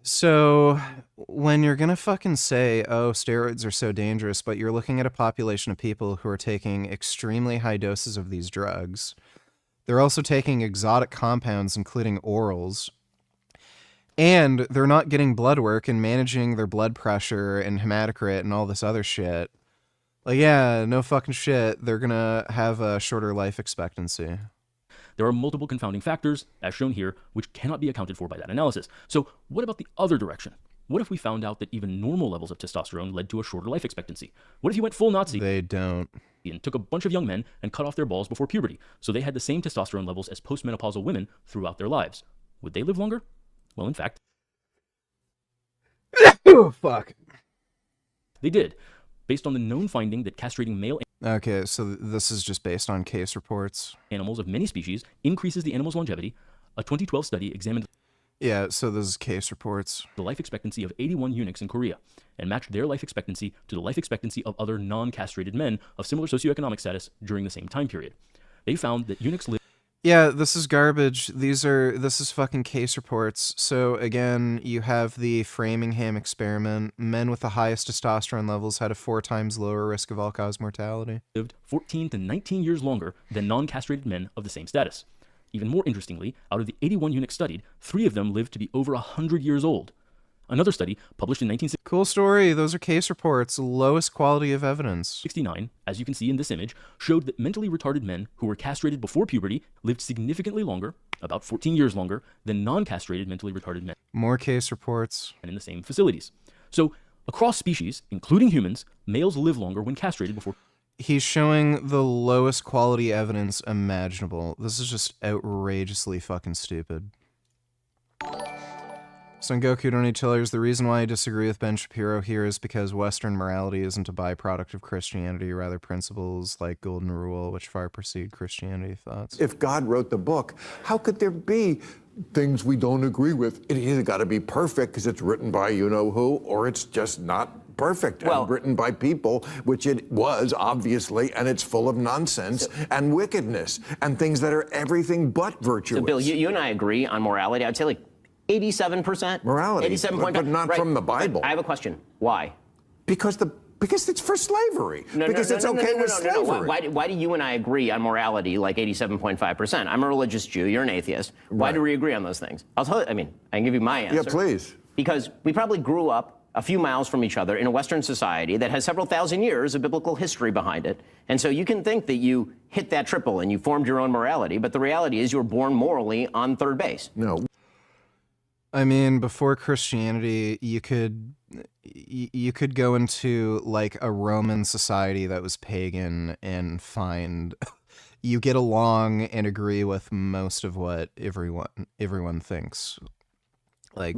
So when you're gonna fucking say, oh, steroids are so dangerous, but you're looking at a population of people who are taking extremely high doses of these drugs, they're also taking exotic compounds, including orals, and they're not getting blood work and managing their blood pressure and hematocrit and all this other shit. Like, yeah, no fucking shit, they're gonna have a shorter life expectancy. there are multiple confounding factors, as shown here, which cannot be accounted for by that analysis. So what about the other direction? What if we found out that even normal levels of testosterone led to a shorter life expectancy? What if you went full Nazi? They don't. And took a bunch of young men and cut off their balls before puberty, so they had the same testosterone levels as postmenopausal women throughout their lives. Would they live longer? Well, in fact... Oh, fuck. They did, based on the known finding that castrating male... Okay, so this is just based on case reports. ...animals of many species increases the animal's longevity. A 2012 study examined... Yeah, so this is case reports. ...the life expectancy of 81 eunuchs in Korea, and matched their life expectancy to the life expectancy of other non-castrated men of similar socioeconomic status during the same time period. They found that eunuchs lived... Yeah, this is garbage. This is fucking case reports. So again, you have the Framingham experiment. Men with the highest testosterone levels had a 4 times lower risk of all-cause mortality. ...lived 14 to 19 years longer than non-castrated men of the same status. Even more interestingly, out of the 81 eunuchs studied, 3 of them lived to be over 100 years old. Another study, published in 1969... Cool story. Those are case reports. Lowest quality of evidence. 69, as you can see in this image, showed that mentally retarded men who were castrated before puberty lived significantly longer, about 14 years longer, than non-castrated mentally retarded men. More case reports. And in the same facilities. So, across species, including humans, males live longer when castrated before... He's showing the lowest quality evidence imaginable. This is just outrageously fucking stupid. Son Goku, don't need chillers. The reason why I disagree with Ben Shapiro here is because Western morality isn't a byproduct of Christianity, rather principles like Golden Rule, which far precede Christianity. Thoughts? If God wrote the book, how could there be things we don't agree with? It either got to be perfect because it's written by you-know-who, or it's just not perfect and written by people, which it was, obviously, and it's full of nonsense and wickedness and things that are everything but virtuous. So, Bill, you and I agree on morality. I would say like 87%. Morality, 87.5. but not from the Bible. I have a question. Why? Because it's for slavery. Because it's okay with slavery. Why do you and I agree on morality like 87.5%? I'm a religious Jew. You're an atheist. Why do we agree on those things? I'll tell you. I mean, I can give you my answer. Yeah, please. Because we probably grew up a few miles from each other in a Western society that has several thousand years of biblical history behind it. And so you can think that you hit that triple and you formed your own morality, but the reality is you were born morally on third base. No. I mean, before Christianity, you could go into like a Roman society that was pagan and find you get along and agree with most of what everyone thinks. Like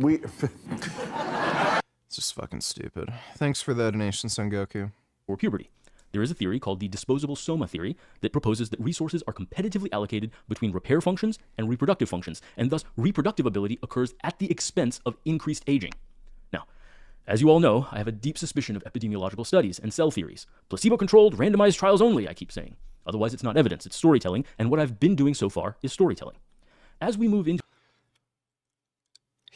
it's just fucking stupid. Thanks for the donation, Son Goku. Or puberty. There is a theory called the disposable soma theory that proposes that resources are competitively allocated between repair functions and reproductive functions, and thus reproductive ability occurs at the expense of increased aging. Now, as you all know, I have a deep suspicion of epidemiological studies and cell theories. Placebo-controlled, randomized trials only, I keep saying. Otherwise, it's not evidence, it's storytelling, and what I've been doing so far is storytelling. As we move into...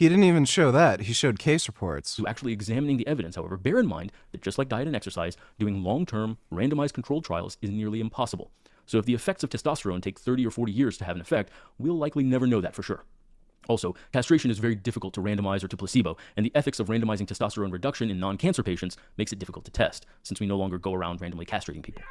He didn't even show that. He showed case reports. To actually examining the evidence, however, bear in mind that just like diet and exercise, doing long-term, randomized controlled trials is nearly impossible. So if the effects of testosterone take 30 or 40 years to have an effect, we'll likely never know that for sure. Also, castration is very difficult to randomize or to placebo, and the ethics of randomizing testosterone reduction in non-cancer patients makes it difficult to test, since we no longer go around randomly castrating people.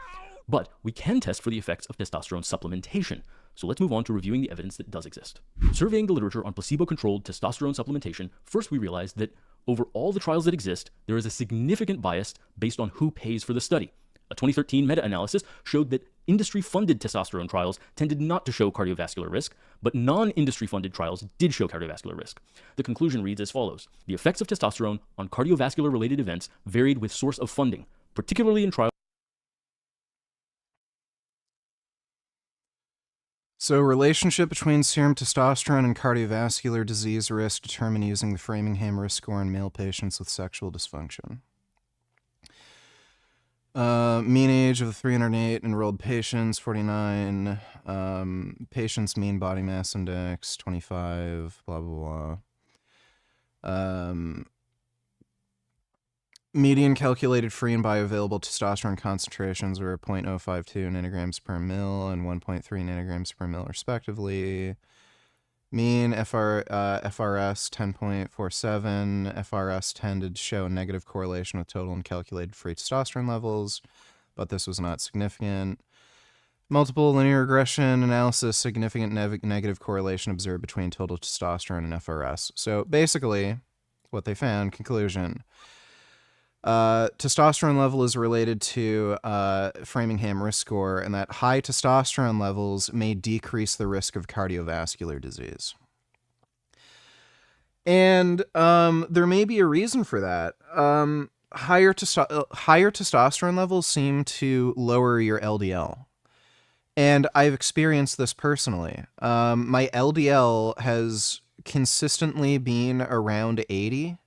But we can test for the effects of testosterone supplementation. So let's move on to reviewing the evidence that does exist. Surveying the literature on placebo-controlled testosterone supplementation, first we realized that over all the trials that exist, there is a significant bias based on who pays for the study. A 2013 meta-analysis showed that industry-funded testosterone trials tended not to show cardiovascular risk, but non-industry-funded trials did show cardiovascular risk. The conclusion reads as follows. The effects of testosterone on cardiovascular-related events varied with source of funding, particularly in trials. So, relationship between serum testosterone and cardiovascular disease risk determined using the Framingham risk score in male patients with sexual dysfunction. Mean age of the 308 enrolled patients, 49. Patients' mean body mass index, 25, blah, blah, blah. Median calculated free and bioavailable testosterone concentrations were 0.052 nanograms per mil and 1.3 nanograms per mil, respectively. Mean FRS 10.47. FRS tended to show a negative correlation with total and calculated free testosterone levels, but this was not significant. Multiple linear regression analysis, significant negative correlation observed between total testosterone and FRS. So basically, what they found, conclusion, testosterone level is related to Framingham risk score, and that high testosterone levels may decrease the risk of cardiovascular disease. And there may be a reason for that. Higher testosterone levels seem to lower your LDL. And I've experienced this personally. My LDL has consistently been around 80.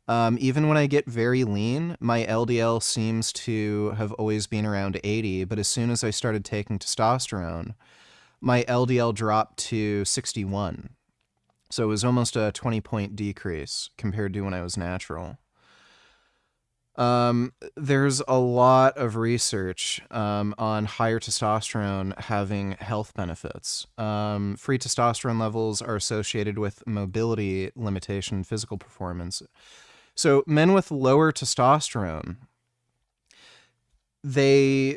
Even when I get very lean, my LDL seems to have always been around 80, but as soon as I started taking testosterone, my LDL dropped to 61. So it was almost a 20-point decrease compared to when I was natural. There's a lot of research on higher testosterone having health benefits. Free testosterone levels are associated with mobility limitation and physical performance. So men with lower testosterone, they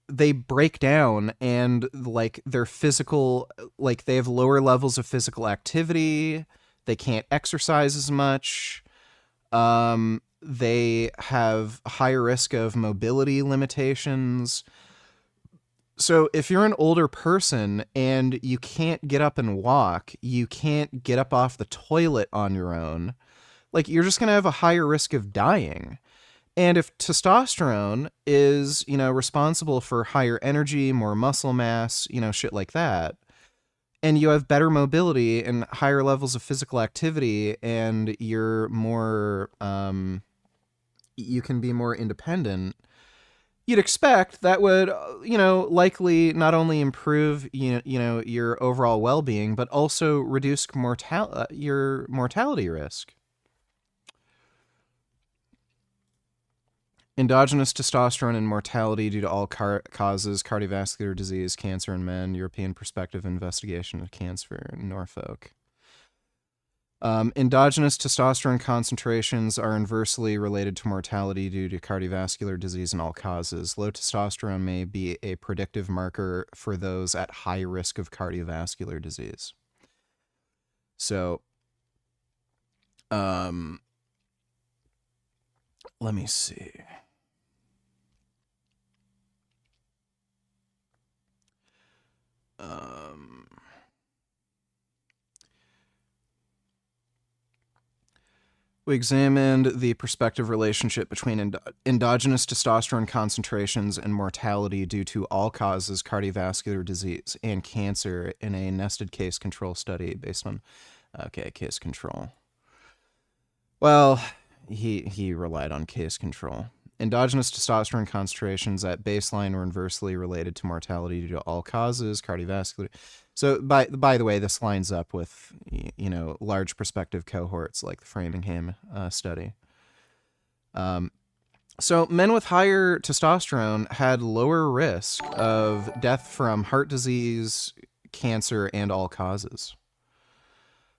break down and like their physical, like they have lower levels of physical activity. They can't exercise as much. They have higher risk of mobility limitations. So if you're an older person and you can't get up and walk, you can't get up off the toilet on your own, like you're just going to have a higher risk of dying. And if testosterone is, responsible for higher energy, more muscle mass, shit like that, and you have better mobility and higher levels of physical activity and you're more, you can be more independent, you'd expect that would, likely not only improve, your overall well-being, but also reduce your mortality risk. Endogenous testosterone and mortality due to all causes, cardiovascular disease, cancer in men, European Perspective Investigation of Cancer in Norfolk. Endogenous testosterone concentrations are inversely related to mortality due to cardiovascular disease in all causes. Low testosterone may be a predictive marker for those at high risk of cardiovascular disease. So, let me see. We examined the prospective relationship between endogenous testosterone concentrations and mortality due to all causes, cardiovascular disease, and cancer in a nested case control study based on, case control. Well, he relied on case control. Endogenous testosterone concentrations at baseline were inversely related to mortality due to all causes, cardiovascular. So, by the way, this lines up with, large prospective cohorts like the Framingham study. So men with higher testosterone had lower risk of death from heart disease, cancer, and all causes.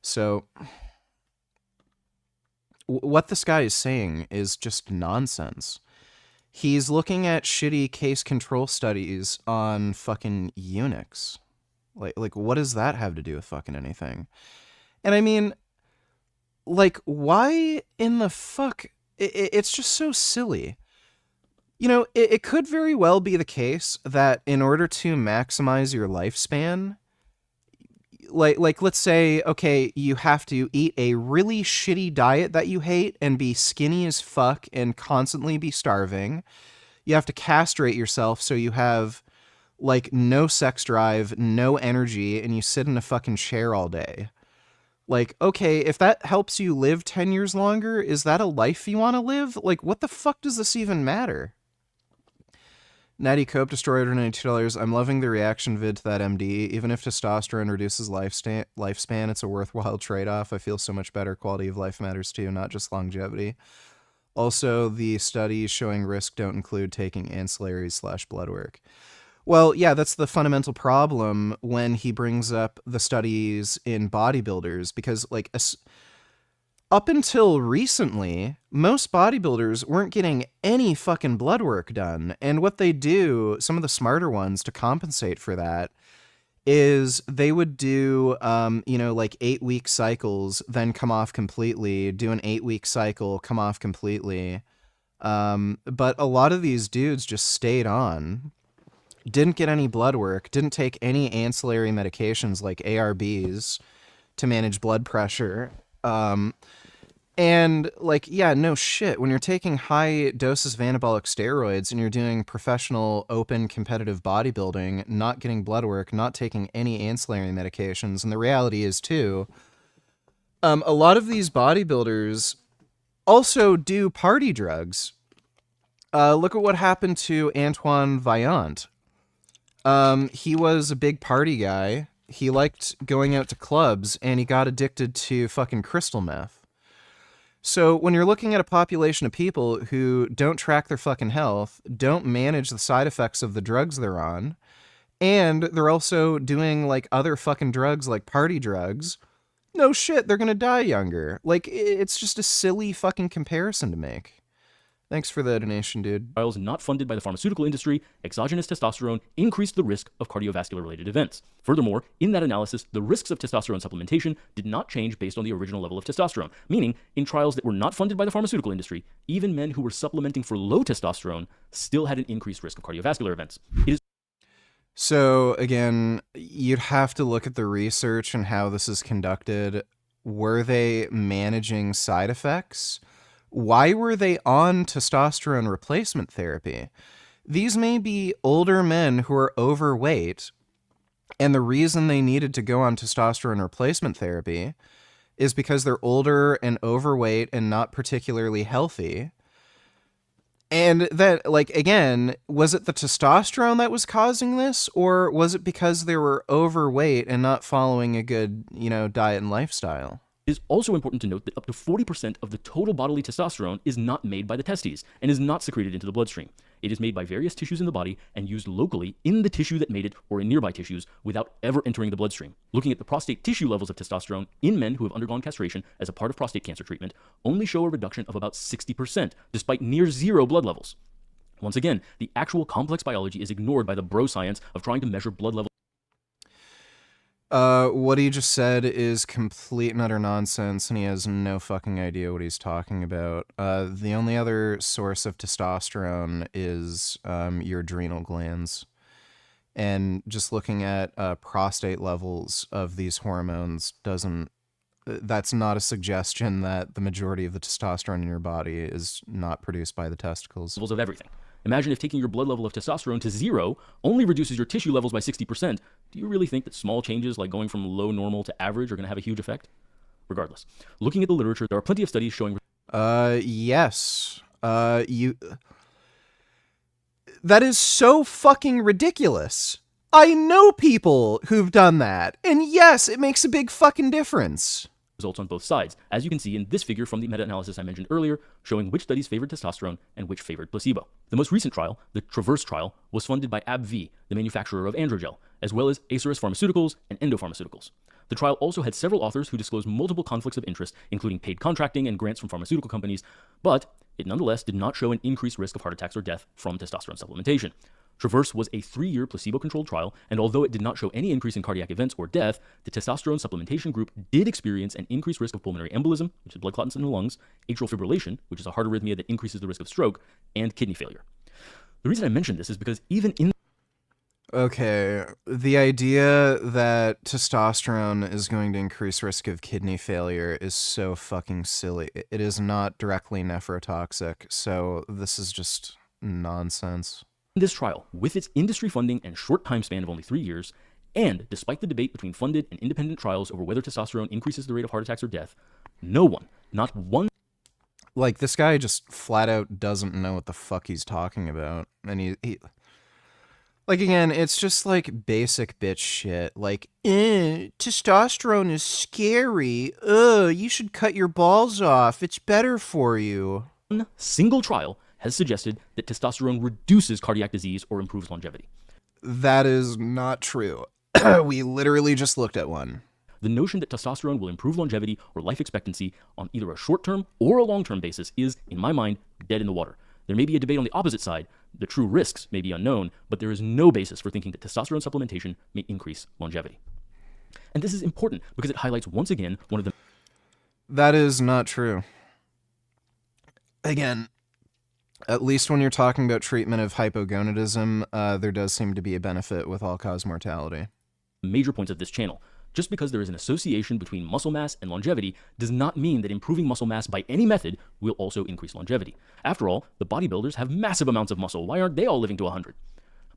So what this guy is saying is just nonsense. He's looking at shitty case control studies on fucking eunuchs. Like what does that have to do with fucking anything? And I mean, like, why in the fuck? It's just so silly. It could very well be the case that in order to maximize your lifespan, like let's say, okay, you have to eat a really shitty diet that you hate and be skinny as fuck and constantly be starving. You have to castrate yourself so you have, like, no sex drive, no energy, and you sit in a fucking chair all day. Like, okay, if that helps you live 10 years longer, is that a life you want to live? Like, what the fuck does this even matter? Natty Cope destroyed her $92. I'm loving the reaction vid to that MD. Even if testosterone reduces lifespan, it's a worthwhile trade-off. I feel so much better. Quality of life matters too, not just longevity. Also, the studies showing risk don't include taking ancillaries/blood work. Well, yeah, that's the fundamental problem when he brings up the studies in bodybuilders, because, like, up until recently, most bodybuilders weren't getting any fucking blood work done. And what they do, some of the smarter ones to compensate for that, is they would do, like 8-week cycles, then come off completely, do an 8-week cycle, come off completely. But a lot of these dudes just stayed on. Didn't get any blood work, didn't take any ancillary medications like ARBs to manage blood pressure. And, like, yeah, no shit. When you're taking high doses of anabolic steroids and you're doing professional open competitive bodybuilding, not getting blood work, not taking any ancillary medications, and the reality is, too, a lot of these bodybuilders also do party drugs. Look at what happened to Antoine Vaillant. He was a big party guy. He liked going out to clubs, and he got addicted to fucking crystal meth. So when you're looking at a population of people who don't track their fucking health, don't manage the side effects of the drugs they're on, and they're also doing, like, other fucking drugs like party drugs, no shit, they're gonna die younger. Like, it's just a silly fucking comparison to make. Thanks for the donation, dude. Trials not funded by the pharmaceutical industry, exogenous testosterone increased the risk of cardiovascular-related events. Furthermore, in that analysis, the risks of testosterone supplementation did not change based on the original level of testosterone, meaning in trials that were not funded by the pharmaceutical industry, even men who were supplementing for low testosterone still had an increased risk of cardiovascular events. So, again, you'd have to look at the research and how this is conducted. Were they managing side effects? Why were they on testosterone replacement therapy? These may be older men who are overweight, and the reason they needed to go on testosterone replacement therapy is because they're older and overweight and not particularly healthy. And that, like, again, was it the testosterone that was causing this, or was it because they were overweight and not following a good, diet and lifestyle? It is also important to note that up to 40% of the total bodily testosterone is not made by the testes and is not secreted into the bloodstream. It is made by various tissues in the body and used locally in the tissue that made it or in nearby tissues without ever entering the bloodstream. Looking at the prostate tissue levels of testosterone in men who have undergone castration as a part of prostate cancer treatment only show a reduction of about 60% despite near zero blood levels. Once again, the actual complex biology is ignored by the bro science of trying to measure blood levels. What he just said is complete and utter nonsense, and he has no fucking idea what he's talking about. The only other source of testosterone is your adrenal glands. And just looking at prostate levels of these hormones that's not a suggestion that the majority of the testosterone in your body is not produced by the testicles. Levels of everything. Imagine if taking your blood level of testosterone to 0 only reduces your tissue levels by 60%. Do you really think that small changes like going from low normal to average are going to have a huge effect? Regardless, looking at the literature, there are plenty of studies showing... Yes. That is so fucking ridiculous. I know people who've done that, and yes, it makes a big fucking difference. Results on both sides, as you can see in this figure from the meta-analysis I mentioned earlier, showing which studies favored testosterone and which favored placebo. The most recent trial, the Traverse trial, was funded by AbbVie, the manufacturer of Androgel, as well as Acerus Pharmaceuticals and Endo Pharmaceuticals. The trial also had several authors who disclosed multiple conflicts of interest, including paid contracting and grants from pharmaceutical companies, but it nonetheless did not show an increased risk of heart attacks or death from testosterone supplementation. Traverse was a 3-year placebo-controlled trial, and although it did not show any increase in cardiac events or death, the testosterone supplementation group did experience an increased risk of pulmonary embolism, which is blood clots in the lungs, atrial fibrillation, which is a heart arrhythmia that increases the risk of stroke, and kidney failure. The reason I mention this is because even in Okay, the idea that testosterone is going to increase risk of kidney failure is so fucking silly. It is not directly nephrotoxic, so this is just nonsense. this trial, with its industry funding and short time span of only 3 years, and despite the debate between funded and independent trials over whether testosterone increases the rate of heart attacks or death, no one, not one... Like, this guy just flat out doesn't know what the fuck he's talking about. And he like, again, it's just like basic bitch shit. Like, testosterone is scary. You should cut your balls off. It's better for you. One single trial has suggested that testosterone reduces cardiac disease or improves longevity. That is not true. We literally just looked at one. The notion that testosterone will improve longevity or life expectancy on either a short-term or a long-term basis is, in my mind, dead in the water. There may be a debate on the opposite side. The true risks may be unknown, but there is no basis for thinking that testosterone supplementation may increase longevity. And this is important because it highlights once again one of the... That is not true. Again, at least when you're talking about treatment of hypogonadism, there does seem to be a benefit with all-cause mortality. Major points of this channel. Just because there is an association between muscle mass and longevity does not mean that improving muscle mass by any method will also increase longevity. After all, the bodybuilders have massive amounts of muscle. Why aren't they all living to 100?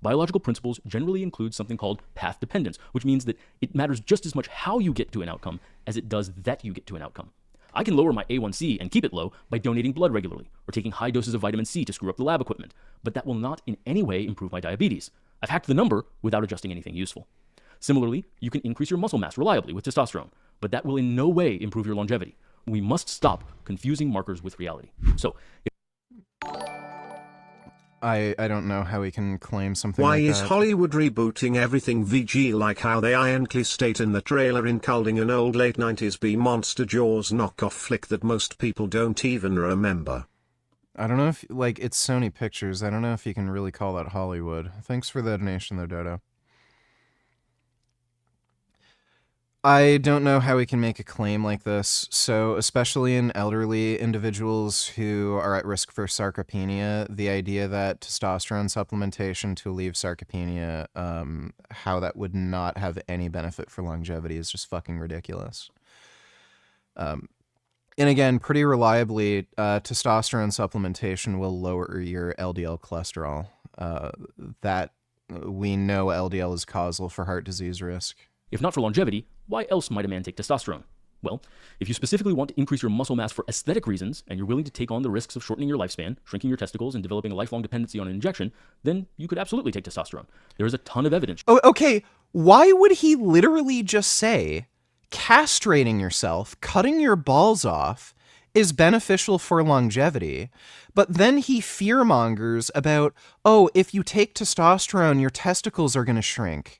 Biological principles generally include something called path dependence, which means that it matters just as much how you get to an outcome as it does that you get to an outcome. I can lower my A1C and keep it low by donating blood regularly, or taking high doses of vitamin C to screw up the lab equipment, but that will not in any way improve my diabetes. I've hacked the number without adjusting anything useful. Similarly, you can increase your muscle mass reliably with testosterone, but that will in no way improve your longevity. We must stop confusing markers with reality. So, I don't know how we can claim something Why like is that. Hollywood rebooting everything VG like how they ironically state in the trailer including an old late 90s B-monster Jaws knockoff flick that most people don't even remember? I don't know if, like, it's Sony Pictures. I don't know if you can really call that Hollywood. Thanks for the donation though, Dodo. I don't know how we can make a claim like this. So, especially in elderly individuals who are at risk for sarcopenia, the idea that testosterone supplementation to alleviate sarcopenia, how that would not have any benefit for longevity is just fucking ridiculous. And again, pretty reliably, testosterone supplementation will lower your LDL cholesterol. That we know LDL is causal for heart disease risk. if not for longevity, why else might a man take testosterone? Well, if you specifically want to increase your muscle mass for aesthetic reasons, and you're willing to take on the risks of shortening your lifespan, shrinking your testicles, and developing a lifelong dependency on an injection, then you could absolutely take testosterone. There is a ton of evidence. Oh, okay, why would he literally just say castrating yourself, cutting your balls off, is beneficial for longevity, but then he fearmongers about, oh, if you take testosterone, your testicles are going to shrink.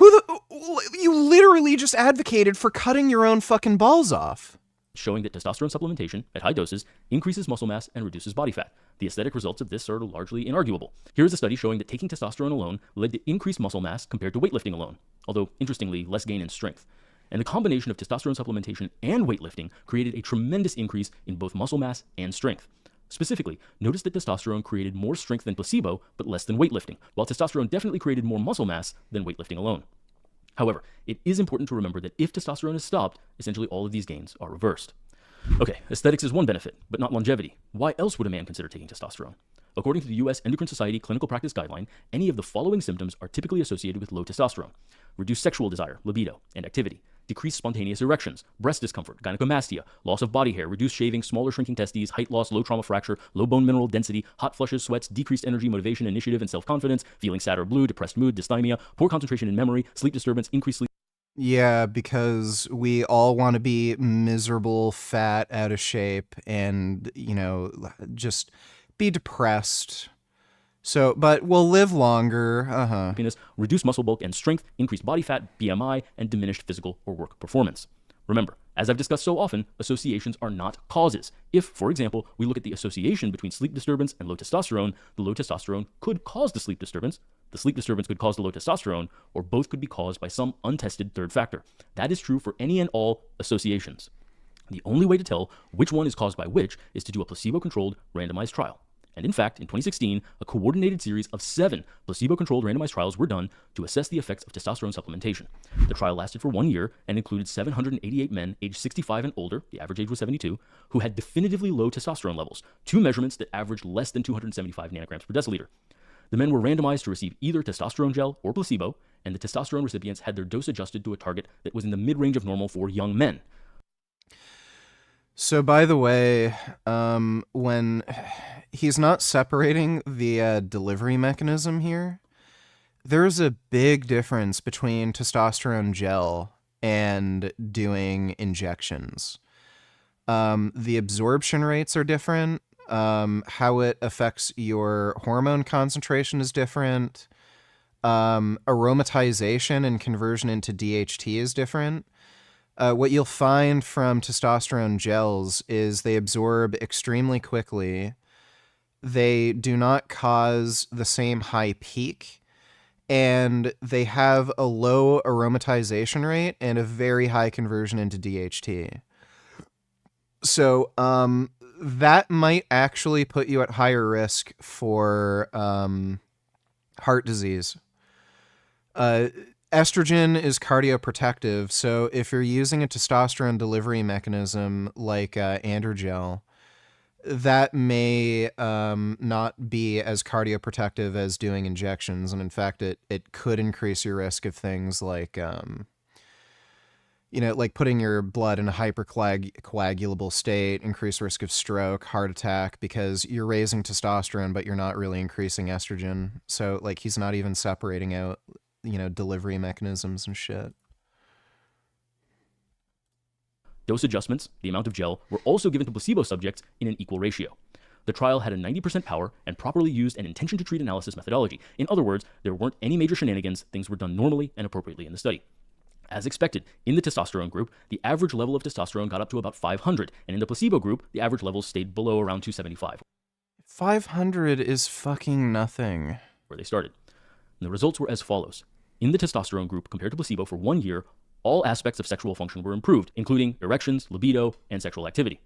You literally just advocated for cutting your own fucking balls off. Showing that testosterone supplementation at high doses increases muscle mass and reduces body fat. The aesthetic results of this are largely inarguable. Here is a study showing that taking testosterone alone led to increased muscle mass compared to weightlifting alone, although interestingly less gain in strength. And the combination of testosterone supplementation and weightlifting created a tremendous increase in both muscle mass and strength. Specifically, notice that testosterone created more strength than placebo, but less than weightlifting, while testosterone definitely created more muscle mass than weightlifting alone. However, it is important to remember that if testosterone is stopped, essentially all of these gains are reversed. Okay, aesthetics is one benefit, but not longevity. Why else would a man consider taking testosterone? According to the US Endocrine Society Clinical Practice Guideline, any of the following symptoms are typically associated with low testosterone: reduced sexual desire, libido, and activity, decreased spontaneous erections, breast discomfort, gynecomastia, loss of body hair, reduced shaving, smaller shrinking testes, height loss, low trauma fracture, low bone mineral density, hot flushes, sweats, decreased energy, motivation, initiative, and self-confidence, feeling sad or blue, depressed mood, dysthymia, poor concentration and memory, sleep disturbance, increased sleep. Yeah, because we all want to be miserable, fat, out of shape, and, just be depressed. So, but we'll live longer. Happiness, reduced muscle bulk and strength, increased body fat, BMI, and diminished physical or work performance. Remember, as I've discussed so often, associations are not causes. If, for example, we look at the association between sleep disturbance and low testosterone, the low testosterone could cause the sleep disturbance could cause the low testosterone, or both could be caused by some untested third factor. That is true for any and all associations. The only way to tell which one is caused by which is to do a placebo-controlled randomized trial. And in fact, in 2016, a coordinated series of 7 placebo-controlled randomized trials were done to assess the effects of testosterone supplementation. The trial lasted for 1 year and included 788 men aged 65 and older, the average age was 72, who had definitively low testosterone levels, 2 measurements that averaged less than 275 nanograms per deciliter. The men were randomized to receive either testosterone gel or placebo, and the testosterone recipients had their dose adjusted to a target that was in the mid-range of normal for young men. So, by the way, when he's not separating the delivery mechanism here, there's a big difference between testosterone gel and doing injections. The absorption rates are different. How it affects your hormone concentration is different. Aromatization and conversion into DHT is different. What you'll find from testosterone gels is they absorb extremely quickly. They do not cause the same high peak, and they have a low aromatization rate and a very high conversion into DHT. So, that might actually put you at higher risk for heart disease. Estrogen is cardioprotective, so if you're using a testosterone delivery mechanism like androgel, that may not be as cardioprotective as doing injections, and in fact, it could increase your risk of things like, like putting your blood in a hypercoagulable state, increased risk of stroke, heart attack, because you're raising testosterone, but you're not really increasing estrogen. So, like, he's not even separating out delivery mechanisms and shit. Dose adjustments, the amount of gel, were also given to placebo subjects in an equal ratio. The trial had a 90% power and properly used an intention-to-treat analysis methodology. In other words, there weren't any major shenanigans, things were done normally and appropriately in the study. As expected, in the testosterone group, the average level of testosterone got up to about 500, and in the placebo group, the average levels stayed below around 275. 500 is fucking nothing. Where they started. And the results were as follows. In the testosterone group, compared to placebo for 1 year, all aspects of sexual function were improved, including erections, libido, and sexual activity.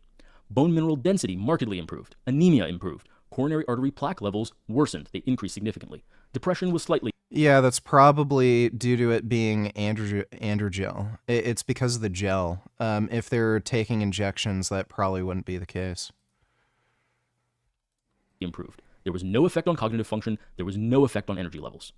Bone mineral density markedly improved. Anemia improved. Coronary artery plaque levels worsened. They increased significantly. Depression was slightly... Yeah, that's probably due to it being androgel. It's because of the gel. If they're taking injections, that probably wouldn't be the case. Improved. There was no effect on cognitive function. There was no effect on energy levels.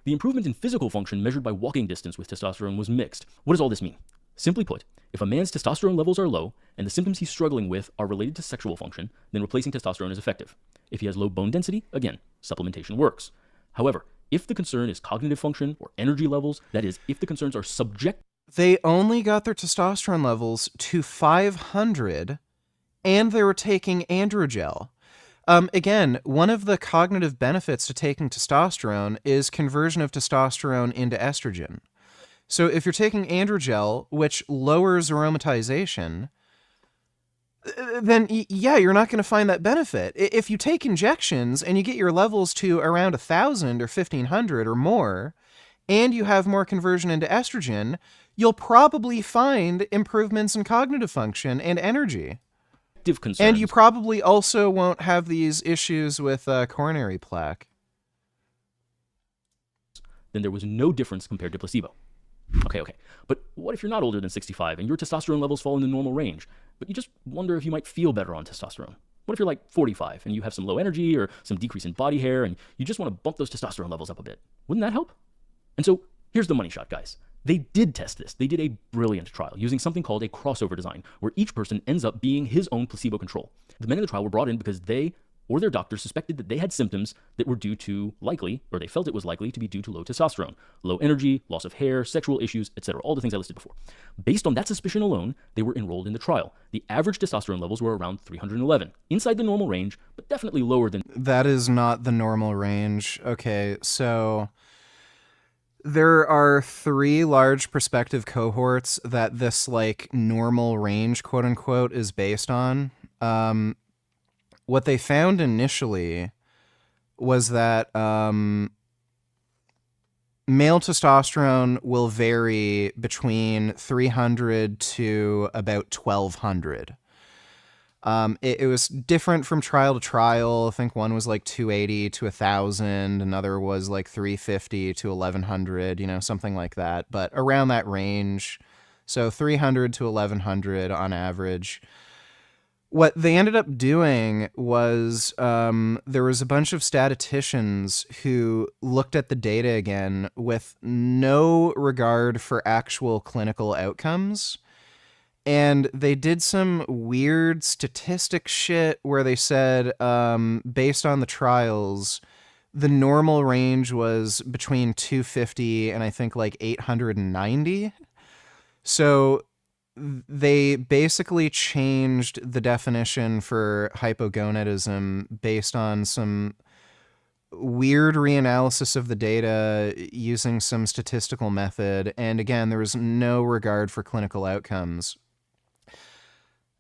The improvement in physical function measured by walking distance with testosterone was mixed. What does all this mean? Simply put, if a man's testosterone levels are low and the symptoms he's struggling with are related to sexual function, then replacing testosterone is effective. If he has low bone density, again, supplementation works. However, if the concern is cognitive function or energy levels, that is, if the concerns are subjective... They only got their testosterone levels to 500, and they were taking androgel. Again, one of the cognitive benefits to taking testosterone is conversion of testosterone into estrogen. So if you're taking androgel, which lowers aromatization, then yeah, you're not going to find that benefit. If you take injections and you get your levels to around 1,000 or 1,500 or more, and you have more conversion into estrogen, you'll probably find improvements in cognitive function and energy. Concerns. And you probably also won't have these issues with coronary plaque. Then there was no difference compared to placebo. Okay. But what if you're not older than 65 and your testosterone levels fall in the normal range, but you just wonder if you might feel better on testosterone? What if you're like 45 and you have some low energy or some decrease in body hair and you just want to bump those testosterone levels up a bit? Wouldn't that help? And so here's the money shot, guys. They did test this. They did a brilliant trial using something called a crossover design, where each person ends up being his own placebo control. The men in the trial were brought in because they or their doctor suspected that they had symptoms that were due to likely, or they felt it was likely to be due to low testosterone, low energy, loss of hair, sexual issues, etc. All the things I listed before. Based on that suspicion alone, they were enrolled in the trial. The average testosterone levels were around 311, inside the normal range, but definitely lower than... That is not the normal range. Okay, so there are 3 large prospective cohorts that this, like, normal range, quote unquote, is based on. What they found initially was that male testosterone will vary between 300 to about 1200. It was different from trial to trial. I think one was like 280 to 1000. Another was like 350 to 1100, you know, something like that. But around that range, so 300 to 1100 on average. What they ended up doing was there was a bunch of statisticians who looked at the data again with no regard for actual clinical outcomes. And they did some weird statistic shit where they said, based on the trials, the normal range was between 250 and I think like 890. So they basically changed the definition for hypogonadism based on some weird reanalysis of the data using some statistical method. And again, there was no regard for clinical outcomes.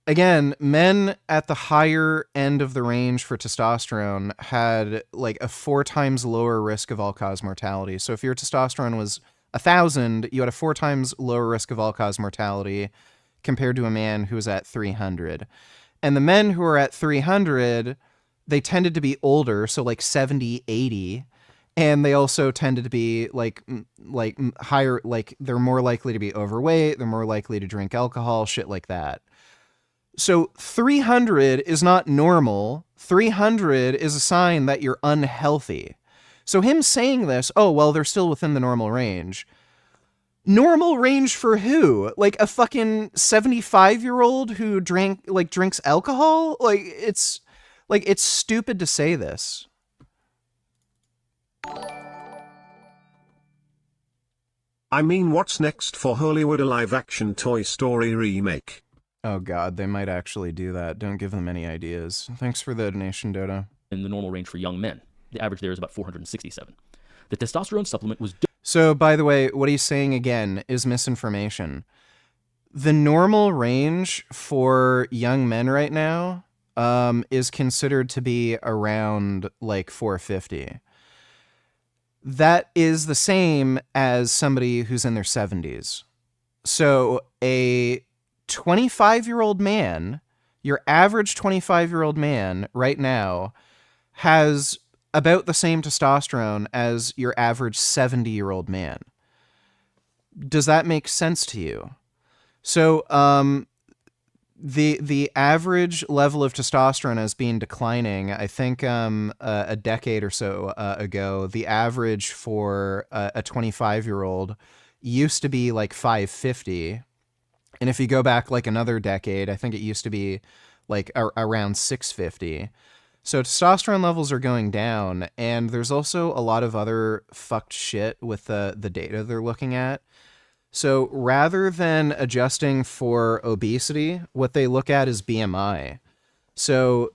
Again, men at the higher end of the range for testosterone had like a 4 times lower risk of all-cause mortality. So if your testosterone was 1,000, you had a 4 times lower risk of all-cause mortality compared to a man who was at 300. And the men who were at 300, they tended to be older, so like 70, 80. And they also tended to be like higher, like they're more likely to be overweight, they're more likely to drink alcohol, shit like that. So 300 is not normal. 300 is a sign that you're unhealthy. So him saying this, oh, well, they're still within the normal range. Normal range for who? Like a fucking 75-year-old who drinks alcohol? It's stupid to say this. I mean, what's next for Hollywood? A live-action Toy Story remake? Oh god, they might actually do that. Don't give them any ideas. Thanks for the donation, Dodo. In the normal range for young men. The average there is about 467. The testosterone supplement was... So, by the way, what he's saying again is misinformation. The normal range for young men right now is considered to be around like 450. That is the same as somebody who's in their 70s. So a 25-year-old man, your average 25-year-old man right now has about the same testosterone as your average 70-year-old man. Does that make sense to you? So the average level of testosterone has been declining. I think a decade or so ago, the average for a 25-year-old used to be like 550. And if you go back like another decade, I think it used to be like around 650. So testosterone levels are going down, and there's also a lot of other fucked shit with the data they're looking at. So rather than adjusting for obesity, what they look at is BMI. So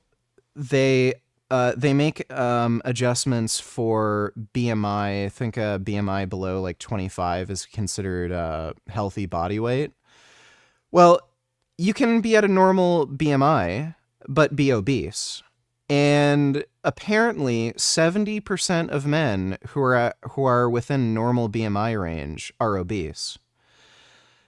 they make adjustments for BMI. I think a BMI below like 25 is considered healthy body weight. Well, you can be at a normal BMI, but be obese. And apparently 70% of men who are within normal BMI range are obese.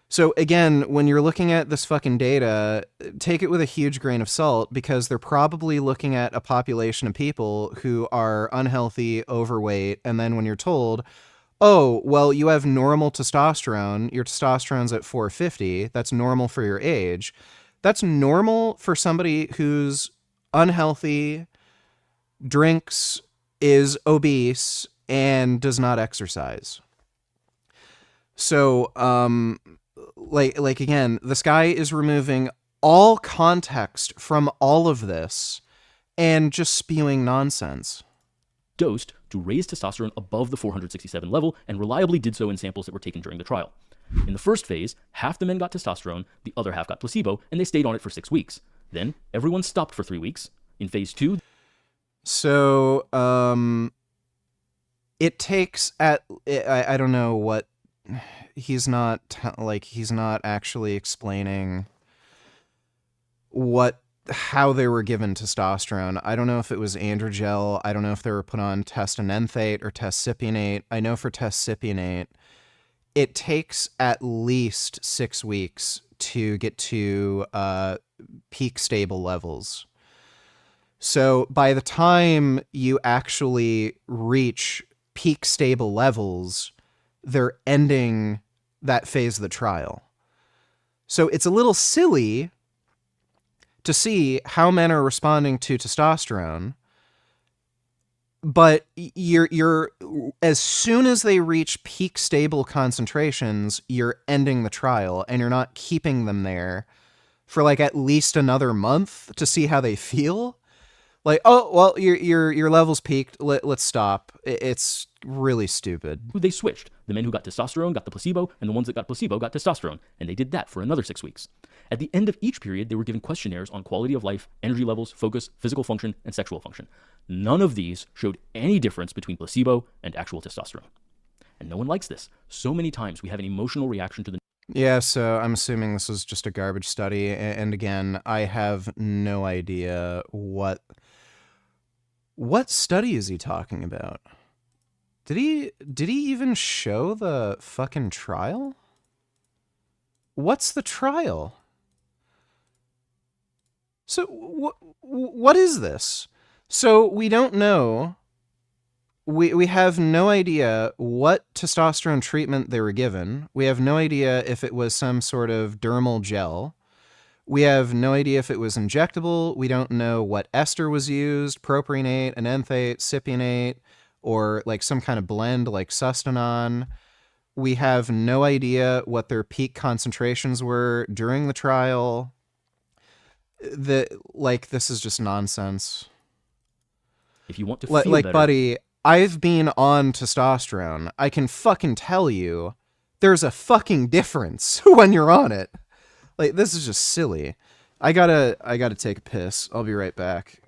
So again, when you're looking at this fucking data, take it with a huge grain of salt, because they're probably looking at a population of people who are unhealthy, overweight, and then when you're told, oh, well, you have normal testosterone, your testosterone's at 450, that's normal for your age. That's normal for somebody who's unhealthy, drinks, is obese, and does not exercise. So, like again, this guy is removing all context from all of this and just spewing nonsense. Dosed to raise testosterone above the 467 level and reliably did so in samples that were taken during the trial. In the first phase, half the men got testosterone, the other half got placebo, and they stayed on it for 6 weeks. Then everyone stopped for 3 weeks. In phase 2, so it takes I don't know what he's not he's not actually explaining how they were given testosterone. I don't know if it was androgel. I don't know if they were put on testanenthate or testcypionate. I know for testcypionate, it takes at least 6 weeks to get to peak stable levels. So by the time you actually reach peak stable levels, they're ending that phase of the trial. So it's a little silly to see how men are responding to testosterone, but you're as soon as they reach peak stable concentrations, you're ending the trial and you're not keeping them there for like at least another month to see how they feel. Like, oh well, your levels peaked. Let's stop. It's really stupid. they switched. The men who got testosterone got the placebo, and the ones that got placebo got testosterone, and they did that for another 6 weeks. At the end of each period, they were given questionnaires on quality of life, energy levels, focus, physical function, and sexual function. None of these showed any difference between placebo and actual testosterone. And no one likes this. So many times we have an emotional reaction to the Yeah, so I'm assuming this was just a garbage study, and again, I have no idea what study is he talking about? Did he even show the fucking trial? What's the trial? So what is this? So we don't know. We have no idea what testosterone treatment they were given. We have no idea if it was some sort of dermal gel. We have no idea if it was injectable. We don't know what ester was used, propionate, enanthate, cypionate, or like some kind of blend like sustanon. We have no idea what their peak concentrations were during the trial. This is just nonsense. If you want to feel better, buddy, I've been on testosterone. I can fucking tell you there's a fucking difference when you're on it. Like, this is just silly. I gotta take a piss. I'll be right back.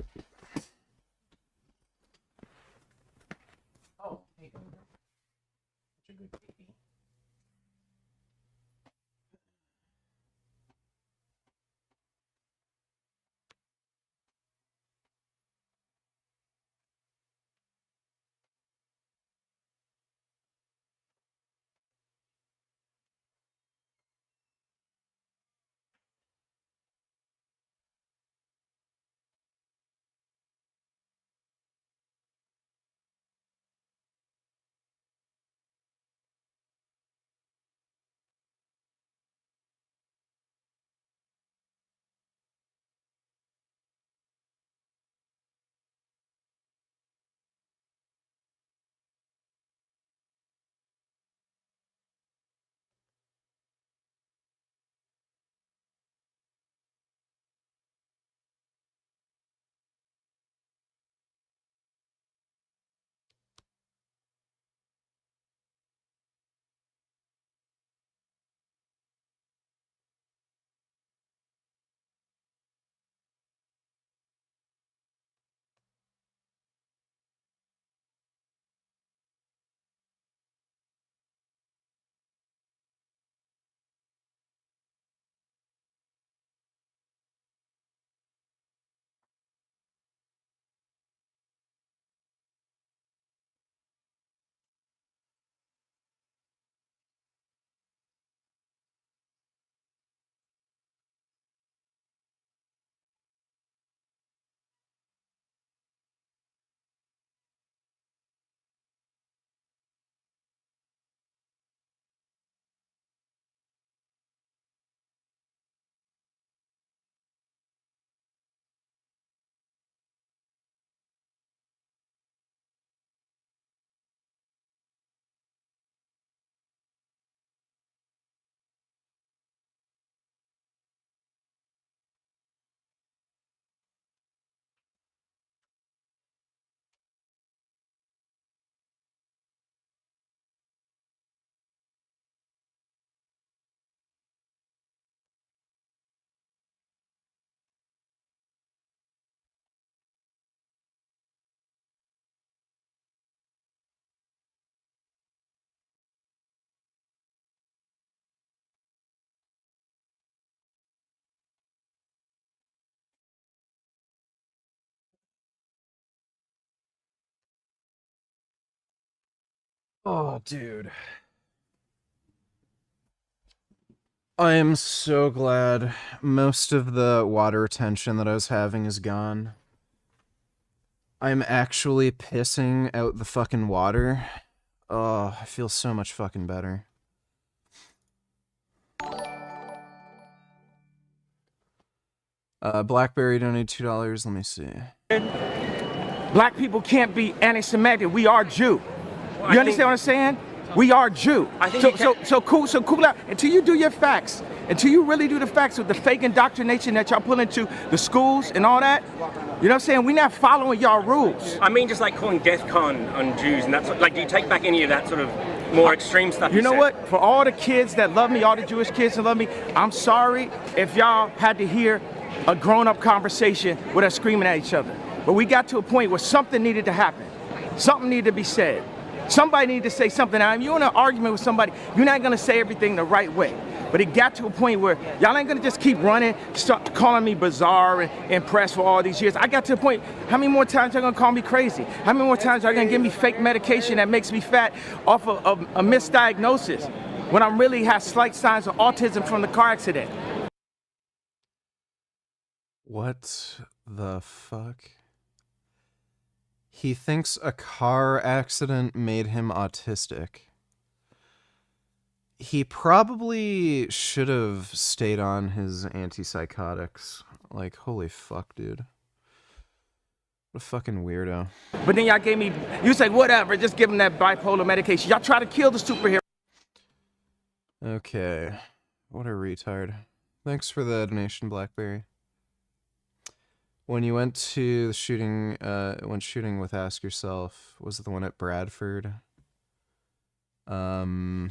Oh, dude. I am so glad most of the water retention that I was having is gone. I'm actually pissing out the fucking water. Oh, I feel so much fucking better. Blackberry donated $2. Let me see. Black people can't be anti-Semitic. We are Jew. You understand what I'm saying? We are Jew. So cool out. Until you do your facts, until you really do the facts with the fake indoctrination that y'all pull into the schools and all that, you know what I'm saying? We're not following y'all rules. I mean, just like calling DEF CON on Jews and that's like, do you take back any of that sort of more extreme stuff? You know what? For all the kids that love me, all the Jewish kids that love me, I'm sorry if y'all had to hear a grown-up conversation with us screaming at each other. But we got to a point where something needed to happen. Something needed to be said. Somebody needed to say something. Now, if you're in an argument with somebody, you're not going to say everything the right way. But it got to a point where y'all ain't going to just keep running, start calling me bizarre and press for all these years. I got to a point, how many more times y'all going to call me crazy? How many more times y'all going to give me fake medication that makes me fat off of a misdiagnosis when I really have slight signs of autism from the car accident? What the fuck? He thinks a car accident made him autistic. He probably should have stayed on his antipsychotics. Like, holy fuck, dude. What a fucking weirdo. But then y'all gave me, you say, whatever, just give him that bipolar medication. Y'all try to kill the superhero. Okay. What a retard. Thanks for the donation, Blackberry. When you went to the shooting, when shooting with Ask Yourself, was it the one at Bradford? What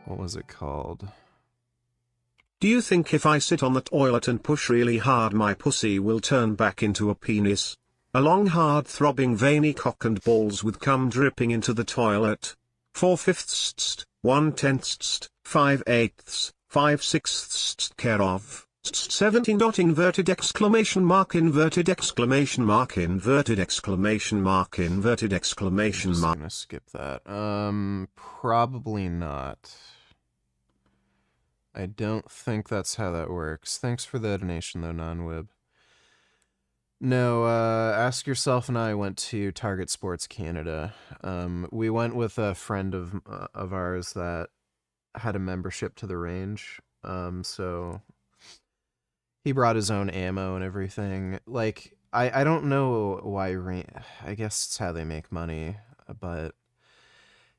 was it called? Do you think if I sit on the toilet and push really hard my pussy will turn back into a penis? A long hard throbbing veiny cock and balls with cum dripping into the toilet. 4/5, 1/10, 5/8, 5/6 care of. 17. Inverted exclamation mark, inverted exclamation mark, inverted exclamation mark, inverted exclamation mark. I'm gonna skip that. Probably not. I don't think that's how that works. Thanks for the donation though, non-wib. No, Ask Yourself and I went to Target Sports Canada. We went with a friend of ours that had a membership to the range. So he brought his own ammo and everything. Like, I don't know why, I guess it's how they make money, but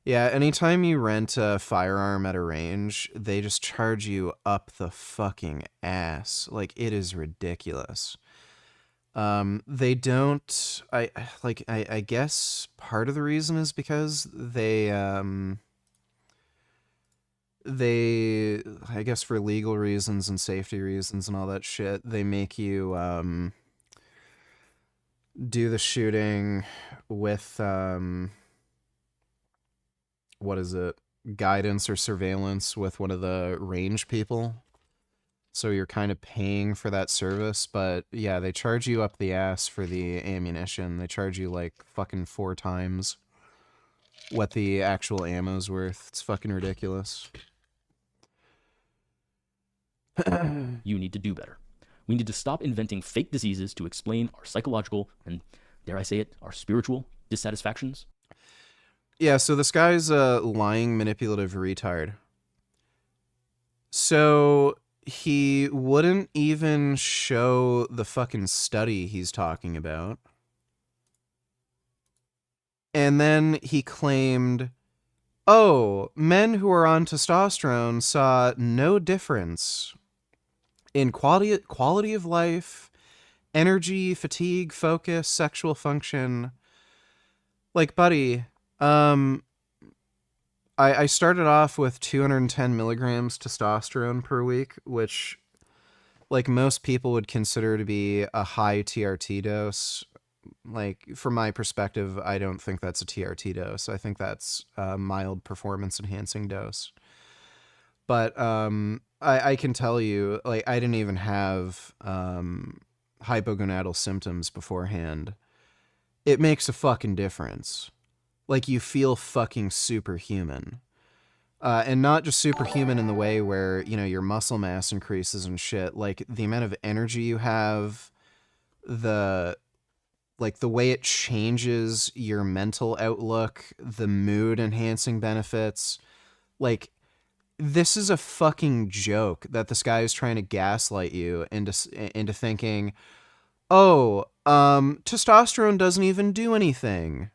yeah, anytime you rent a firearm at a range, they just charge you up the fucking ass. Like, it is ridiculous. They don't, I guess part of the reason is because they, I guess for legal reasons and safety reasons and all that shit, they make you, do the shooting with, what is it? Guidance or surveillance with one of the range people. So you're kind of paying for that service, but yeah, they charge you up the ass for the ammunition. They charge you like fucking 4 times what the actual ammo's worth. It's fucking ridiculous. You need to do better. We need to stop inventing fake diseases to explain our psychological and, dare I say it, our spiritual dissatisfactions. Yeah, so this guy's a lying, manipulative retard. So he wouldn't even show the fucking study he's talking about. And then he claimed, oh, men who are on testosterone saw no difference in quality of life, energy, fatigue, focus, sexual function. Like, buddy, I started off with 210 milligrams testosterone per week, which, like, most people would consider to be a high TRT dose. Like, from my perspective, I don't think that's a TRT dose. I think that's a mild performance enhancing dose. But I can tell you, like, I didn't even have hypogonadal symptoms beforehand. It makes a fucking difference. like you feel fucking superhuman. And not just superhuman in the way where, you know, your muscle mass increases and shit. Like the amount of energy you have, the way it changes your mental outlook, the mood enhancing benefits. Like, this is a fucking joke that this guy is trying to gaslight you into thinking, oh, testosterone doesn't even do anything.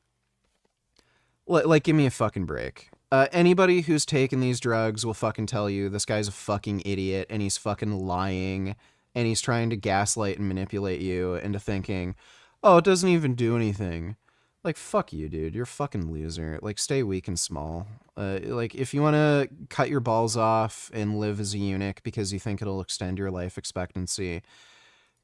Like, give me a fucking break. Anybody who's taken these drugs will fucking tell you this guy's a fucking idiot and he's fucking lying and he's trying to gaslight and manipulate you into thinking, oh, it doesn't even do anything. Like, fuck you, dude. You're a fucking loser. Like, stay weak and small. Like, if you want to cut your balls off and live as a eunuch because you think it'll extend your life expectancy,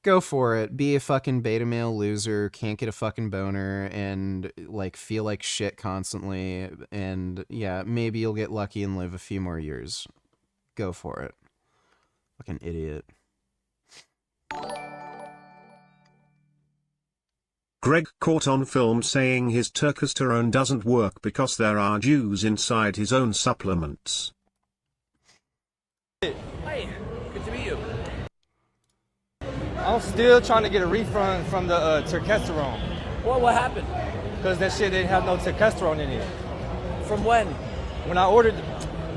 go for it. Be a fucking beta male loser, can't get a fucking boner, and, like, feel like shit constantly. And, yeah, maybe you'll get lucky and live a few more years. Go for it. Fucking idiot. Greg caught on film saying his testosterone doesn't work because there are Jews inside his own supplements. Hi, good to meet you. I'm still trying to get a refund from the testosterone. What happened? Because that shit didn't have no testosterone in it. From when? When I ordered,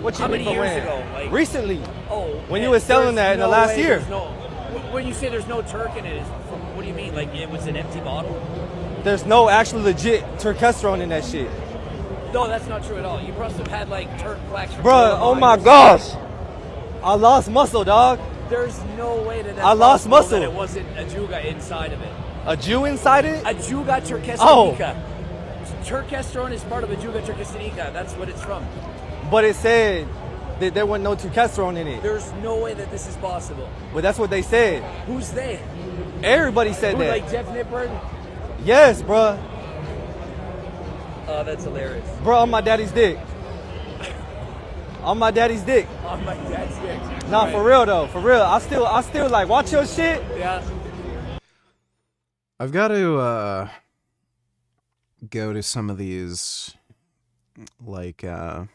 what you How mean many from years when? ago? Like, recently. Oh. When man, you were selling that in the last year. When you say there's no Turk in it, what do you mean? Like it was an empty bottle? There's no actual legit testosterone in that shit. No, that's not true at all. You must have had like Turk blacks. Bruh, oh my gosh. I lost muscle, dog. There's no way that I lost muscle. That it wasn't a Juga inside of it. A Jew inside it? A Juga Turkestanica. Oh. Turkesterone is part of a Juga Turkestanica. That's what it's from. But it said that there wasn't no testosterone in it. There's no way that this is possible. But that's what they said. Who's they? Everybody said Who, that. like Jeff Nippert? Yes, bruh. Oh, that's hilarious. Bro, on my daddy's dick. On my daddy's dick. On my dad's dick. Nah, Right. for real though. For real. I still like watch your shit. Yeah. I've got to go to some of these, like, you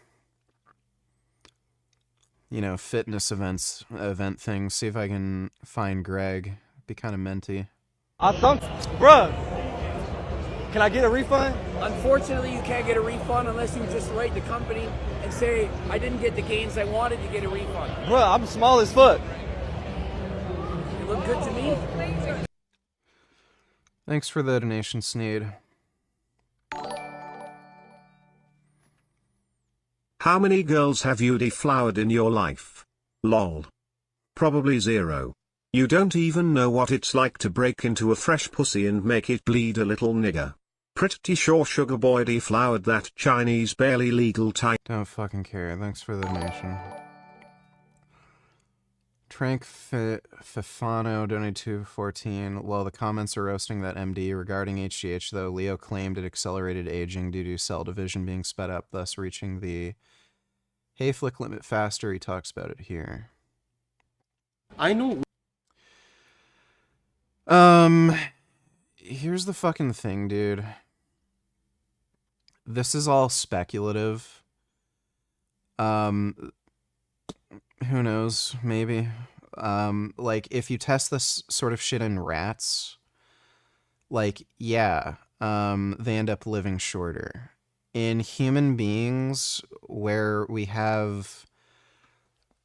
know, fitness event things. See if I can find Greg. Be kind of minty. I thought, bruh. Can I get a refund? Unfortunately, you can't get a refund unless you just write the company and say, I didn't get the gains I wanted to get a refund. Bruh, I'm small as fuck. You look good to me. Thanks for the donation, Sneed. How many girls have you deflowered in your life? Lol. Probably 0. You don't even know what it's like to break into a fresh pussy and make it bleed a little nigger. Pretty sure Sugar Boy deflowered that Chinese barely legal type. Don't fucking care. Thanks for the donation. Trank Tufano donated to 14. Well, the comments are roasting that MD regarding HGH, though. Leo claimed it accelerated aging due to cell division being sped up, thus reaching the Hayflick limit faster. He talks about it here. I know. Here's the fucking thing, dude. This is all speculative. Who knows? Maybe. Like, if you test this sort of shit in rats, like, yeah, they end up living shorter. In human beings, where we have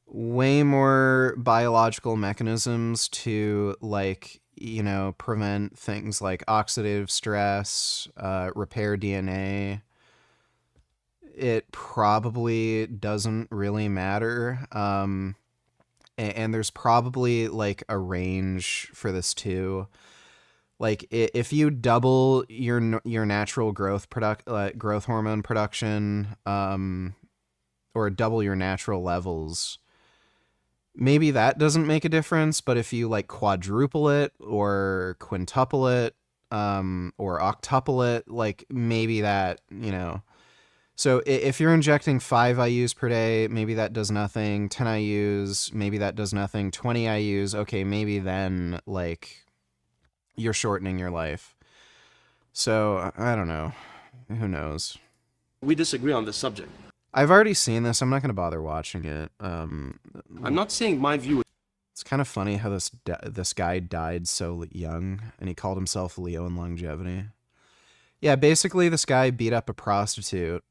way more biological mechanisms to, like, you know, prevent things like oxidative stress, repair DNA, it probably doesn't really matter. And there's probably like a range for this too. Like if you double your natural growth hormone production, or double your natural levels, maybe that doesn't make a difference. But if you like quadruple it or quintuple it, or octuple it, like maybe that, you know. So if you're injecting 5 IUs per day, maybe that does nothing. 10 IUs, maybe that does nothing. 20 IUs, okay, maybe then, like, you're shortening your life. So, I don't know. Who knows? We disagree on this subject. I've already seen this. I'm not going to bother watching it. I'm not saying my view. It's kind of funny how this guy died so young, and he called himself Leo in longevity. Yeah, basically this guy beat up a prostitute,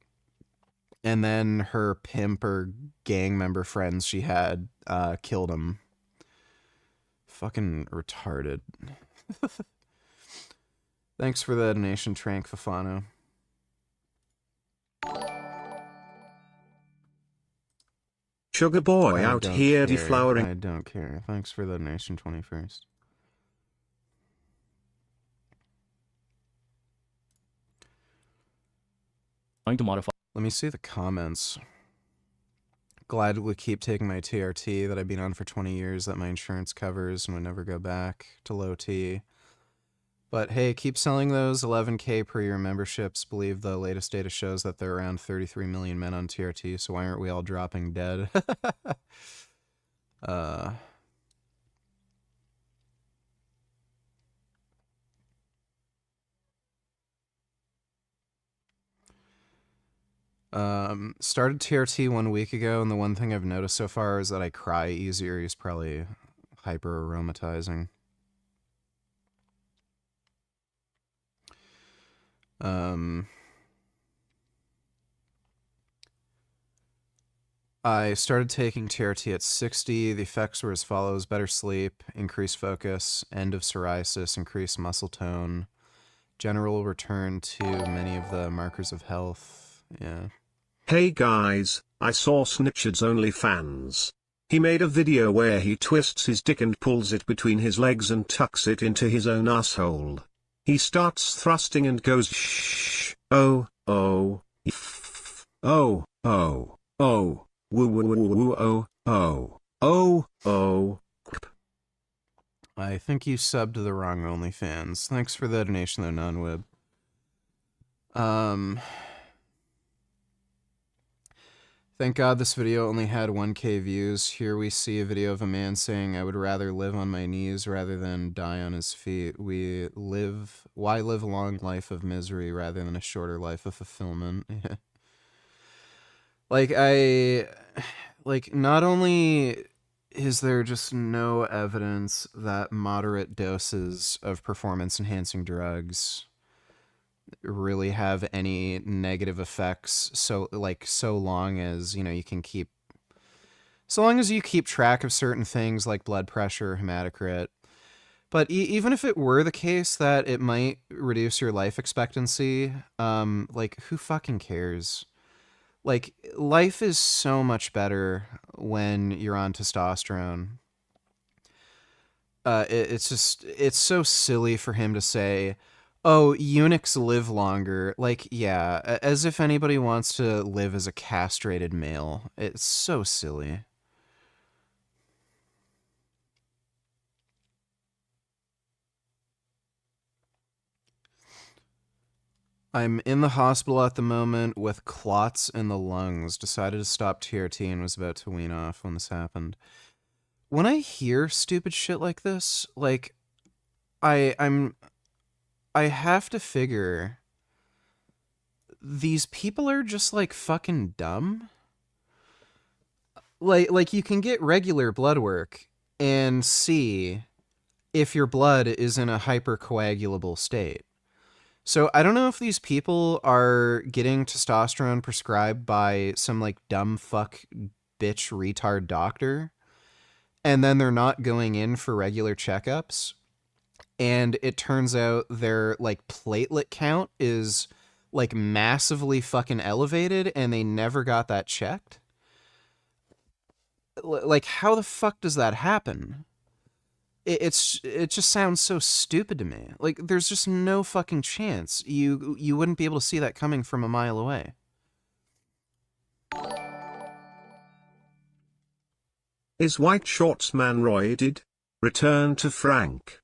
and then her pimp or gang member friends she had killed him. Fucking retarded. Thanks for the donation, Trank Tufano. Sugar boy I out don't here care. deflowering. I don't care. Thanks for the donation, 21st. Trying to modify. Let me see the comments. Glad we keep taking my TRT that I've been on for 20 years that my insurance covers and would never go back to low T. But hey, keep selling those 11K per year memberships. Believe the latest data shows that there are around 33 million men on TRT, so why aren't we all dropping dead? Started TRT 1 week ago, and the one thing I've noticed so far is that I cry easier. He's probably hyper aromatizing. I started taking TRT at 60. The effects were as follows: better sleep, increased focus, end of psoriasis, increased muscle tone, general return to many of the markers of health. Yeah. Hey guys, I saw Snitchard's OnlyFans. He made a video where he twists his dick and pulls it between his legs and tucks it into his own asshole. He starts thrusting and goes shh, oh, oh, oh, oh, oh, woo woo woo woo oh, oh, oh, oh. I think you subbed to the wrong OnlyFans. Thanks for the donation though, non-web. Thank God this video only had 1K views. Here we see a video of a man saying, I would rather live on my knees rather than die on his feet. Why live a long life of misery rather than a shorter life of fulfillment? Not only is there just no evidence that moderate doses of performance-enhancing drugs really have any negative effects, so long as you can keep track of certain things like blood pressure, hematocrit. But even if it were the case that it might reduce your life expectancy, who fucking cares? Life is so much better when you're on testosterone. It's so silly for him to say, oh, eunuchs live longer. Yeah, as if anybody wants to live as a castrated male. It's so silly. I'm in the hospital at the moment with clots in the lungs. Decided to stop TRT and was about to wean off when this happened. When I hear stupid shit like this, I have to figure these people are just fucking dumb. You can get regular blood work and see if your blood is in a hypercoagulable state. So I don't know if these people are getting testosterone prescribed by some dumb fuck bitch retard doctor, and then they're not going in for regular checkups. And it turns out their platelet count is massively fucking elevated and they never got that checked. How the fuck does that happen? It just sounds so stupid to me. There's just no fucking chance you wouldn't be able to see that coming from a mile away. Is White Shorts Man roided? Return to Frank.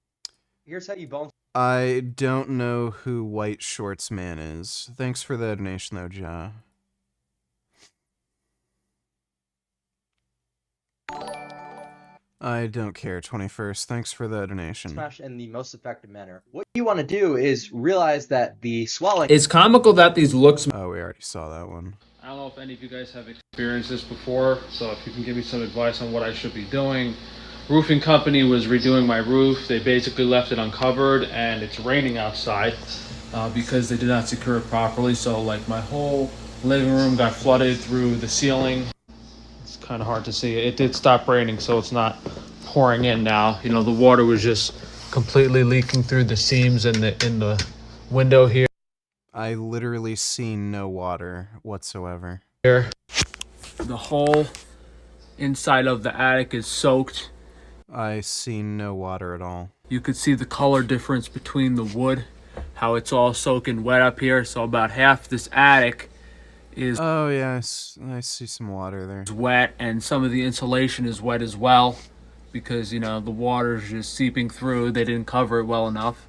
Here's how you bone. I don't know who White Shorts Man is. Thanks for the donation though, Ja. I don't care, 21st. Thanks for the donation. Smash in the most effective manner. What you want to do is realize that the swelling... It's comical that these looks... Oh, we already saw that one. I don't know if any of you guys have experienced this before, so if you can give me some advice on what I should be doing. Roofing company was redoing my roof. They basically left it uncovered, and it's raining outside because they did not secure it properly. So like my whole living room got flooded through the ceiling. It's kind of hard to see. It did stop raining, so it's not pouring in now. You know, the water was just completely leaking through the seams in the window here. I literally see no water whatsoever. Here, the whole inside of the attic is soaked. I see no water at all. You could see the color difference between the wood, how it's all soaking wet up here. So about half this attic is... Oh yeah, I see some water there. Wet, and some of the insulation is wet as well because, you know, the water's just seeping through. They didn't cover it well enough.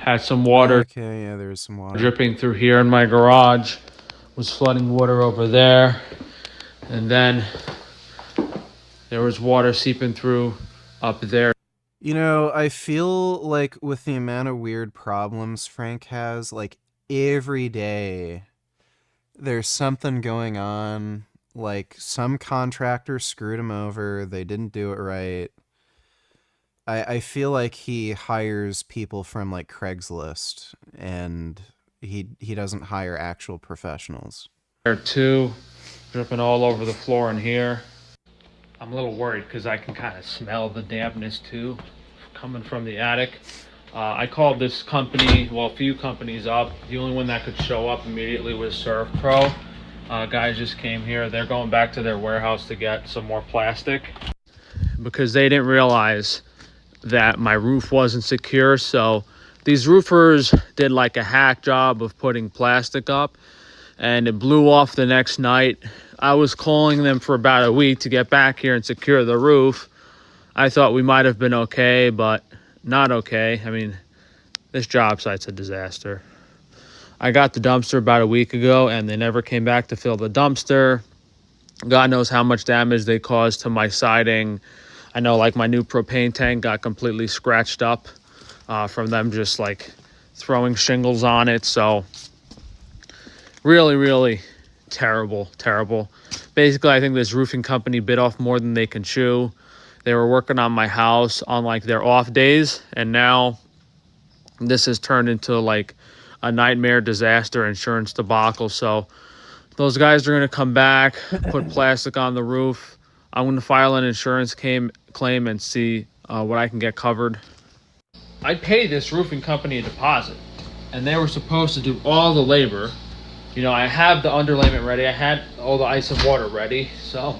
Had some water. Okay, yeah, there's some water dripping through here in my garage. Was flooding water over there. And then there was water seeping through up there. You know, I feel like with the amount of weird problems Frank has, like every day there's something going on. Like some contractor screwed him over. They didn't do it right. I feel like he hires people from like Craigslist and he doesn't hire actual professionals. There too, dripping all over the floor in here. I'm a little worried because I can kind of smell the dampness too coming from the attic. I called this company, well, a few companies up. The only one that could show up immediately was Surf Pro. Guys just came here. They're going back to their warehouse to get some more plastic because they didn't realize that my roof wasn't secure. So these roofers did like a hack job of putting plastic up, and it blew off the next night. I was calling them for about a week to get back here and secure the roof. I thought we might have been okay, but not okay. I mean, this job site's a disaster. I got the dumpster about a week ago and they never came back to fill the dumpster. God knows how much damage they caused to my siding. I know like my new propane tank got completely scratched up from them just like throwing shingles on it. So really, really terrible. Basically, I think this roofing company bit off more than they can chew. They were working on my house on like their off days, and now this has turned into like a nightmare disaster insurance debacle. So those guys are going to come back, put plastic on the roof. I'm going to file an insurance claim and see what I can get covered. I paid this roofing company a deposit, and they were supposed to do all the labor. You know, I have the underlayment ready. I had all the ice and water ready. So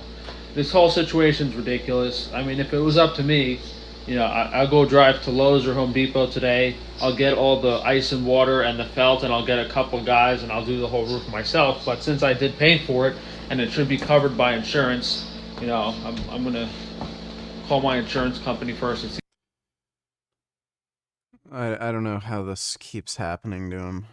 this whole situation's ridiculous. I mean, if it was up to me, you know, I'll go drive to Lowe's or Home Depot today. I'll get all the ice and water and the felt, and I'll get a couple guys, and I'll do the whole roof myself. But since I did pay for it, and it should be covered by insurance, you know, I'm going to call my insurance company first and see. I don't know how this keeps happening to him.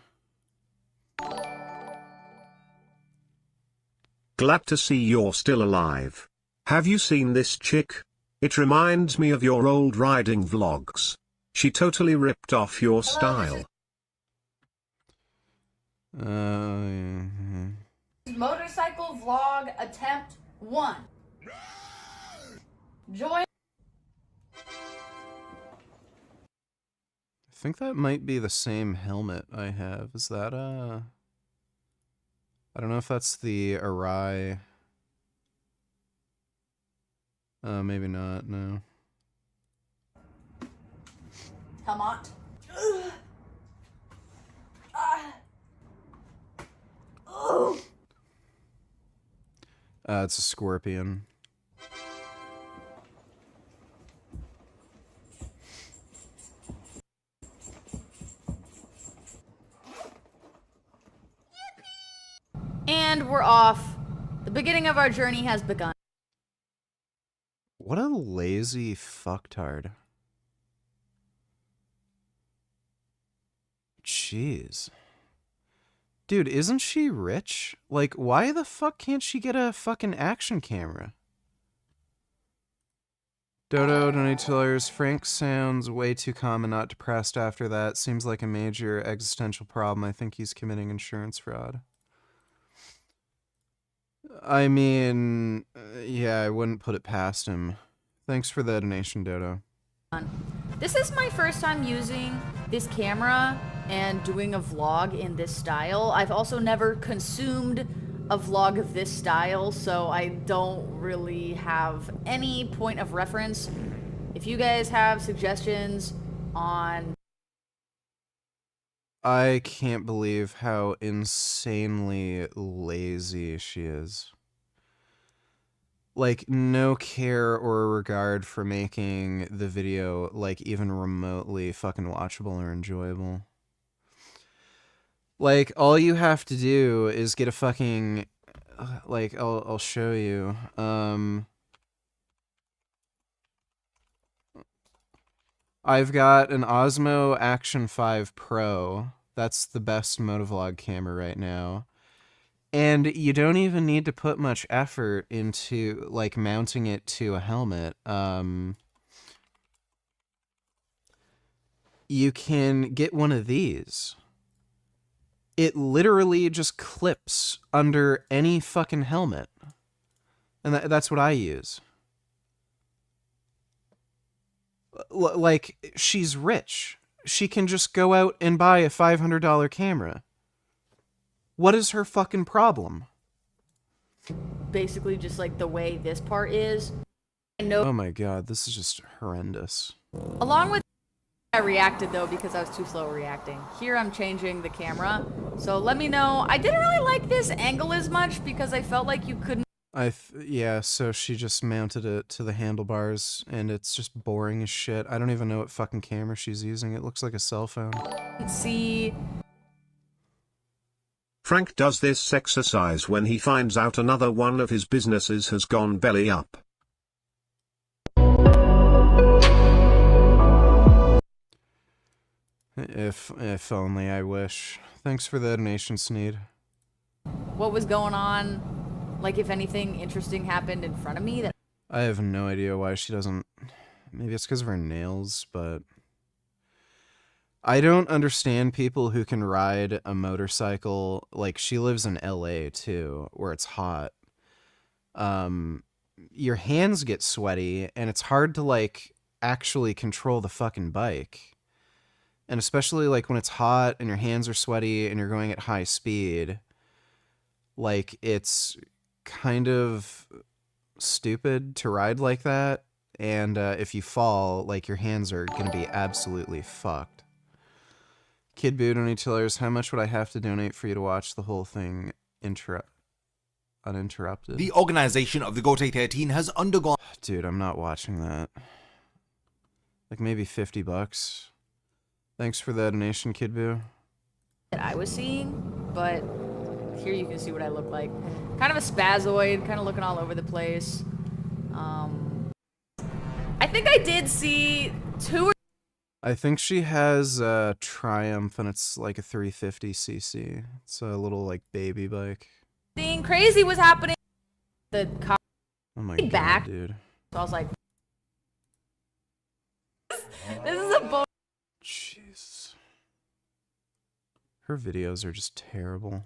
Glad to see you're still alive. Have you seen this chick? It reminds me of your old riding vlogs. She totally ripped off your style. Motorcycle vlog attempt 1. Join. I think that might be the same helmet I have. Is that I don't know if that's the Arai. Maybe not, no. Helmut. It's a scorpion. And we're off. The beginning of our journey has begun. What a lazy fucktard. Jeez. Dude, isn't she rich? Like, why the fuck can't she get a fucking action camera? Dodo, donators, Frank sounds way too calm and not depressed after that. Seems like a major existential problem. I think he's committing insurance fraud. I mean, yeah, I wouldn't put it past him. Thanks for the donation, Dodo. This is my first time using this camera and doing a vlog in this style. I've also never consumed a vlog of this style, so I don't really have any point of reference. If you guys have suggestions on... I can't believe how insanely lazy she is. Like, no care or regard for making the video, like, even remotely fucking watchable or enjoyable. Like, all you have to do is get a fucking... like, I'll show you. I've got an Osmo Action 5 Pro. That's the best motovlog camera right now. And you don't even need to put much effort into, like, mounting it to a helmet. You can get one of these. It literally just clips under any fucking helmet. And that's what I use. Like, she's rich. She can just go out and buy a $500 camera. What is her fucking problem? Basically just like the way this part is. I know. Oh my god, this is just horrendous. Along with I reacted though because I was too slow reacting. Here I'm changing the camera. So let me know. I didn't really like this angle as much because I felt like you couldn't Yeah, so she just mounted it to the handlebars and it's just boring as shit. I don't even know what fucking camera she's using. It looks like a cell phone. see. Frank does this exercise when he finds out another one of his businesses has gone belly up. If only I wish. Thanks for the donation, Sneed. What was going on? Like if anything interesting happened in front of me that I have no idea why she doesn't... Maybe it's because of her nails, but... I don't understand people who can ride a motorcycle. Like, she lives in LA, too, where it's hot. Your hands get sweaty, and it's hard to, like, actually control the fucking bike. And especially, like, when it's hot, and your hands are sweaty, and you're going at high speed, like, it's kind of stupid to ride like that. And if you fall, like, your hands are gonna be absolutely fucked. Kid Boo donators, how much would I have to donate for you to watch the whole thing uninterrupted? The organization of the Gote 13 has undergone... Dude, I'm not watching that. Like maybe $50. Thanks for the donation, Kid Boo. that I was seeing, but here you can see what I look like. Kind of a spazoid, kind of looking all over the place. I think I did see two or I think she has a Triumph, and it's like a 350cc. It's a little like baby bike. something crazy was happening. The car Oh my back. god, dude. So I was like, this is a bonus. Jeez. Her videos are just terrible.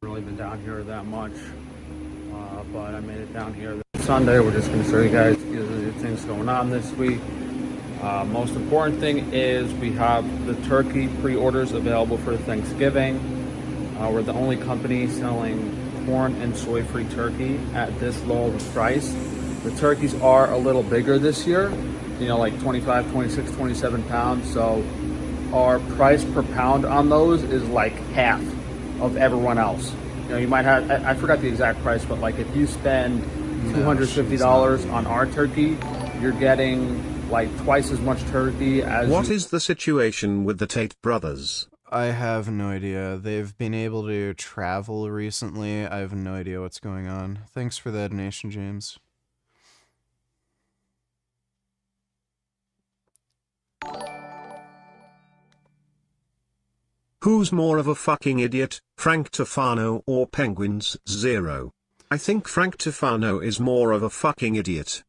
Really been down here that much, but I made it down here Sunday. We're just going to show you guys the things going on this week. Most important thing is we have the turkey pre-orders available for Thanksgiving. We're the only company selling corn and soy-free turkey at this low of a price. The turkeys are a little bigger this year, you know, like 25, 26, 27 pounds. So our price per pound on those is like half of everyone else. You know, you might have, I forgot the exact price, but like if you spend $250 on our turkey, you're getting like twice as much turkey as What is the situation with the Tate brothers? I have no idea. They've been able to travel recently. I have no idea what's going on. Thanks for the donation, James. Who's more of a fucking idiot, Frank Tufano or Penguins Zero? I think Frank Tufano is more of a fucking idiot.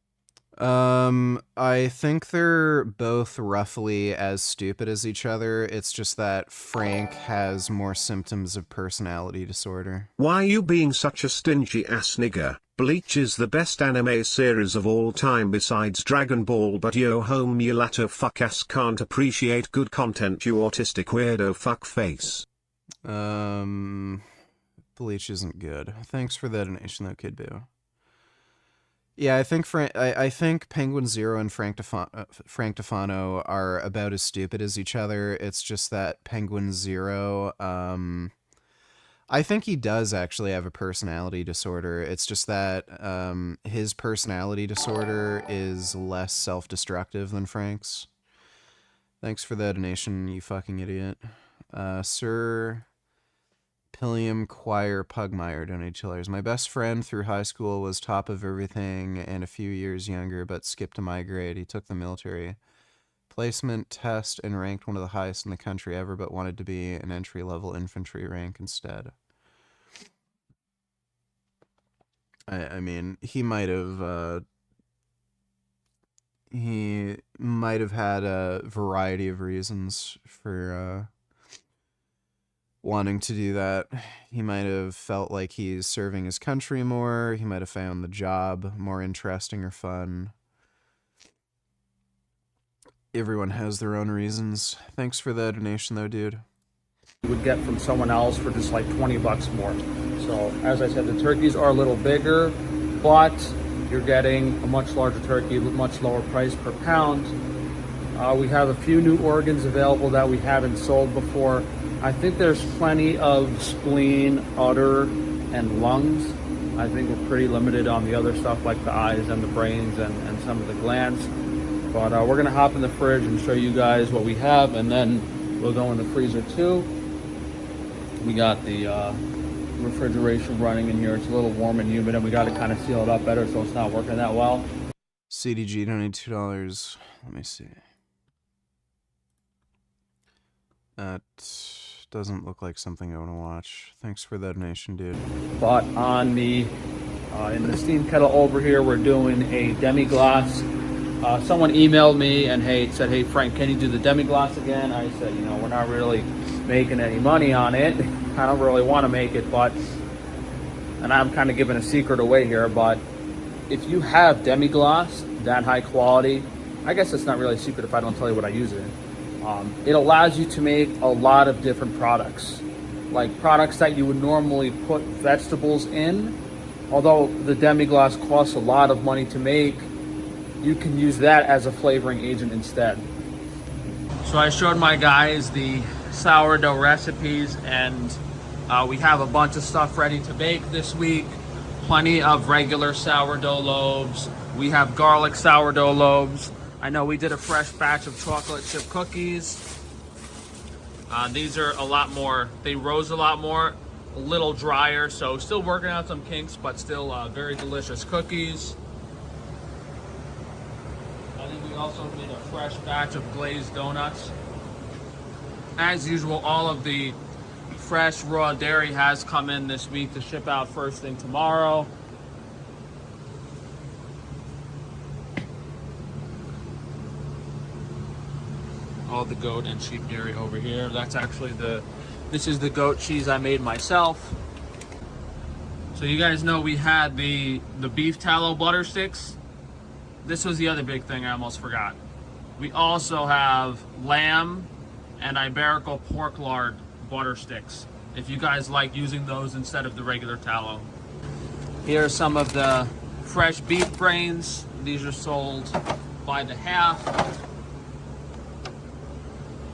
I think they're both roughly as stupid as each other. It's just that Frank has more symptoms of personality disorder. Why are you being such a stingy ass nigger? Bleach is the best anime series of all time besides Dragon Ball, but yo ho mulatto fuck ass can't appreciate good content, you autistic weirdo fuck face. Bleach isn't good. Thanks for the donation though, Kid Boo. Yeah, I think Penguin Zero and Frank Tufano are about as stupid as each other. It's just that Penguin Zero, I think he does actually have a personality disorder. It's just that his personality disorder is less self-destructive than Frank's. Thanks for the donation, you fucking idiot. Sir Pilliam Choir Pugmire donated $2. My best friend through high school was top of everything and a few years younger, but skipped a my grade. He took the military placement test and ranked one of the highest in the country ever, but wanted to be an entry-level infantry rank instead. I mean, he might have had a variety of reasons for wanting to do that. He might have felt like he's serving his country more. He might have found the job more interesting or fun. Everyone has their own reasons. Thanks for the donation though, dude. You would get from someone else for just like 20 bucks more. So as I said, the turkeys are a little bigger, but you're getting a much larger turkey with much lower price per pound. We have a few new organs available that we haven't sold before. I think there's plenty of spleen, udder, and lungs. I think we're pretty limited on the other stuff like the eyes and the brains and some of the glands. But we're gonna hop in the fridge and show you guys what we have, and then we'll go in the freezer too. We got the refrigeration running in here. It's a little warm and humid, and we got to kind of seal it up better so it's not working that well. CDG donated $2. Let me see. That doesn't look like something I want to watch. Thanks for the donation, dude. But on the in the steam kettle over here, we're doing a demi-glace. Someone emailed me and said, hey Frank, can you do the demi-glace again? I said, you know, we're not really making any money on it. I don't really want to make it, but, and I'm kind of giving a secret away here, but if you have demi-glace that high quality, I guess it's not really a secret if I don't tell you what I use it in. It allows you to make a lot of different products, like products that you would normally put vegetables in. Although the demi-glace costs a lot of money to make, you can use that as a flavoring agent instead. So I showed my guys the sourdough recipes, and we have a bunch of stuff ready to bake this week. Plenty of regular sourdough loaves. We have garlic sourdough loaves. I know we did a fresh batch of chocolate chip cookies. These are a lot more, they rose a lot more, a little drier, so still working out some kinks, but still very delicious cookies. I think we also did a fresh batch of glazed donuts. As usual, all of the fresh raw dairy has come in this week to ship out first thing tomorrow. All the goat and sheep dairy over here. That's actually this is the goat cheese I made myself. So you guys know we had the beef tallow butter sticks. This was the other big thing I almost forgot. We also have lamb and Iberico pork lard butter sticks, if you guys like using those instead of the regular tallow. Here are some of the fresh beef brains. These are sold by the half.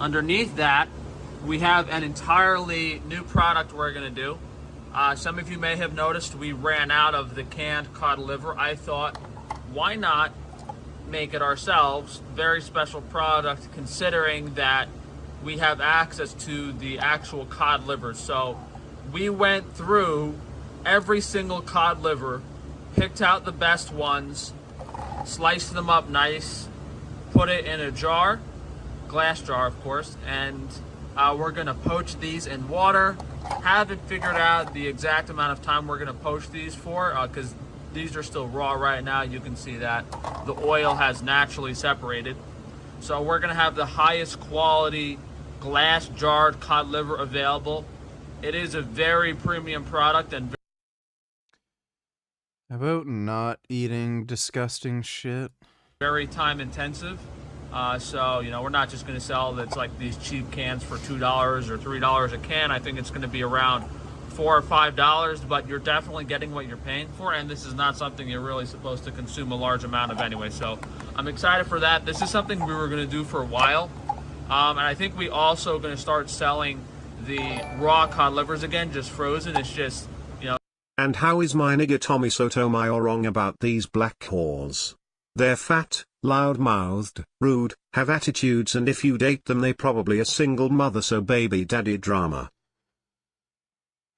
Underneath that, we have an entirely new product we're gonna do. Some of you may have noticed we ran out of the canned cod liver. I thought, why not make it ourselves? Very special product considering that we have access to the actual cod liver. So we went through every single cod liver, picked out the best ones, sliced them up nice, put it in a jar, glass jar of course, and we're gonna poach these in water. Haven't figured out the exact amount of time we're gonna poach these for, because These are still raw right now. You can see that the oil has naturally separated. So we're gonna have the highest quality glass jarred cod liver available. It is a very premium product and How about not eating disgusting shit? very time intensive. So, you know, we're not just going to sell that's like these cheap cans for $2 or $3 a can. I think it's going to be around $4 or $5, but you're definitely getting what you're paying for. And this is not something you're really supposed to consume a large amount of anyway. So I'm excited for that. This is something we were going to do for a while. And I think we also going to start selling the raw cod livers again, just frozen. It's just, you know. And how is my nigga Tommy Sotomayor wrong about these black whores? They're fat, loud-mouthed, rude, have attitudes, and if you date them they probably a single mother, so baby daddy drama.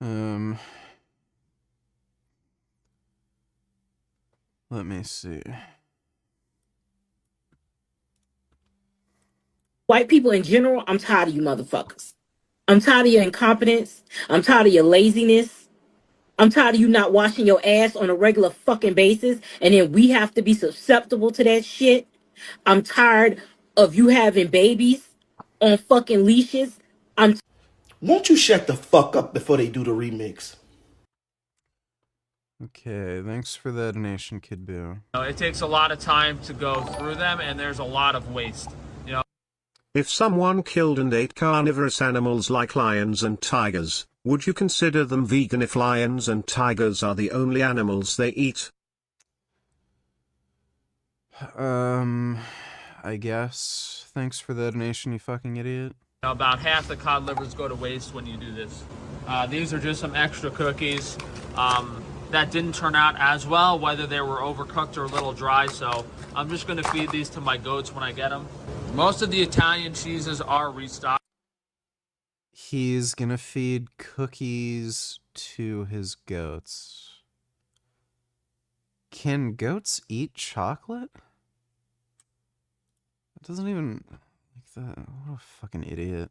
Let me see. White people in general, I'm tired of you motherfuckers. I'm tired of your incompetence. I'm tired of your laziness. I'm tired of you not washing your ass on a regular fucking basis, and then we have to be susceptible to that shit. I'm tired of you having babies on fucking leashes. Won't you shut the fuck up before they do the remix? Okay, thanks for the donation, Kid Boo. You know, it takes a lot of time to go through them, and there's a lot of waste. You know, If someone killed and ate carnivorous animals like lions and tigers, would you consider them vegan if lions and tigers are the only animals they eat? I guess. Thanks for the donation, you fucking idiot. about half the cod livers go to waste when you do this. These are just some extra cookies that didn't turn out as well, whether they were overcooked or a little dry, so I'm just going to feed these to my goats when I get them. Most of the Italian cheeses are restocked. He's gonna feed cookies to his goats. Can goats eat chocolate? It doesn't even... Like that. What a fucking idiot.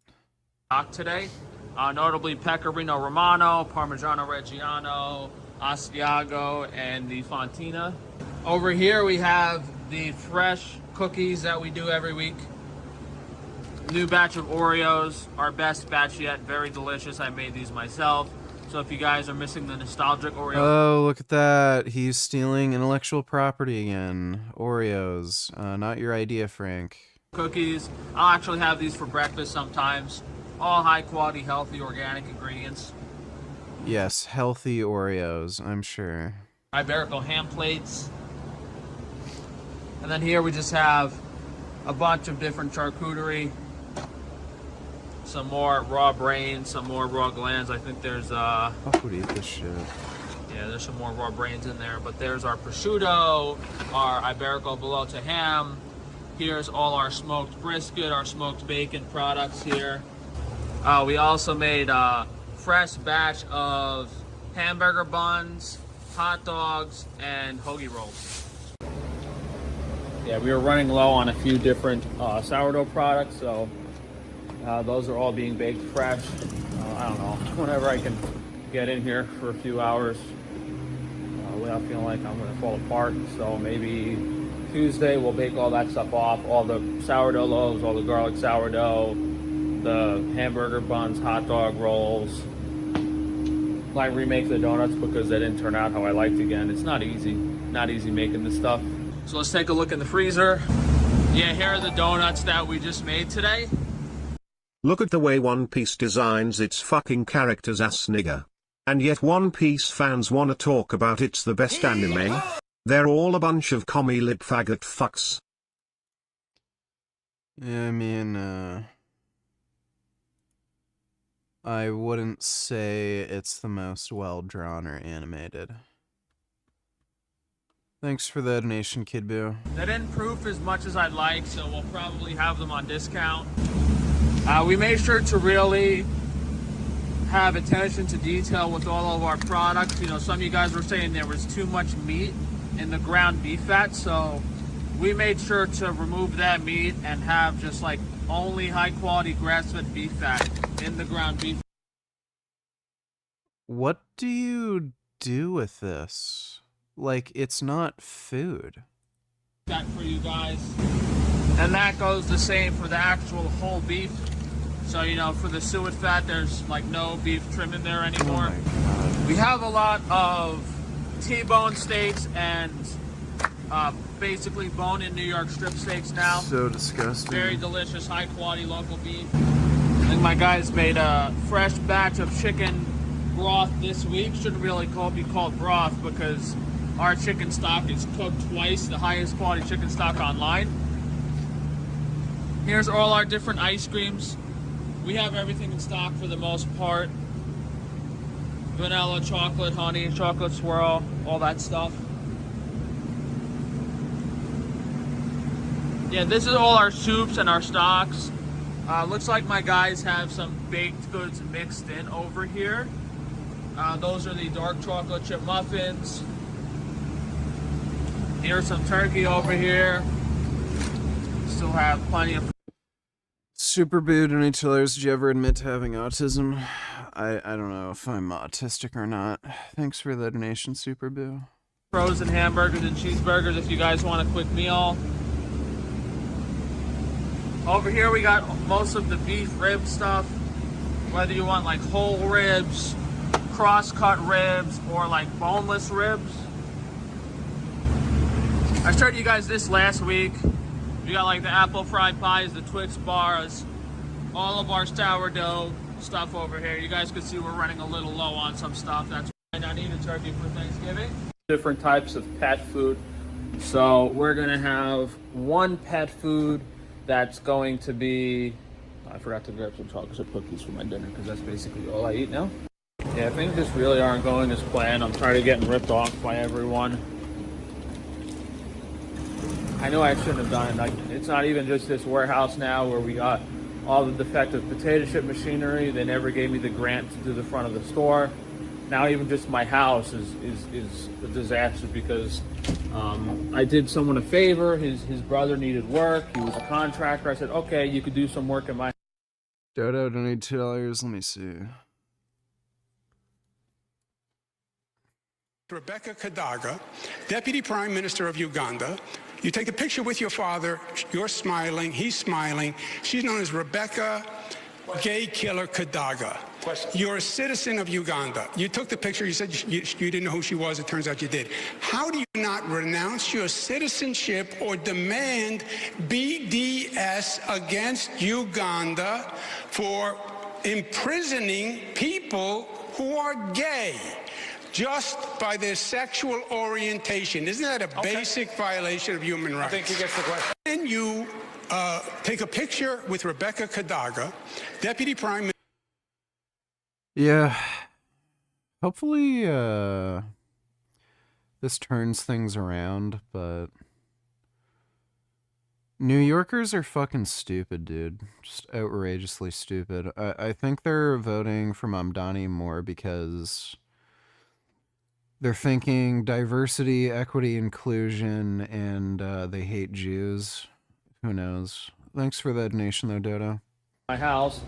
Today, notably Pecorino Romano, Parmigiano Reggiano, Asiago, and the Fontina. Over here we have the fresh cookies that we do every week. New batch of Oreos, our best batch yet, very delicious. I made these myself. So if you guys are missing the nostalgic Oreos. Oh, look at that. He's stealing intellectual property again. Oreos. Not your idea, Frank. Cookies. I'll actually have these for breakfast sometimes. All high quality, healthy, organic ingredients. Yes, healthy Oreos, I'm sure. Iberico ham plates. And then here we just have a bunch of different charcuterie. Some more raw brains, some more raw glands. I think there's Fuck would eat this shit. yeah, there's some more raw brains in there. But there's our prosciutto, our Iberico Bologna ham. Here's all our smoked brisket, our smoked bacon products here. We also made a fresh batch of hamburger buns, hot dogs, and hoagie rolls. Yeah, we were running low on a few different sourdough products, so those are all being baked fresh. I don't know, whenever I can get in here for a few hours without feeling like I'm going to fall apart. So maybe Tuesday we'll bake all that stuff off, all the sourdough loaves, all the garlic sourdough, the hamburger buns, hot dog rolls. Might remake the donuts because they didn't turn out how I liked again. It's not easy making this stuff. So let's take a look in the freezer. Yeah, here are the donuts that we just made today. Look at the way One Piece designs its fucking characters, ass nigga. And yet One Piece fans wanna talk about it's the best anime? They're all a bunch of commie lip faggot fucks. Yeah, I mean, I wouldn't say it's the most well-drawn or animated. Thanks for the donation, Kid Boo. They didn't proof as much as I'd like, so we'll probably have them on discount. We made sure to really have attention to detail with all of our products. You know, some of you guys were saying there was too much meat in the ground beef fat, so we made sure to remove that meat and have just like only high quality grass-fed beef fat in the ground beef. What do you do with this? Like, it's not food. That for you guys. And that goes the same for the actual whole beef. So, you know, for the suet fat, there's like no beef trim in there anymore. We have a lot of T-bone steaks and basically bone-in New York strip steaks now. So disgusting. Very delicious, high-quality local beef. I think my guys made a fresh batch of chicken broth this week. Shouldn't really be called broth because our chicken stock is cooked twice, the highest quality chicken stock online. Here's all our different ice creams. We have everything in stock for the most part. Vanilla, chocolate, honey, chocolate swirl, all that stuff. Yeah, this is all our soups and our stocks. Looks like my guys have some baked goods mixed in over here. Those are the dark chocolate chip muffins. Here's some turkey over here. Still have plenty of... Super booed and did you ever admit to having autism? I don't know if I'm autistic or not. Thanks for the donation, Super Boo. Frozen hamburgers and cheeseburgers if you guys want a quick meal. Over here we got most of the beef rib stuff. Whether you want like whole ribs, cross-cut ribs, or like boneless ribs. I showed you guys this last week. We got like the apple fried pies, the Twix bars, all of our sourdough stuff over here. You guys can see we're running a little low on some stuff. That's why I need a turkey for Thanksgiving. Different types of pet food. So we're gonna have one pet food that's going to be, I forgot to grab some chocolate chip cookies for my dinner because that's basically all I eat now. Yeah, things just really aren't going as planned. I'm tired of getting ripped off by everyone. I know I shouldn't have done it. Like, it's not even just this warehouse now where we got all the defective potato chip machinery. They never gave me the grant to do the front of the store. Now even just my house is a disaster because I did someone a favor. His brother needed work. He was a contractor. I said, okay, you could do some work in my... Dodo, donate $2. Let me see. Rebecca Kadaga, Deputy Prime Minister of Uganda. You take a picture with your father, you're smiling, he's smiling. She's known as Rebecca Gay Killer Kadaga. You're a citizen of Uganda. You took the picture, you said you didn't know who she was, it turns out you did. How do you not renounce your citizenship or demand BDS against Uganda for imprisoning people who are gay? Just by their sexual orientation. Isn't that a basic violation of human rights? I think he gets the question. Then you take a picture with Rebecca Kadaga, Deputy Prime Minister. Yeah. Hopefully, this turns things around, but New Yorkers are fucking stupid, dude. Just outrageously stupid. I think they're voting for Mamdani more because they're thinking diversity, equity, inclusion, and they hate Jews. Who knows? Thanks for the donation, though, Dodo. My house,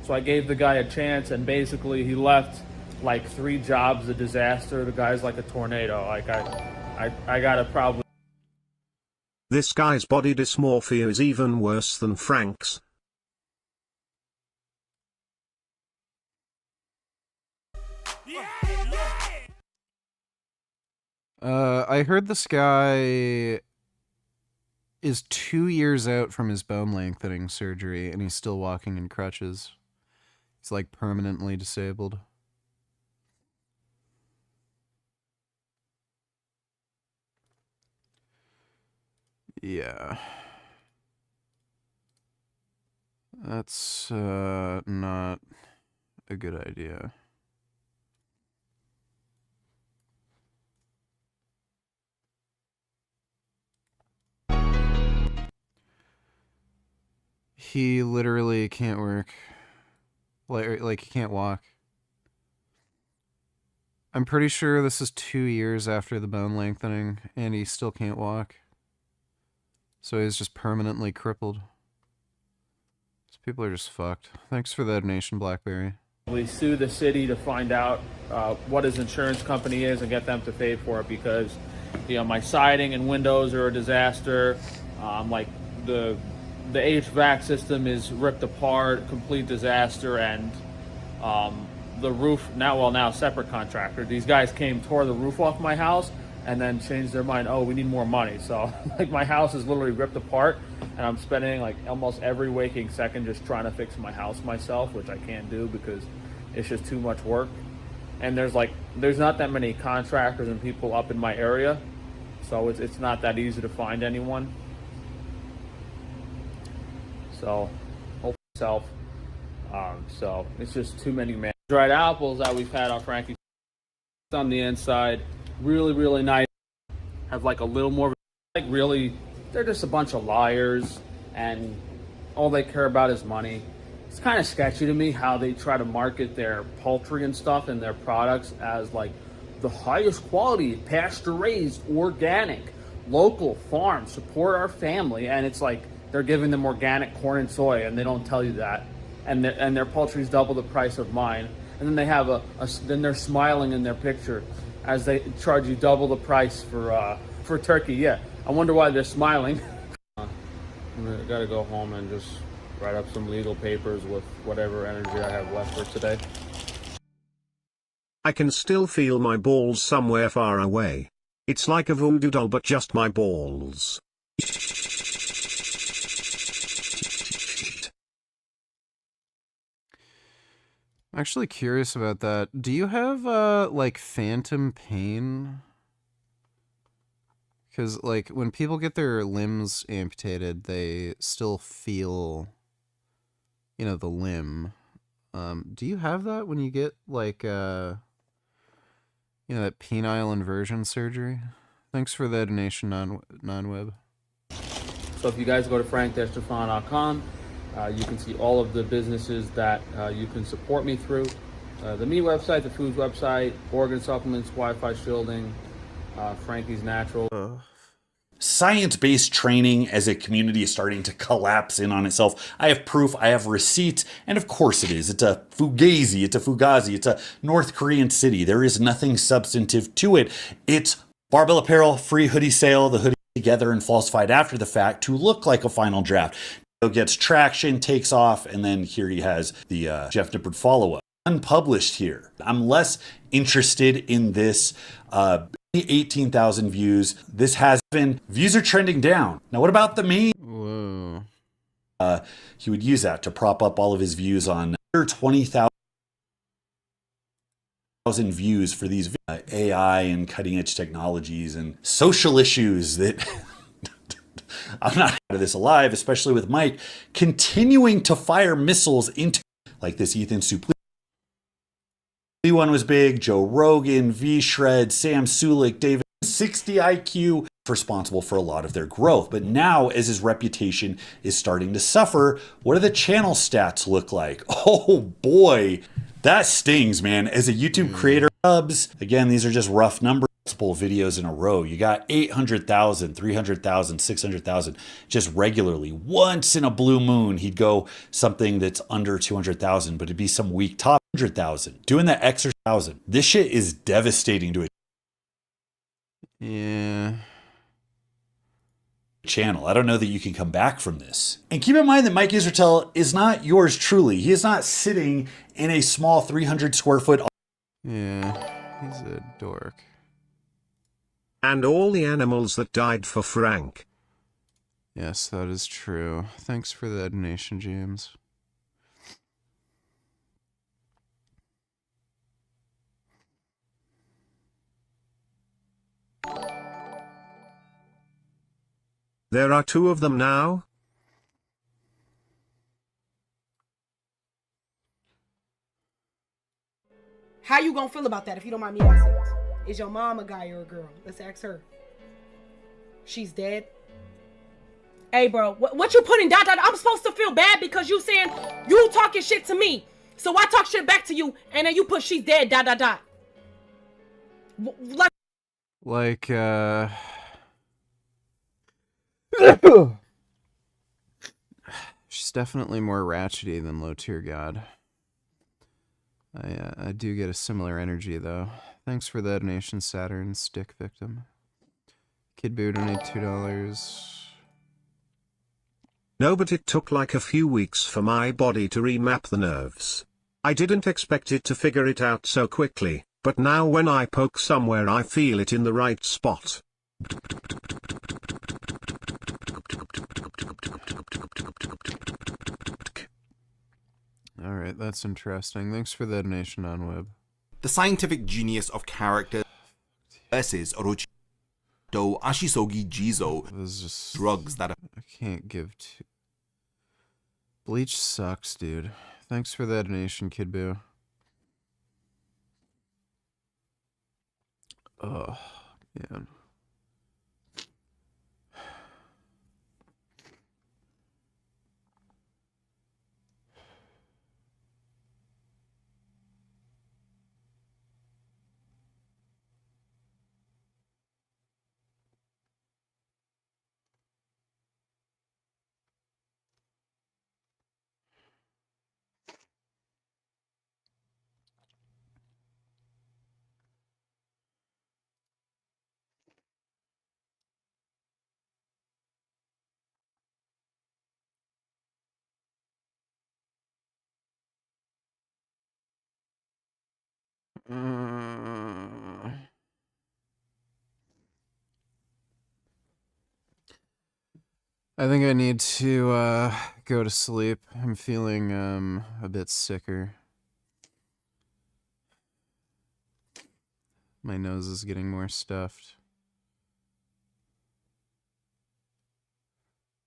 so I gave the guy a chance, and basically he left like 3 jobs a disaster. The guy's like a tornado. Like I got a problem. This guy's body dysmorphia is even worse than Frank's. I heard this guy is 2 years out from his bone lengthening surgery, and he's still walking in crutches. He's like permanently disabled. Yeah. That's not a good idea. He literally can't work. Like he can't walk. I'm pretty sure this is 2 years after the bone lengthening, and he still can't walk. So he's just permanently crippled. These people are just fucked. Thanks for the donation, Blackberry. We sue the city to find out what his insurance company is and get them to pay for it because my siding and windows are a disaster. Like the HVAC system is ripped apart, complete disaster, and the roof now separate contractor. These guys came, tore the roof off my house, and then changed their mind. Oh, we need more money. So like my house is literally ripped apart, and I'm spending like almost every waking second just trying to fix my house myself, which I can't do because it's just too much work. And there's not that many contractors and people up in my area, so it's not that easy to find anyone. So help yourself. So it's just too many dried apples that we've had on Frankie on the inside. Really, really nice. Have like a little more, like really, they're just a bunch of liars and all they care about is money. It's kind of sketchy to me how they try to market their poultry and stuff and their products as like the highest quality, pasture raised, organic, local farm, support our family. And it's like they're giving them organic corn and soy and they don't tell you that. And their poultry is double the price of mine. And then they have then they're smiling in their picture as they charge you double the price for turkey. Yeah, I wonder why they're smiling. I gotta go home and just write up some legal papers with whatever energy I have left for today. I can still feel my balls somewhere far away. It's like a voodoo doll but just my balls. I'm actually curious about that. Do you have, like, phantom pain? Because, like, when people get their limbs amputated, they still feel, you know, the limb. Do you have that when you get, like, you know, that penile inversion surgery? Thanks for the donation, non-web. So if you guys go to frank-tufano.com, you can see all of the businesses that you can support me through. The meat website, the foods website, organ supplements, Wi-Fi shielding, Frankie's Natural. Science-based training as a community is starting to collapse in on itself. I have proof, I have receipts, and of course it is. It's a fugazi, it's a North Korean city. There is nothing substantive to it. It's barbell apparel, free hoodie sale, the hoodie together and falsified after the fact to look like a final draft. Gets traction, takes off, and then here he has the Jeff Nippard follow-up. Unpublished here. I'm less interested in this 18,000 views. This has been, views are trending down. Now what about the main? Whoa. He would use that to prop up all of his views on 20,000 views for these AI and cutting edge technologies and social issues that I'm not out of this alive, especially with Mike continuing to fire missiles into, like this Ethan Suplee one was big, Joe Rogan, V-Shred, Sam Sulik, David, 60 IQ, responsible for a lot of their growth. But now, as his reputation is starting to suffer, what do the channel stats look like? Oh boy, that stings, man. As a YouTube creator, again, these are just rough numbers. Multiple videos in a row. You got 800,000, 300,000, 600,000 just regularly. Once in a blue moon, he'd go something that's under 200,000, but it'd be some weak top 100,000. Doing that extra 1,000. This shit is devastating to a channel. I don't know that you can come back from this. And keep in mind that Mike Israetel is not yours truly. He is not sitting in a small 300 square foot. Yeah, he's a dork. And all the animals that died for Frank. Yes, that is true. Thanks for the donation, James. There are two of them now? How you gonna feel about that if you don't mind me asking? Is your mom a guy or a girl? Let's ask her. She's dead. Hey, bro, what you putting dot? I'm supposed to feel bad because you saying you talking shit to me. So I talk shit back to you, and then you put she's dead. Dot dot dot. Like, she's definitely more ratchety than Low Tier God. I do get a similar energy though. Thanks for the donation, Saturn Stick Victim. Kid Boo donate $2. No, but it took like a few weeks for my body to remap the nerves. I didn't expect it to figure it out so quickly, but now when I poke somewhere I feel it in the right spot. Alright, that's interesting. Thanks for the donation on web. The scientific genius of character versus Orochi Do Ashisogi Jizo. Drugs that I can't give two. Bleach sucks, dude. Thanks for the donation, Kid Boo. Oh, man. I think I need to go to sleep. I'm feeling a bit sicker. My nose is getting more stuffed.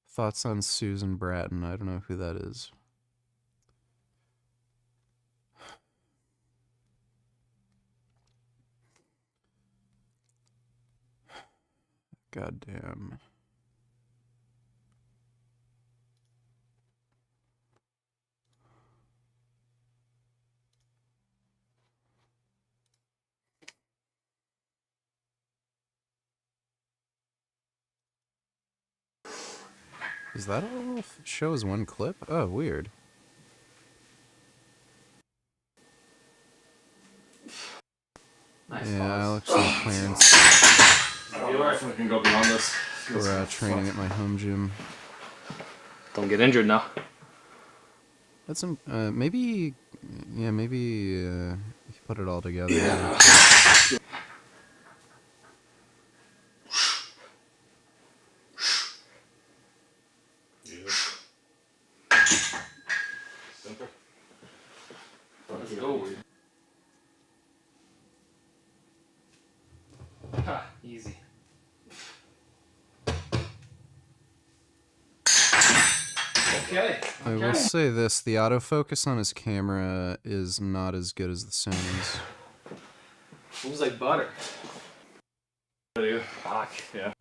Thoughts on Susan Bratton? I don't know who that is. God damn. Is that all shows one clip? Oh, weird. Nice yeah, pause. Alex and Clarence. We can go beyond this. We're training at my home gym. Don't get injured now. That's maybe, yeah, maybe if you put it all together. Yeah. Let's go. Ha, easy. Okay. I will say this, the autofocus on his camera is not as good as the Sony's. Moves like butter. Fuck, yeah.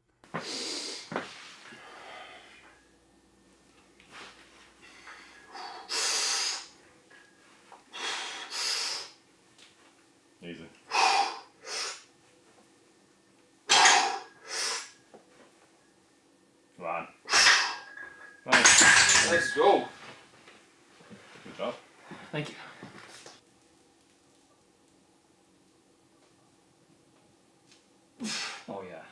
Easy. Come on. Nice. Let's go. Good job. Thank you. Oh yeah.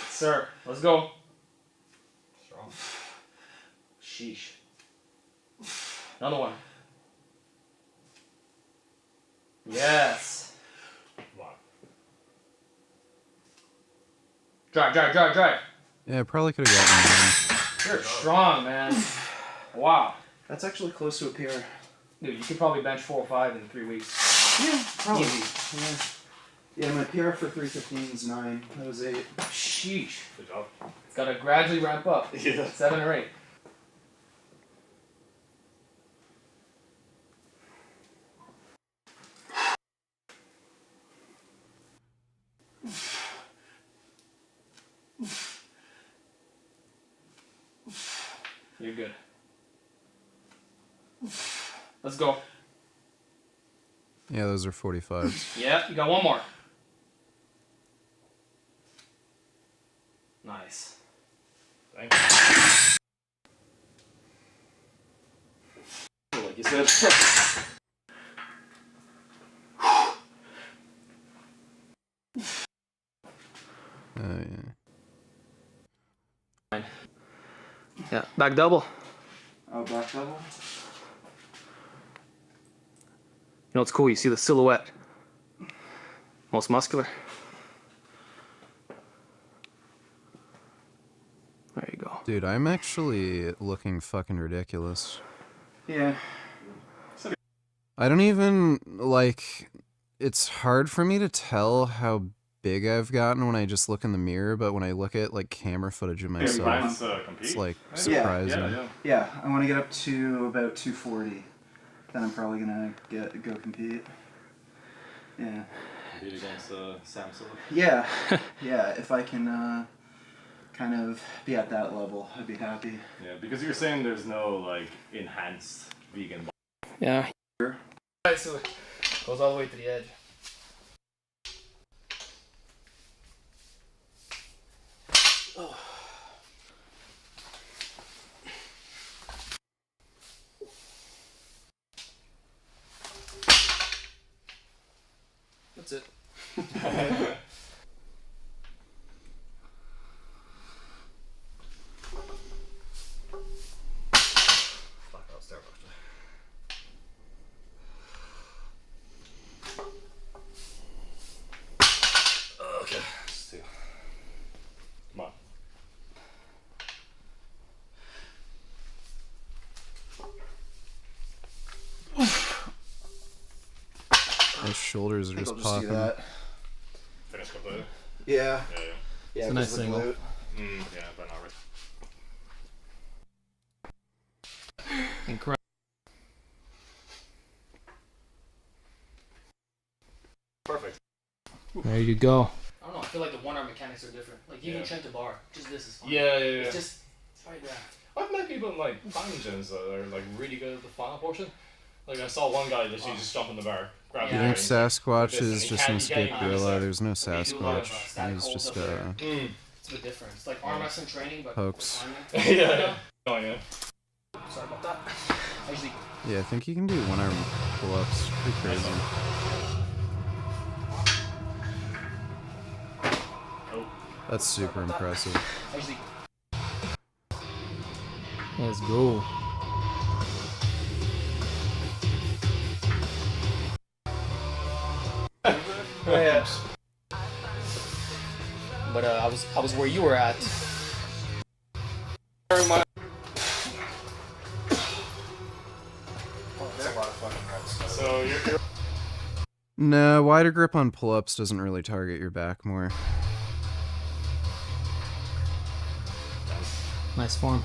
Sir, let's go. Strong. Sheesh. Another one. Yes. Come on. Drive, drive, drive, drive. Yeah, I probably could have gotten one. You're strong, man. Wow. That's actually close to a PR. Dude, you could probably bench 4 or 5 in 3 weeks. Yeah, probably. Easy. Yeah, my PR for 315 is 9. That was 8. Sheesh. Good job. It's got to gradually ramp up. Yeah. 7 or 8. You're good. Let's go. Yeah, those are 45s. Yeah, you got one more. Nice. Thank you. Like you said. Oh yeah. Yeah, back double. Oh, back double? You know, it's cool. You see the silhouette. Most muscular. There you go. Dude, I'm actually looking fucking ridiculous. Yeah. I don't even, like, it's hard for me to tell how big I've gotten when I just look in the mirror, but when I look at, like, camera footage of myself, it's, like, surprising. Yeah, I want to get up to about 240. Then I'm probably going to go compete. Yeah. Compete against Samsung? Yeah. Yeah, if I can kind of be at that level, I'd be happy. Yeah, because you're saying there's no, like, enhanced vegan. Yeah. Alright, so it goes all the way to the edge. Oh. That's it. Fuck, I'll start after. Okay, let's do. Come on. My shoulders are I think just I'll just do popping. that. Finish completely? Yeah. Yeah. Yeah, It's a nice 'cause the single. glute. Yeah, but not really. Incredible. Perfect. There you go. I don't know, I feel like the one arm mechanics are different. Like even Trent to bar, just this is fine. Yeah. It's just, it's right there. I've met people in like bang gyms that are like really good at the final portion. Like I saw one guy literally just jump in the bar, grab You the think bar, Sasquatch this, and is he just an can't- he escape can't gorilla? use There's no They do a lot of, Sasquatch. static He's holds just up there. Mm. It's a bit different. It's like arm wrestling training, but Pokes. with Yeah. climbing. Oh yeah. Sorry about that. I usually Yeah, I think you can do one arm pull-ups. Pretty crazy. That's super impressive. I usually Let's go. yeah. But I was where you were at. That's a lot of fucking reps. So you're No, wider grip on pull-ups doesn't really target your back more. Nice form.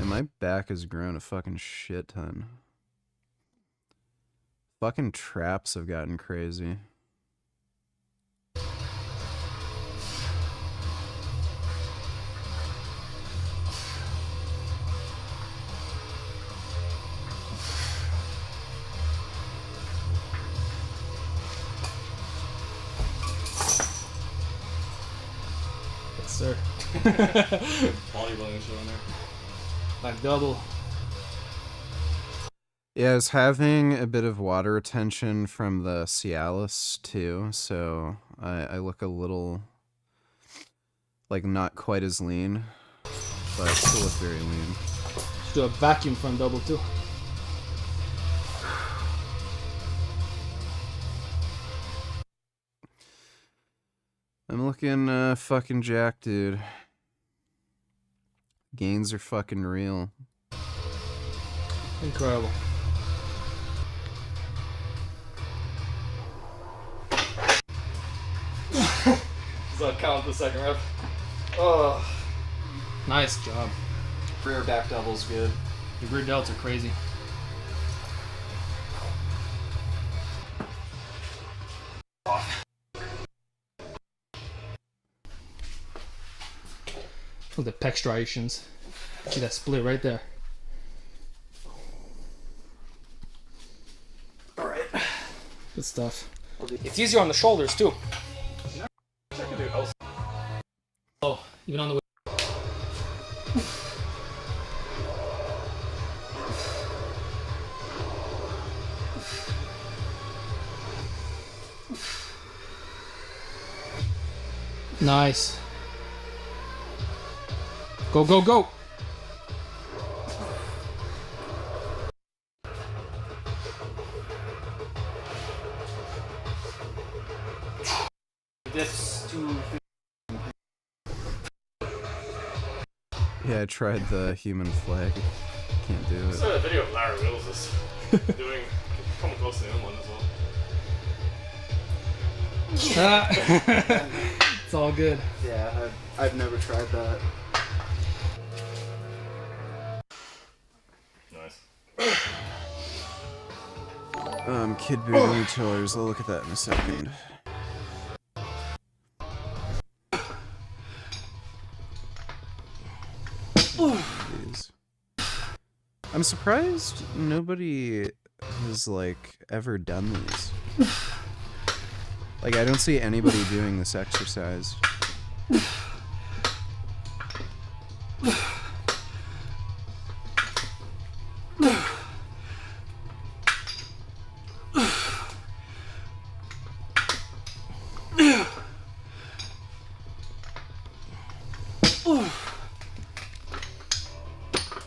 And my back has grown a fucking shit ton. Fucking traps have gotten crazy. Yes, sir. bodybuilding show in there. Back double. Yeah, I was having a bit of water retention from the Cialis too, so I look a little, like, not quite as lean, but I still look very lean. Let's do a vacuum front double too. I'm looking fucking jacked, dude. Gains are fucking real. Incredible. Does that count the second rep? Oh. Nice job. Rear back double's good. The rear delts are crazy. Look at the pec striations. See that split right there. Alright. Good stuff. It's easier on the shoulders too. I can do else. Oh, even on the way. Nice. Go, go, go. This too. Yeah, I tried the human flag. Can't do I it. saw a video of Larry Wills is doing coming close to the inland as well. It's all good. Yeah, I've never tried that. Nice. Kid booty chillers. I'll look at that in a second. Jeez. I'm surprised nobody has like ever done these. Like I don't see anybody doing this exercise.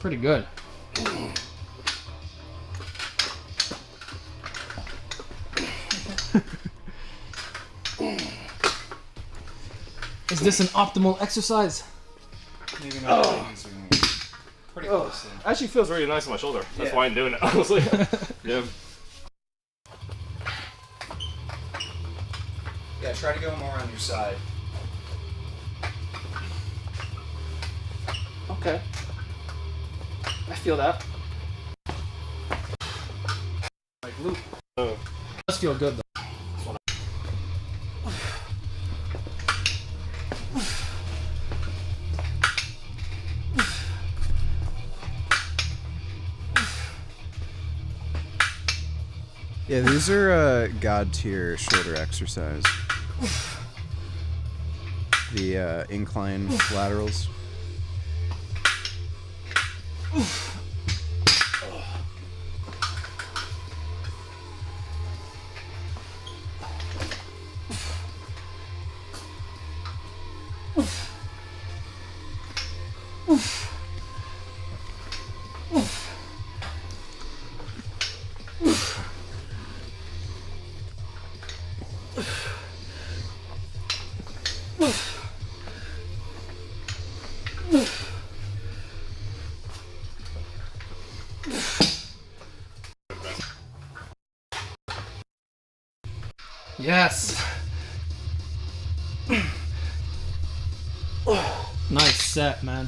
Pretty good. Is this an optimal exercise? Maybe not. Pretty close. Actually feels really nice on my shoulder. That's why I'm doing it, honestly. Yeah. Yeah, try to go more on your side. Okay. I feel that. Like loop. Does feel good though. Yeah, these are god tier shoulder exercise. The incline laterals. Yes. Nice set, man.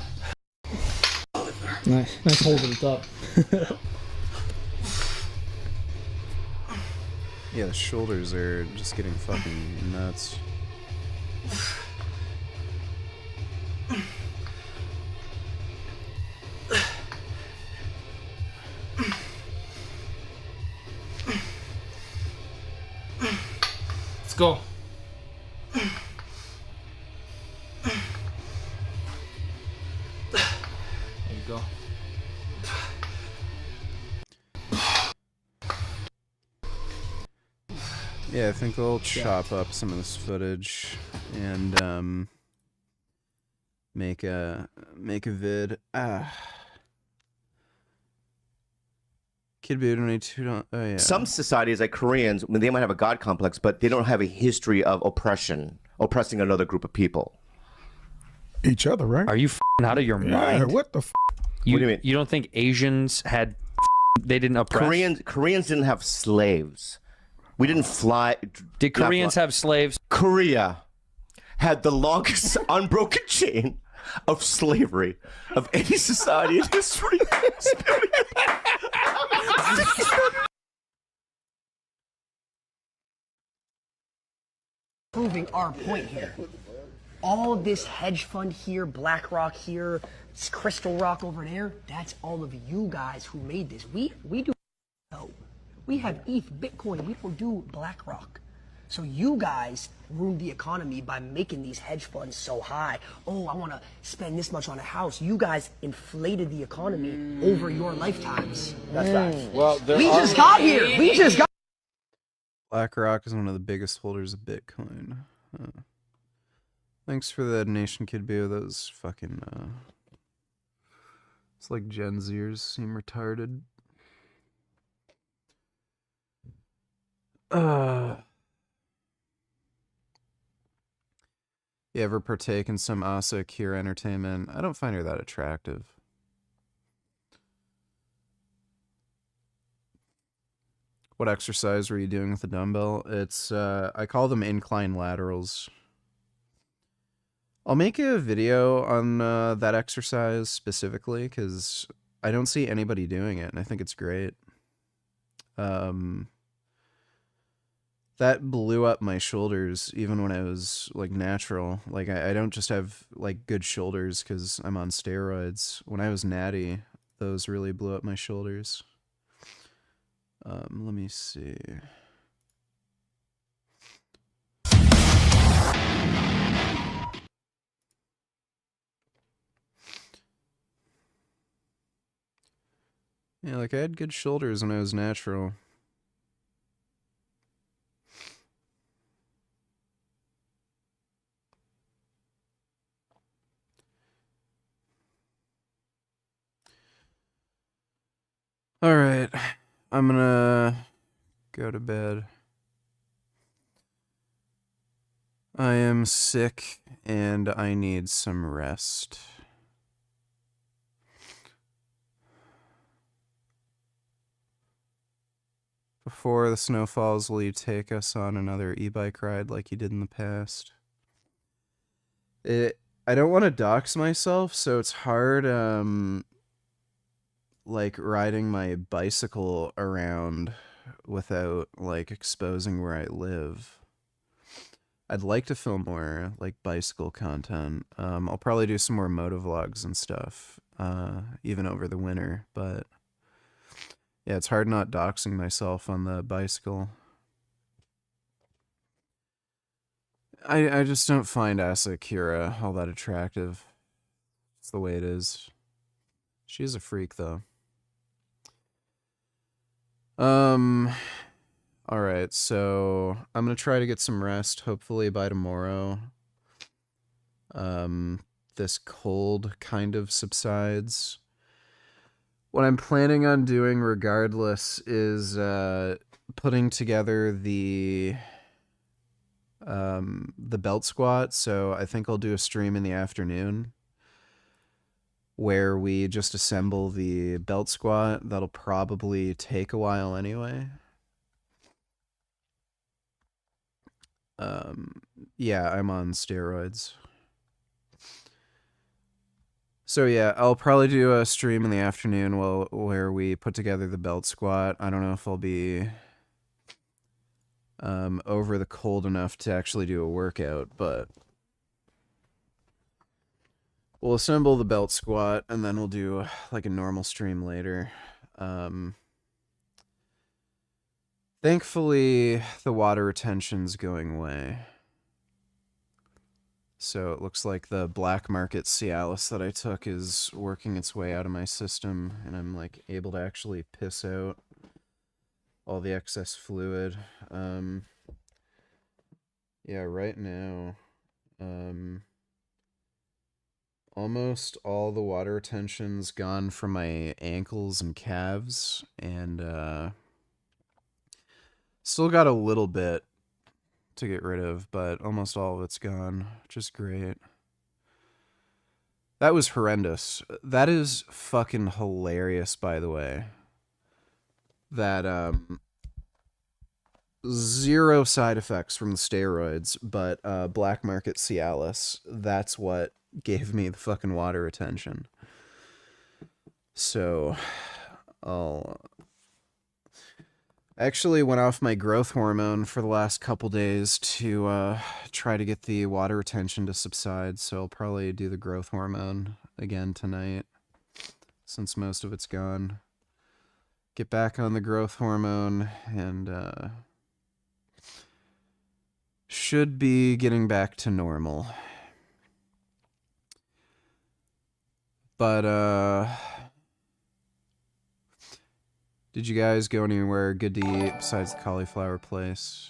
Nice holding it up. Yeah, the shoulders are just getting fucking nuts. Let's go. There you go. Yeah, I think they'll chop up some of this footage and make a vid. Kid Boo donate $2. Oh yeah. Some societies, like Koreans, when they might have a god complex, but they don't have a history of oppressing another group of people. Each other, right? Are you out of your Yeah, mind? what the What do you mean? You don't think Asians had they didn't oppress? Koreans didn't have slaves. We didn't fly. Did Koreans have slaves? Korea had the longest unbroken chain of slavery of any society in history. Proving our point here. All of this hedge fund here, BlackRock here, Crystal Rock over there, that's all of you guys who made this. We do no. We have ETH, Bitcoin, we don't do BlackRock. So you guys ruined the economy by making these hedge funds so high. Oh, I want to spend this much on a house. You guys inflated the economy over your lifetimes. That's facts. Well, we just got here. We just got. BlackRock is one of the biggest holders of Bitcoin. Thanks for the donation, Kid Boo. That was fucking, it's like Gen Zers seem retarded. You ever partake in some Asa Akira entertainment? I don't find her that attractive. What exercise were you doing with the dumbbell? It's, I call them incline laterals. I'll make a video on that exercise specifically because I don't see anybody doing it, and I think it's great. That blew up my shoulders even when I was, like, natural. Like, I don't just have, like, good shoulders because I'm on steroids. When I was natty, those really blew up my shoulders. Let me see. Yeah, like, I had good shoulders when I was natural. Alright, I'm gonna go to bed. I am sick and I need some rest. Before the snow falls, will you take us on another e-bike ride like you did in the past? I don't want to dox myself, so it's hard, like, riding my bicycle around without, like, exposing where I live. I'd like to film more, like, bicycle content. I'll probably do some more motovlogs and stuff, even over the winter, but yeah, it's hard not doxing myself on the bicycle. I just don't find Asa Akira all that attractive. It's the way it is. She is a freak, though. Alright, so I'm gonna try to get some rest, hopefully by tomorrow. This cold kind of subsides. What I'm planning on doing regardless is putting together the belt squat, so I think I'll do a stream in the afternoon where we just assemble the belt squat. That'll probably take a while anyway. Yeah, I'm on steroids. So yeah, I'll probably do a stream in the afternoon where we put together the belt squat. I don't know if I'll be over the cold enough to actually do a workout, but we'll assemble the belt squat and then we'll do like a normal stream later. Thankfully, the water retention's going away. So it looks like the black market Cialis that I took is working its way out of my system, and I'm like able to actually piss out all the excess fluid. Yeah, right now, almost all the water retention's gone from my ankles and calves, and still got a little bit to get rid of, but almost all of it's gone, which is great. That was horrendous. That is fucking hilarious, by the way. That, zero side effects from the steroids, but black market Cialis, that's what gave me the fucking water retention. So, I actually went off my growth hormone for the last couple days to try to get the water retention to subside, so I'll probably do the growth hormone again tonight, since most of it's gone. Get back on the growth hormone, and should be getting back to normal. But, did you guys go anywhere good to eat besides the cauliflower place?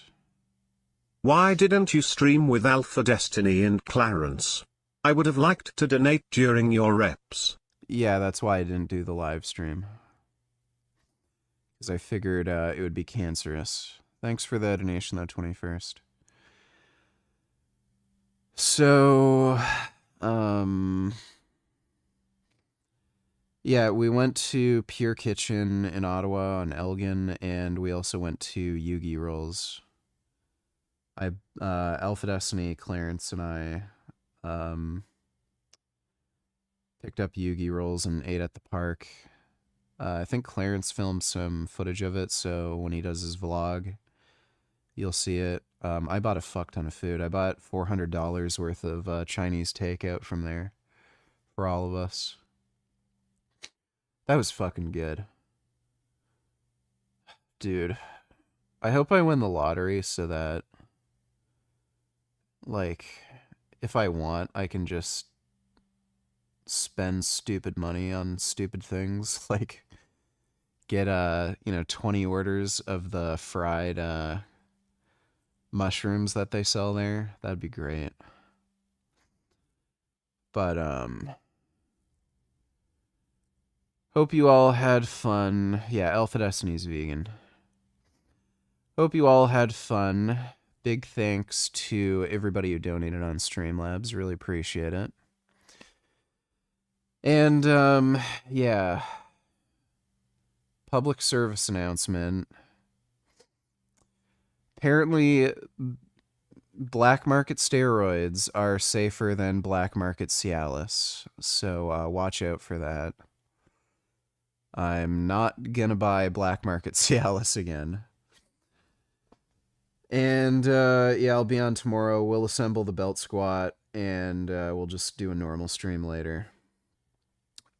Why didn't you stream with Alpha Destiny and Clarence? I would have liked to donate during your reps. Yeah, that's why I didn't do the live stream. Because I figured it would be cancerous. Thanks for the donation, though, 21st. So, yeah, we went to Pure Kitchen in Ottawa on Elgin, and we also went to Yugi Rolls. Alpha Destiny, Clarence, and I picked up Yugi Rolls and ate at the park. I think Clarence filmed some footage of it, so when he does his vlog, you'll see it. I bought a fuck ton of food. I bought $400 worth of Chinese takeout from there for all of us. That was fucking good. Dude, I hope I win the lottery so that, like, if I want, I can just spend stupid money on stupid things, like get 20 orders of the fried mushrooms that they sell there. That'd be great. But hope you all had fun. Yeah, Alpha Destiny's vegan. Hope you all had fun. Big thanks to everybody who donated on Streamlabs. Really appreciate it. And, yeah. Public service announcement. Apparently, black market steroids are safer than black market Cialis. So, watch out for that. I'm not gonna buy black market Cialis again. And, yeah, I'll be on tomorrow. We'll assemble the belt squat, and we'll just do a normal stream later.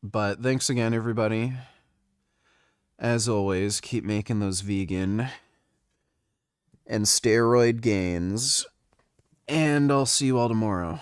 But thanks again, everybody. As always, keep making those vegan and steroid gains. And I'll see you all tomorrow.